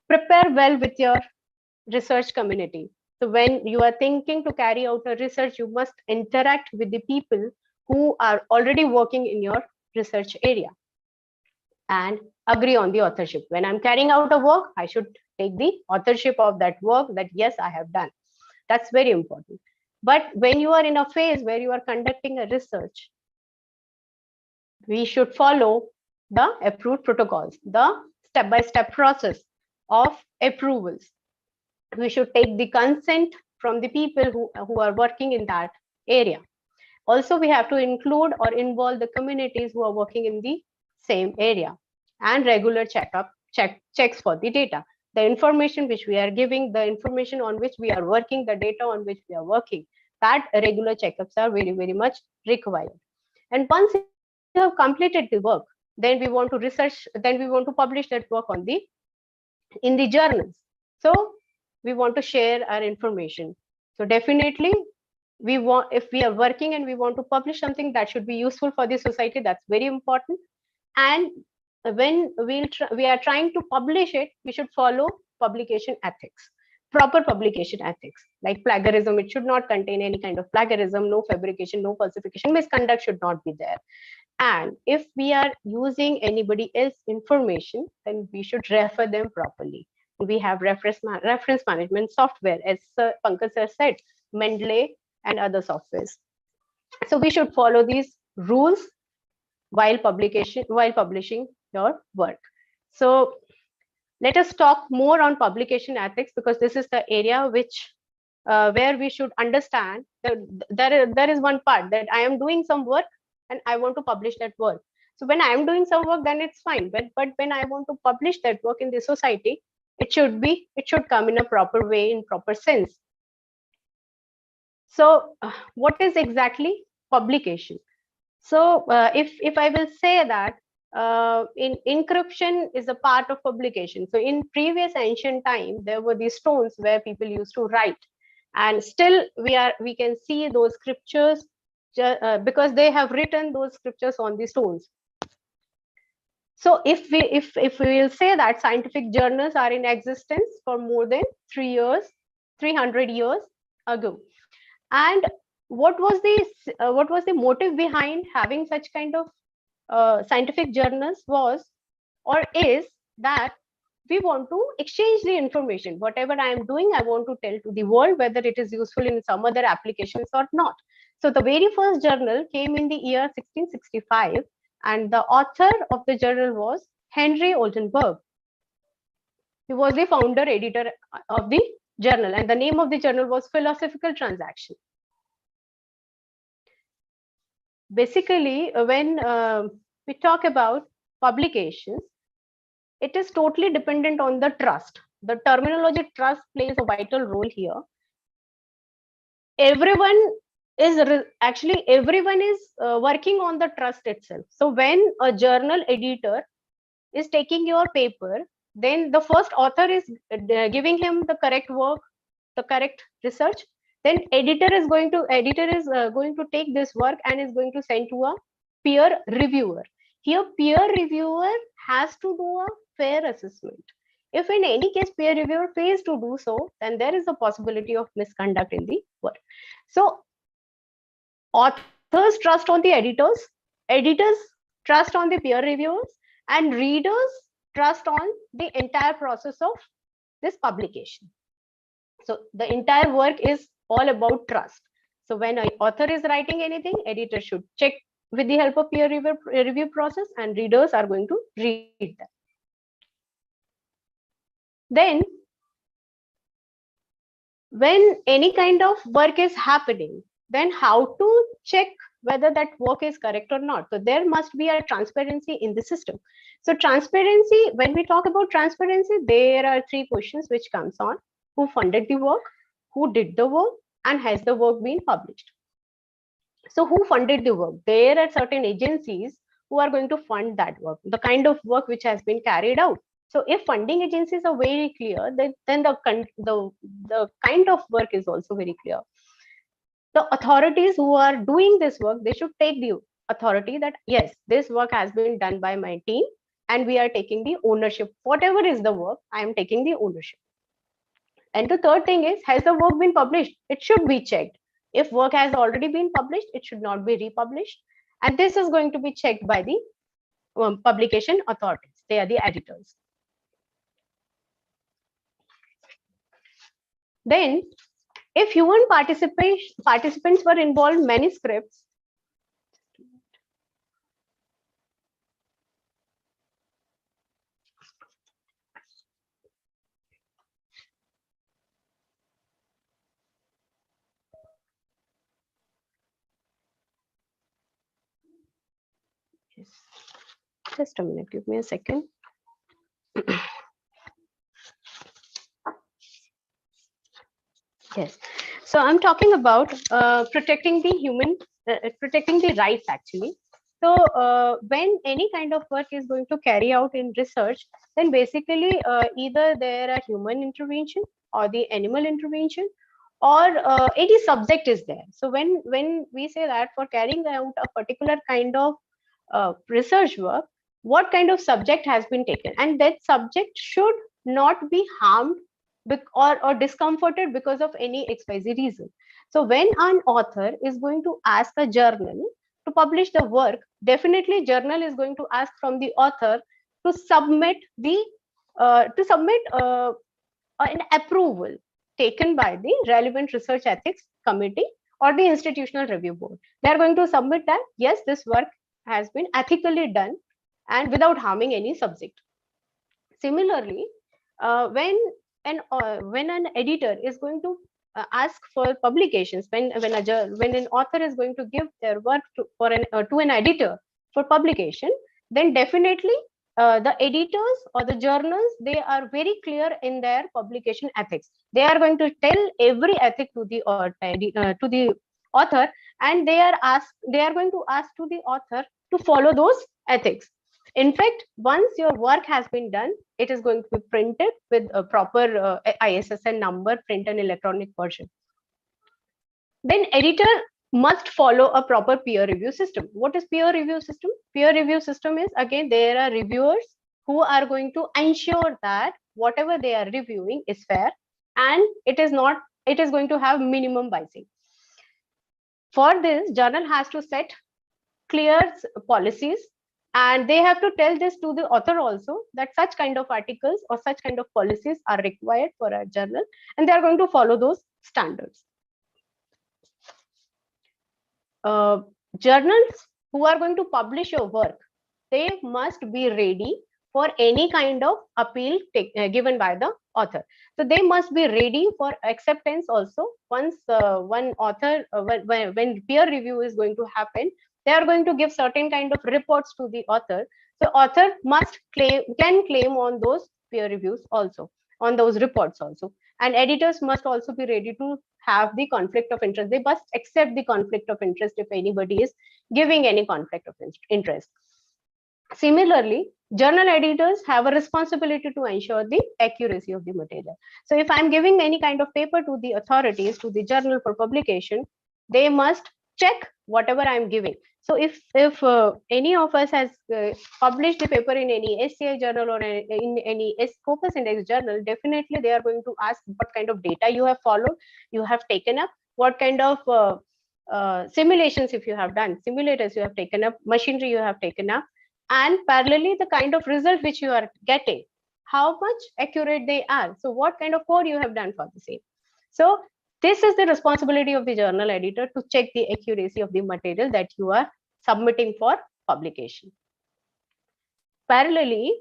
Prepare well with your research community. So when you are thinking to carry out a research, you must interact with the people who are already working in your research area and agree on the authorship. When I'm carrying out a work, I should take the authorship of that work that yes, I have done. That's very important. But when you are in a phase where you are conducting a research, we should follow the approved protocols, the step-by-step process of approvals. We should take the consent from the people who are working in that area. Also, we have to include or involve the communities who are working in the same area, and regular checks for the data. The information which we are giving, the information on which we are working, the data on which we are working, that regular checkups are very, very much required. And once you have completed the work, then we want to publish that work in the journals. So we want to share our information. So definitely if we are working and we want to publish something that should be useful for the society, that's very important. And when we are trying to publish it, we should follow publication ethics, proper publication ethics. Like plagiarism, it should not contain any kind of plagiarism, no fabrication, no falsification, misconduct should not be there. And if we are using anybody else's information, then we should refer them properly. We have reference management software, as Pankaj sir said, Mendeley and other softwares. So we should follow these rules while publishing your work. So let us talk more on publication ethics, because this is the area where we should understand that there is one part that I am doing some work and I want to publish that work. So when I am doing some work, then it's fine. But when I want to publish that work in the society, it should come in a proper way, in proper sense. So what is exactly publication? So if I will say that in encryption is a part of publication. So in previous ancient time, there were these stones where people used to write, and still we can see those scriptures because they have written those scriptures on the stones. So if we will say that scientific journals are in existence for more than 300 years ago, and what was the motive behind having such kind of scientific journals was or is that we want to exchange the information. Whatever I am doing, I want to tell to the world whether it is useful in some other applications or not. So the very first journal came in the year 1665, and the author of the journal was Henry Oldenburg. He was the founder editor of the journal, and the name of the journal was Philosophical Transaction. Basically, when we talk about publications, it is totally dependent on the trust. The terminology trust plays a vital role here. Everyone is working on the trust itself. So when a journal editor is taking your paper, then the first author is giving him the correct work, the correct research. Then editor is going to take this work and is going to send to a peer reviewer. Here, peer reviewer has to do a fair assessment. If in any case peer reviewer fails to do so, then there is a possibility of misconduct in the work. So authors trust on the editors trust on the peer reviewers, and readers trust on the entire process of this publication. So the entire work is all about trust. So when an author is writing anything, editor should check with the help of peer review process, and readers are going to read that. Then when any kind of work is happening, then how to check whether that work is correct or not? So there must be a transparency in the system. So transparency, when we talk about transparency, there are three questions which comes on: who funded the work, who did the work, and has the work been published? So who funded the work? There are certain agencies who are going to fund that work, the kind of work which has been carried out. So if funding agencies are very clear, then the kind of work is also very clear. The authorities who are doing this work, they should take the authority that yes, this work has been done by my team and we are taking the ownership. Whatever is the work, I am taking the ownership. And the third thing is, has the work been published? It should be checked. If work has already been published, it should not be republished. And this is going to be checked by the publication authorities. They are the editors. Then, if human participants were involved, manuscripts, yes. Just a minute, give me a second. Yes, so I'm talking about protecting the rights actually. So when any kind of work is going to carry out in research, then basically either there are human intervention or the animal intervention, or any subject is there. So when we say that for carrying out a particular kind of research work, what kind of subject has been taken, and that subject should not be harmed or discomforted because of any XYZ reason. So when an author is going to ask a journal to publish the work, definitely journal is going to ask from the author to submit an approval taken by the relevant research ethics committee or the institutional review board. They are going to submit that yes, this work has been ethically done and without harming any subject. Similarly, when an editor is going to ask for publications, when an author is going to give their work to an editor for publication, then definitely the editors or the journals, they are very clear in their publication ethics. They are going to tell every ethic to the author, and they are going to ask to the author to follow those ethics. In fact, once your work has been done, it is going to be printed with a proper ISSN number, print and electronic version. Then editor must follow a proper peer review system. What is peer review system? Peer review system is, again, there are reviewers who are going to ensure that whatever they are reviewing is fair and it is going to have minimum biasing. For this, journal has to set clear policies, and they have to tell this to the author also, that such kind of articles or such kind of policies are required for a journal, and they are going to follow those standards. Journals who are going to publish your work, they must be ready for any kind of appeal given by the author. So they must be ready for acceptance also. Once one author, when peer review is going to happen, they are going to give certain kind of reports to the author. So author can claim on those peer reviews also, on those reports also. And editors must also be ready to have the conflict of interest. They must accept the conflict of interest if anybody is giving any conflict of interest. Similarly, journal editors have a responsibility to ensure the accuracy of the material. So if I'm giving any kind of paper to the authorities, to the journal for publication, they must check whatever I'm giving. So if any of us has published the paper in any SCI journal or in any Scopus Index journal, definitely they are going to ask what kind of data you have followed, you have taken up, what kind of simulations if you have done, simulators you have taken up, machinery you have taken up, and parallelly the kind of result which you are getting, how much accurate they are. So what kind of code you have done for the same. So this is the responsibility of the journal editor to check the accuracy of the material that you are submitting for publication. Parallelly,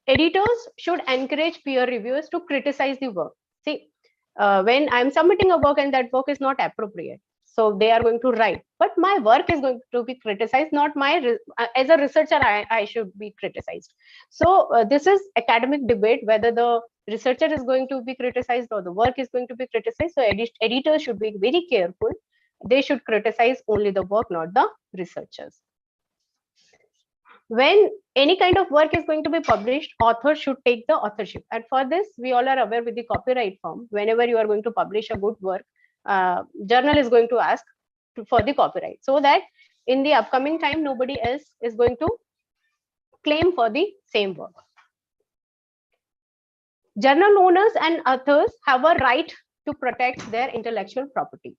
editors should encourage peer reviewers to criticize the work. See, when I'm submitting a work and that work is not appropriate, so they are going to write, but my work is going to be criticized, not my, as a researcher, I should be criticized. So this is academic debate, whether the researcher is going to be criticized or the work is going to be criticized. So editors should be very careful. They should criticize only the work, not the researchers. When any kind of work is going to be published, author should take the authorship. And for this, we all are aware with the copyright form. Whenever you are going to publish a good work, journal is going to ask for the copyright, so that in the upcoming time, nobody else is going to claim for the same work. Journal owners and authors have a right to protect their intellectual property.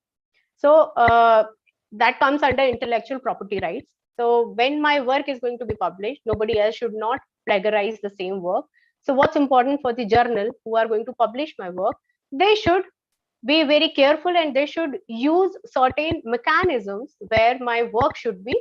So that comes under intellectual property rights. So when my work is going to be published, nobody else should not plagiarize the same work. So what's important for the journal who are going to publish my work, they should be very careful and they should use certain mechanisms where my work should be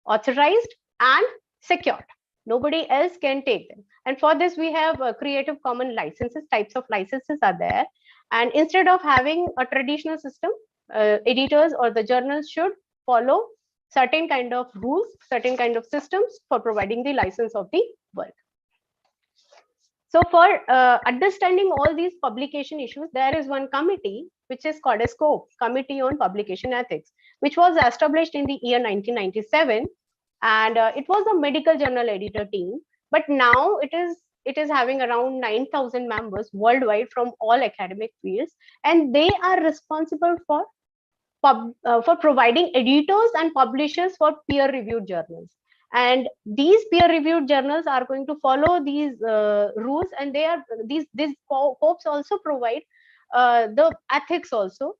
authorized and secured. Nobody else can take them. And for this, we have Creative Commons licenses, types of licenses are there. And instead of having a traditional system, editors or the journals should follow certain kind of rules, certain kind of systems for providing the license of the work. So for understanding all these publication issues, there is one committee which is called a SCOPE, Committee on Publication Ethics, which was established in the year 1997, and it was a medical journal editor team. But now it is having around 9,000 members worldwide from all academic fields, and they are responsible for providing editors and publishers for peer-reviewed journals. And these peer-reviewed journals are going to follow these rules, and they are these COPs also provide the ethics also,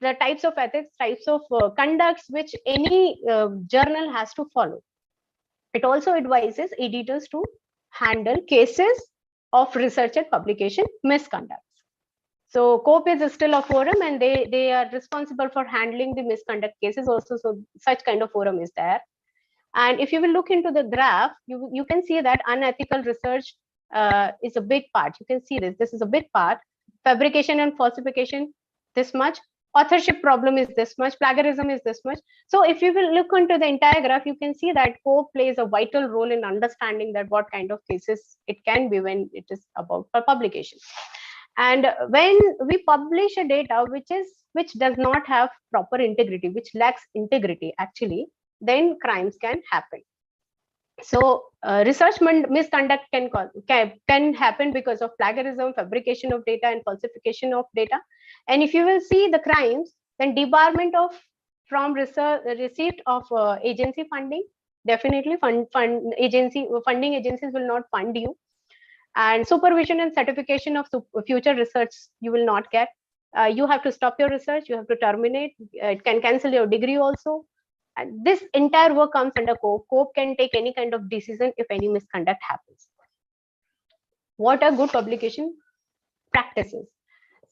the types of ethics, types of conducts which any journal has to follow. It also advises editors to handle cases of research and publication misconducts. So COPE is still a forum, and they are responsible for handling the misconduct cases also. So such kind of forum is there. And if you will look into the graph, you can see that unethical research is a big part. You can see this is a big part. Fabrication and falsification, this much. Authorship problem is this much. Plagiarism is this much. So if you will look into the entire graph, you can see that COPE plays a vital role in understanding that what kind of cases it can be when it is about for publication. And when we publish a data which does not have proper integrity, which lacks integrity actually, then crimes can happen. So research misconduct can happen because of plagiarism, fabrication of data, and falsification of data. And if you will see the crimes, then debarment from receipt of agency funding, definitely funding agencies will not fund you. And supervision and certification of future research you will not get. You have to stop your research, you have to terminate, it can cancel your degree also. And this entire work comes under COPE. COPE can take any kind of decision if any misconduct happens. What are good publication practices?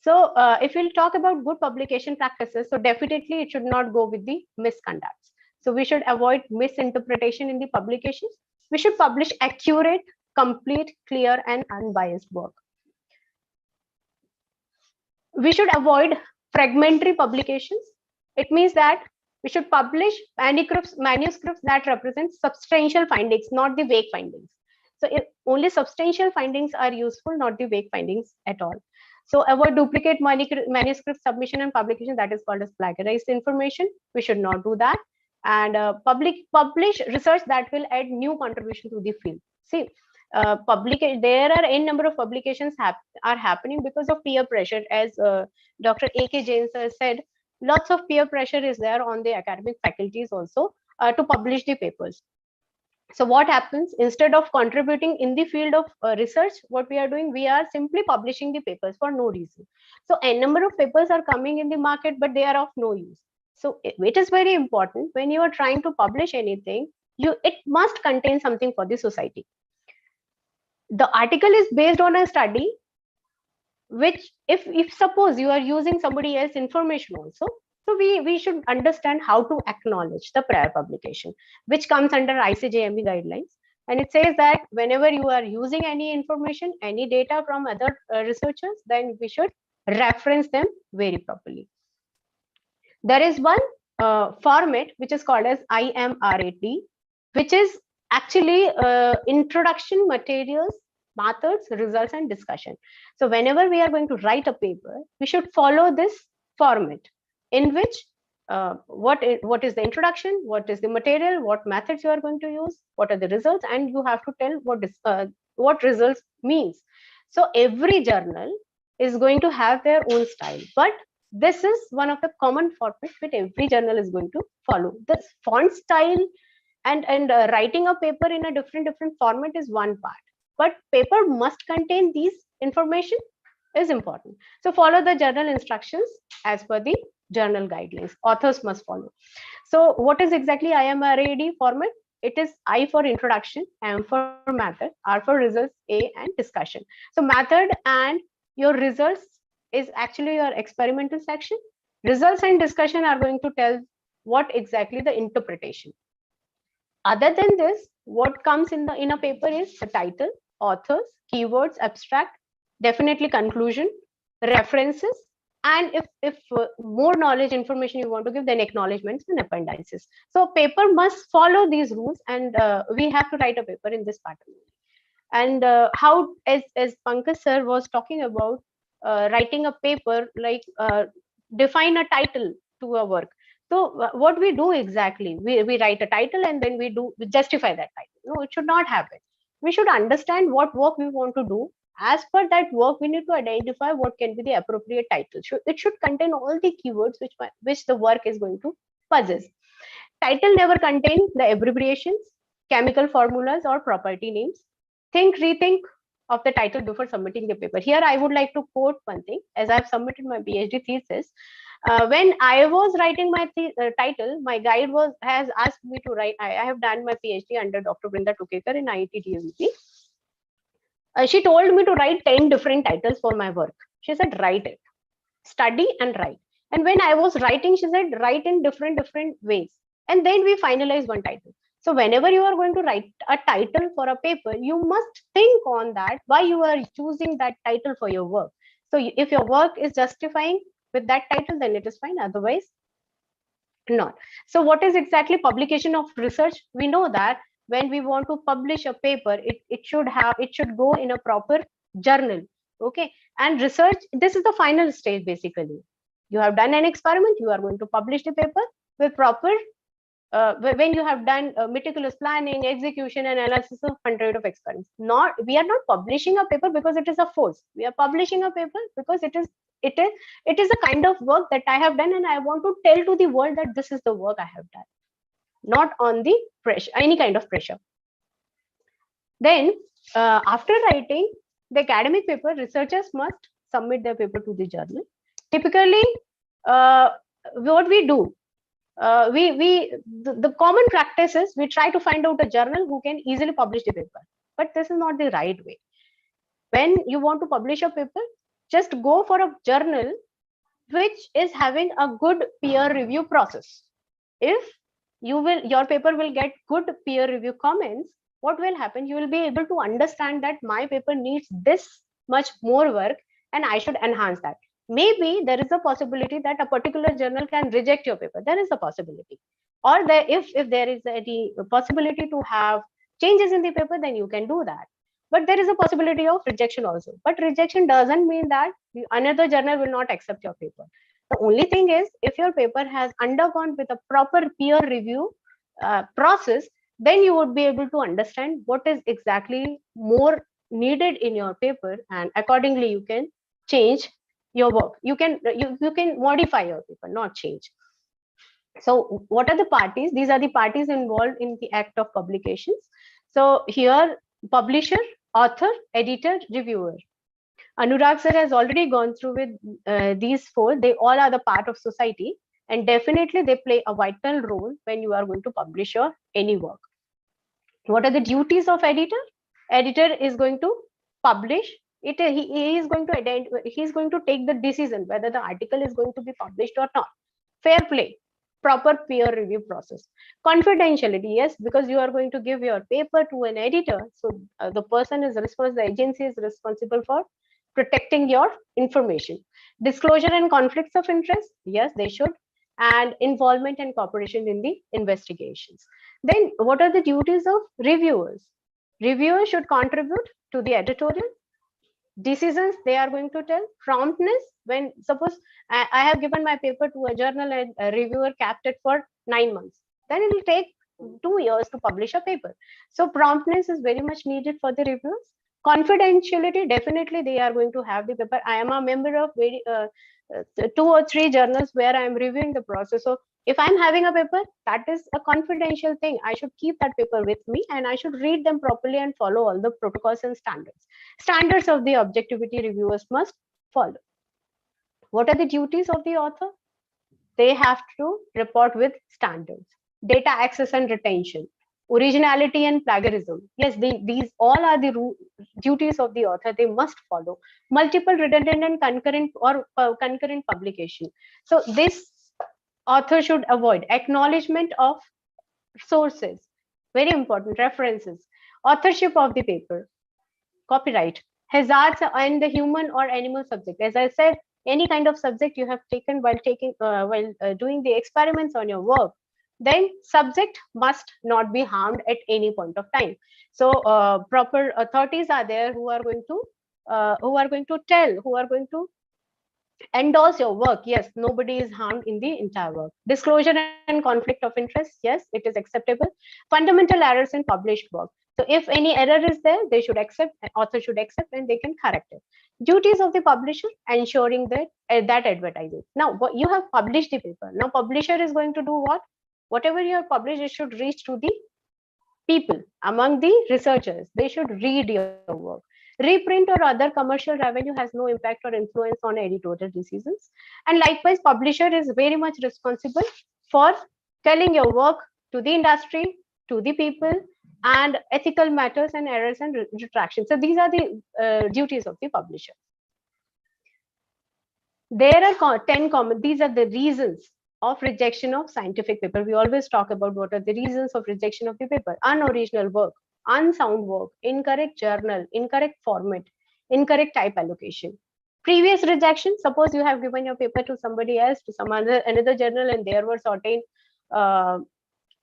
So if we'll talk about good publication practices, so definitely it should not go with the misconducts. So we should avoid misinterpretation in the publications. We should publish accurate, complete, clear, and unbiased work. We should avoid fragmentary publications. It means that we should publish manuscripts that represent substantial findings, not the vague findings. So only substantial findings are useful, not the vague findings at all. So avoid duplicate manuscript submission and publication, that is called as plagiarized information. We should not do that. and publish research that will add new contribution to the field. See, there are n number of publications are happening because of peer pressure, as Dr. A.K. Jain sir said. Lots of peer pressure is there on the academic faculties also to publish the papers. So what happens, instead of contributing in the field of research, what we are doing, we are simply publishing the papers for no reason. So a number of papers are coming in the market, but they are of no use. So it is very important when you are trying to publish anything, it must contain something for the society. The article is based on a study, which if suppose you are using somebody else's information also, so we should understand how to acknowledge the prior publication, which comes under ICJME guidelines. And it says that whenever you are using any information, any data from other researchers, then we should reference them very properly. There is one format which is called as IMRAD, which is actually introduction, materials, methods, results, and discussion. So whenever we are going to write a paper, we should follow this format, in which what is the introduction, what is the material, what methods you are going to use, what are the results, and you have to tell what results means. So every journal is going to have their own style, but this is one of the common formats which every journal is going to follow. This font style and writing a paper in a different format is one part, but paper must contain these information is important. So follow the journal instructions as per the journal guidelines. Authors must follow. So what is exactly IMRAD format? It is I for introduction, M for method, R for results, A and discussion. So method and your results is actually your experimental section. Results and discussion are going to tell what exactly the interpretation. Other than this, what comes in a paper is the title, authors, keywords, abstract, definitely conclusion, references, and if more knowledge information you want to give, then acknowledgements and appendices. So paper must follow these rules, and we have to write a paper in this pattern. And how, as Pankaj sir was talking about, writing a paper, like define a title to a work. So what we do exactly, we write a title and then we justify that title. No, it should not happen. We should understand what work we want to do. As per that work, we need to identify what can be the appropriate title. It should contain all the keywords which the work is going to possess. Title never contain the abbreviations, chemical formulas, or property names. Rethink of the title before submitting the paper. Here, I would like to quote one thing, as I've submitted my PhD thesis. When I was writing my title, my guide has asked me to write. I have done my PhD under Dr. Brinda Tukekar in IIT DMT. She told me to write 10 different titles for my work. She said, write it, study and write. And when I was writing, she said, write in different ways. And then we finalize one title. So whenever you are going to write a title for a paper, you must think on that, why you are choosing that title for your work. So if your work is justifying with that title, then it is fine. Otherwise, not. So what is exactly publication of research? We know that when we want to publish a paper, it should go in a proper journal. Okay. And research, this is the final stage basically. You have done an experiment, you are going to publish the paper with proper when you have done meticulous planning, execution, and analysis of 100 of experiments. We are not publishing a paper because it is a force. We are publishing a paper because it is a kind of work that I have done, and I want to tell to the world that this is the work I have done, not on the pressure, any kind of pressure. Then after writing the academic paper, researchers must submit their paper to the journal. Typically, what we do, the common practice is we try to find out a journal who can easily publish the paper, but this is not the right way. When you want to publish a paper, just go for a journal which is having a good peer review process. If your paper will get good peer review comments, what will happen? You will be able to understand that my paper needs this much more work and I should enhance that. Maybe there is a possibility that a particular journal can reject your paper. There is a possibility. Or if there is any possibility to have changes in the paper, then you can do that. But there is a possibility of rejection also. But rejection doesn't mean that another journal will not accept your paper. The only thing is, if your paper has undergone with a proper peer review process, then you would be able to understand what is exactly more needed in your paper, and accordingly you can change your work. You can modify your paper, not change. So what are the parties? These are the parties involved in the act of publications. So here, publisher, author, editor, reviewer. Anurag sir has already gone through with these four. They all are the part of society, and definitely they play a vital role when you are going to publish your any work. What are the duties of editor? Editor is going to publish it. He is going to identify, he is going to take the decision whether the article is going to be published or not. Fair play, proper peer review process. Confidentiality, yes, because you are going to give your paper to an editor, so the person is responsible, the agency is responsible for protecting your information. Disclosure and conflicts of interest, yes, they should. And involvement and cooperation in the investigations. Then what are the duties of reviewers? Reviewers should contribute to the editorial decisions. They are going to tell promptness. When suppose I have given my paper to a journal and a reviewer kept it for 9 months, then it will take 2 years to publish a paper. So promptness is very much needed for the reviewers. Confidentiality, definitely they are going to have the paper. I am a member of 2 or 3 journals where I am reviewing the process. So if I'm having a paper, that is a confidential thing. I should keep that paper with me, and I should read them properly and follow all the protocols and standards. Standards of the objectivity reviewers must follow. What are the duties of the author? They have to report with standards. Data access and retention, originality and plagiarism. Yes, these all are the duties of the author. They must follow. Multiple, redundant, and concurrent publication. So this author should avoid. Acknowledgement of sources, very important. References, authorship of the paper, copyright, hazards and the human or animal subject. As I said, any kind of subject you have taken while doing the experiments on your work, then subject must not be harmed at any point of time. So proper authorities are there who are going to endorse your work. Yes, nobody is harmed in the entire work. Disclosure and conflict of interest, yes, it is acceptable. Fundamental errors in published work. So if any error is there, they should accept, author should accept, and they can correct it. Duties of the publisher, ensuring that that advertising. Now you have published the paper. Now publisher is going to do what? Whatever you have published, it should reach to the people, among the researchers. They should read your work. Reprint or other commercial revenue has no impact or influence on editorial decisions. And likewise, publisher is very much responsible for telling your work to the industry, to the people, and ethical matters and errors and retractions. So these are the duties of the publisher. There are 10 common, these are the reasons of rejection of scientific paper. We always talk about what are the reasons of rejection of the paper. Unoriginal work, unsound work, incorrect journal, incorrect format, incorrect type allocation. Previous rejection, suppose you have given your paper to somebody else, to some another journal, and there were certain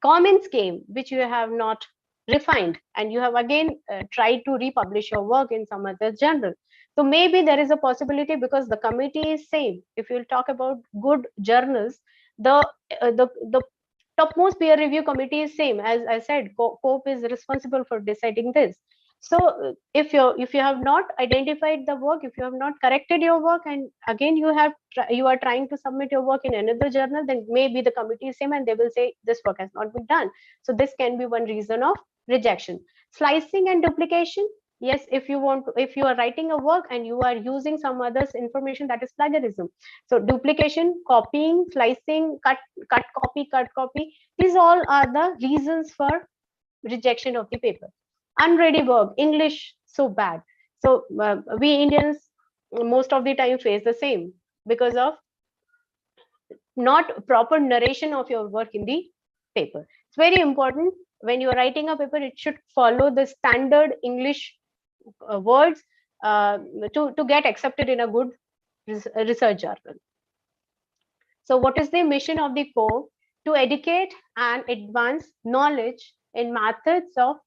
comments came which you have not refined, and you have again tried to republish your work in some other journal. So maybe there is a possibility, because the committee is same. If you'll talk about good journals, the topmost peer review committee is same. As I said, COPE is responsible for deciding this. So if you have not identified the work, if you have not corrected your work, and again you are trying to submit your work in another journal, then maybe the committee is same and they will say this work has not been done. So this can be one reason of rejection. Slicing and duplication. Yes, if you are writing a work and you are using some other's information, that is plagiarism. So duplication, copying, slicing, cut copy. These all are the reasons for rejection of the paper. Unready work, English so bad. So we Indians most of the time face the same because of not proper narration of your work in the paper. It's very important when you are writing a paper, it should follow the standard English words to get accepted in a good research journal. So what is the mission of the COPE? To educate and advance knowledge in methods of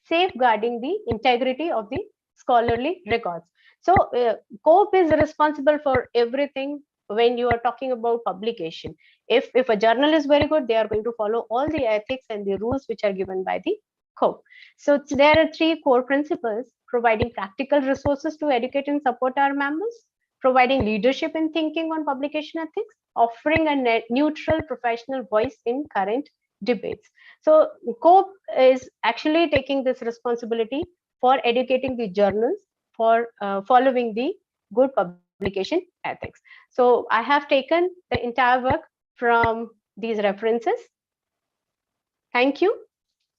safeguarding the integrity of the scholarly records. So COPE is responsible for everything when you are talking about publication. If a journal is very good, they are going to follow all the ethics and the rules which are given by the code. So there are three core principles: providing practical resources to educate and support our members, providing leadership in thinking on publication ethics, offering a neutral professional voice in current debates. So COPE is actually taking this responsibility for educating the journals, for following the good publication ethics. So I have taken the entire work from these references. Thank you.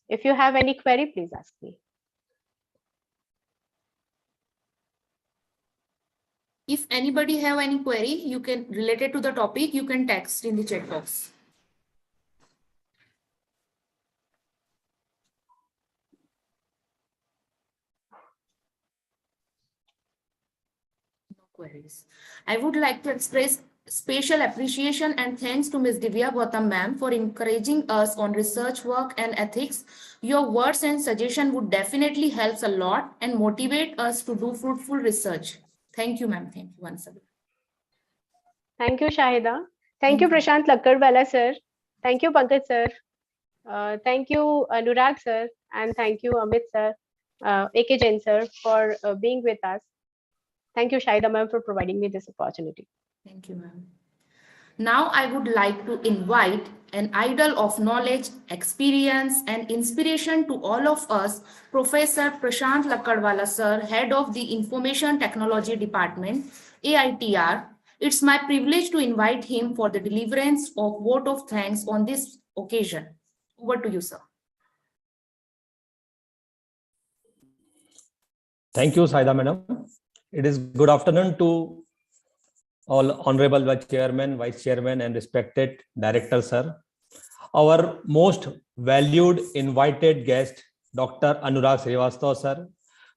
If you have any query, please ask me. If anybody have any query, you can related to the topic, you can text in the chat box. No queries. I would like to express special appreciation and thanks to Ms. Divya Gautam ma'am for encouraging us on research work and ethics. Your words and suggestion would definitely help a lot and motivate us to do fruitful research. Thank you, ma'am. Thank you once again. Thank you, Shahida. Thank you, Prashant Lakkadwala sir. Thank you, Pankaj sir. Thank you, Anurag sir. And thank you, Amit sir, AK Jain sir, for being with us. Thank you, Shahida ma'am, for providing me this opportunity. Thank you, ma'am. Now I would like to invite an idol of knowledge, experience, and inspiration to all of us, Professor Prashant Lakkadwala sir, Head of the Information Technology Department, AITR. It's my privilege to invite him for the deliverance of vote of thanks on this occasion. Over to you, sir. Thank you, Saida madam. It is good afternoon to all honorable chairman, vice chairman, and respected director, sir. Our most valued invited guest, Dr. Anurag Srivastava, sir,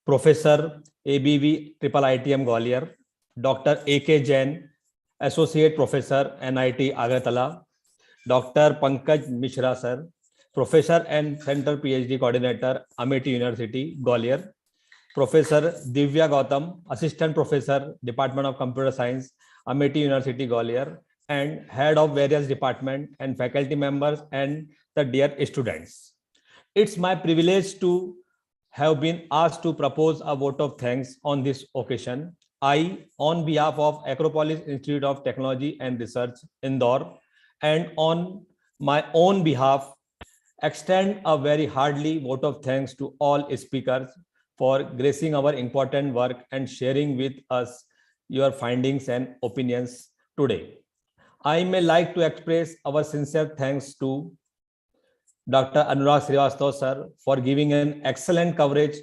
Professor ABV IIITM Gwalior, Dr. AK Jain, Associate Professor NIT Agartala, Dr. Pankaj Mishra, sir, Professor and Center PhD Coordinator, Amity University, Gwalior, Professor Divya Gautam, Assistant Professor, Department of Computer Science, Amity University, Gwalior, and Head of various department and faculty members and the dear students. It's my privilege to have been asked to propose a vote of thanks on this occasion. I, on behalf of Acropolis Institute of Technology and Research, Indore, and on my own behalf, extend a very hearty vote of thanks to all speakers for gracing our important work and sharing with us your findings and opinions today. I may like to express our sincere thanks to Dr. Anurag Srivastava sir for giving an excellent coverage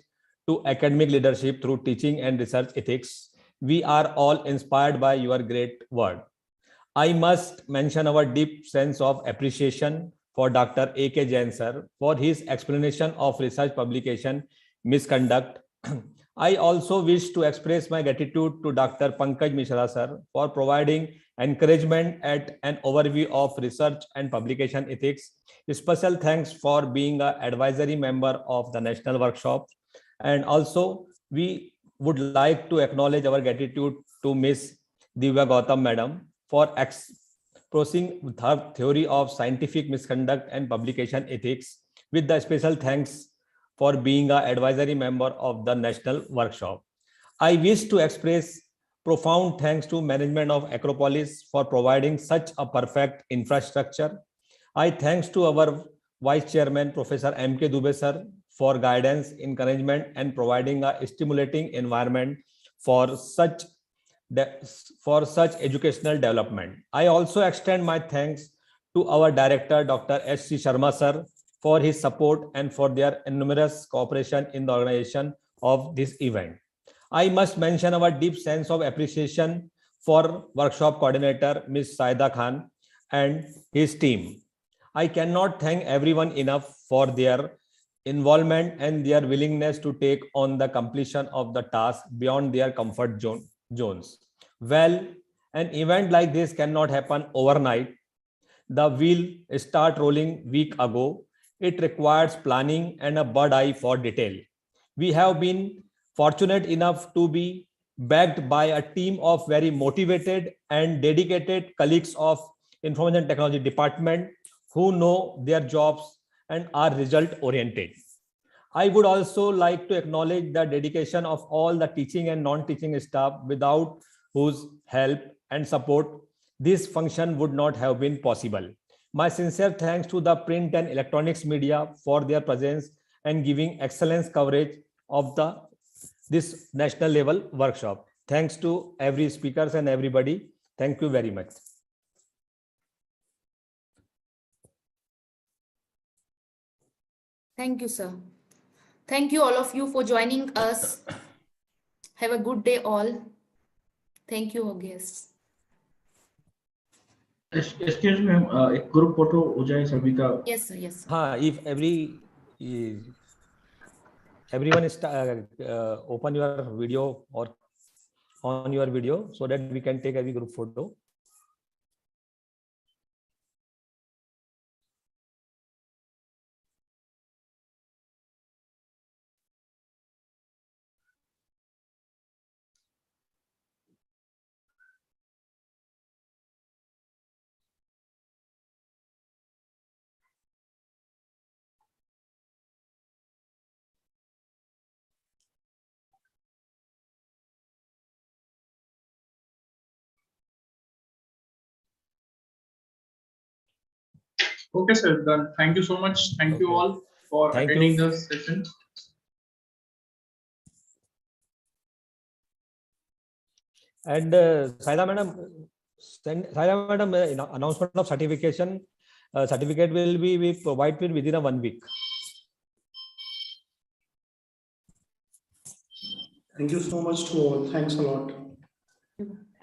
to academic leadership through teaching and research ethics. We are all inspired by your great work. I must mention our deep sense of appreciation for Dr. AK Jain sir for his explanation of research publication misconduct. I also wish to express my gratitude to Dr. Pankaj Mishra sir for providing encouragement at an overview of research and publication ethics. Special thanks for being an advisory member of the national workshop. And also we would like to acknowledge our gratitude to Ms. Divya Gautam madam for exposing her theory of scientific misconduct and publication ethics, with the special thanks for being an advisory member of the national workshop. I wish to express profound thanks to management of Acropolis for providing such a perfect infrastructure. I thanks to our vice chairman, Professor M.K. Dubey sir, for guidance, encouragement, and providing a stimulating environment for such educational development. I also extend my thanks to our director, Dr. S.C. Sharma sir, for his support and for their numerous cooperation in the organization of this event. I must mention our deep sense of appreciation for workshop coordinator, Ms. Saida Khan, and his team. I cannot thank everyone enough for their involvement and their willingness to take on the completion of the task beyond their comfort zones. Well, an event like this cannot happen overnight. The wheel start rolling week ago. It requires planning and a bird eye for detail. We have been fortunate enough to be backed by a team of very motivated and dedicated colleagues of Information Technology Department who know their jobs and are result oriented. I would also like to acknowledge the dedication of all the teaching and non-teaching staff without whose help and support this function would not have been possible. My sincere thanks to the print and electronics media for their presence and giving excellence coverage of this national level workshop. Thanks to every speakers and everybody. Thank you very much. Thank you, sir. Thank you all of you for joining us. Have a good day all. Thank you, our guests. Excuse me, एक group photo हो जाए सभी का. Yes, sir. Yes, sir. If everyone is open your video or on your video so that we can take every group photo. Okay, sir. Done. Thank you so much. Thank you Okay. all for Thank attending you. the session. And Saida madam, announcement of certification certificate will be provided within 1 week. Thank you so much to all. Thanks a lot.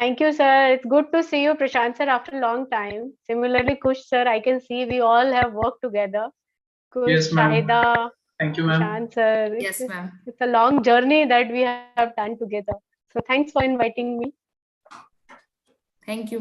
Thank you, sir. It's good to see you, Prashant sir, after a long time. Similarly, Kush sir, I can see we all have worked together. Kush, Yes, ma'am. Shahida, Thank you, ma'am. Prashant sir. Yes, ma'am. It's a long journey that we have done together. So thanks for inviting me. Thank you, ma'am.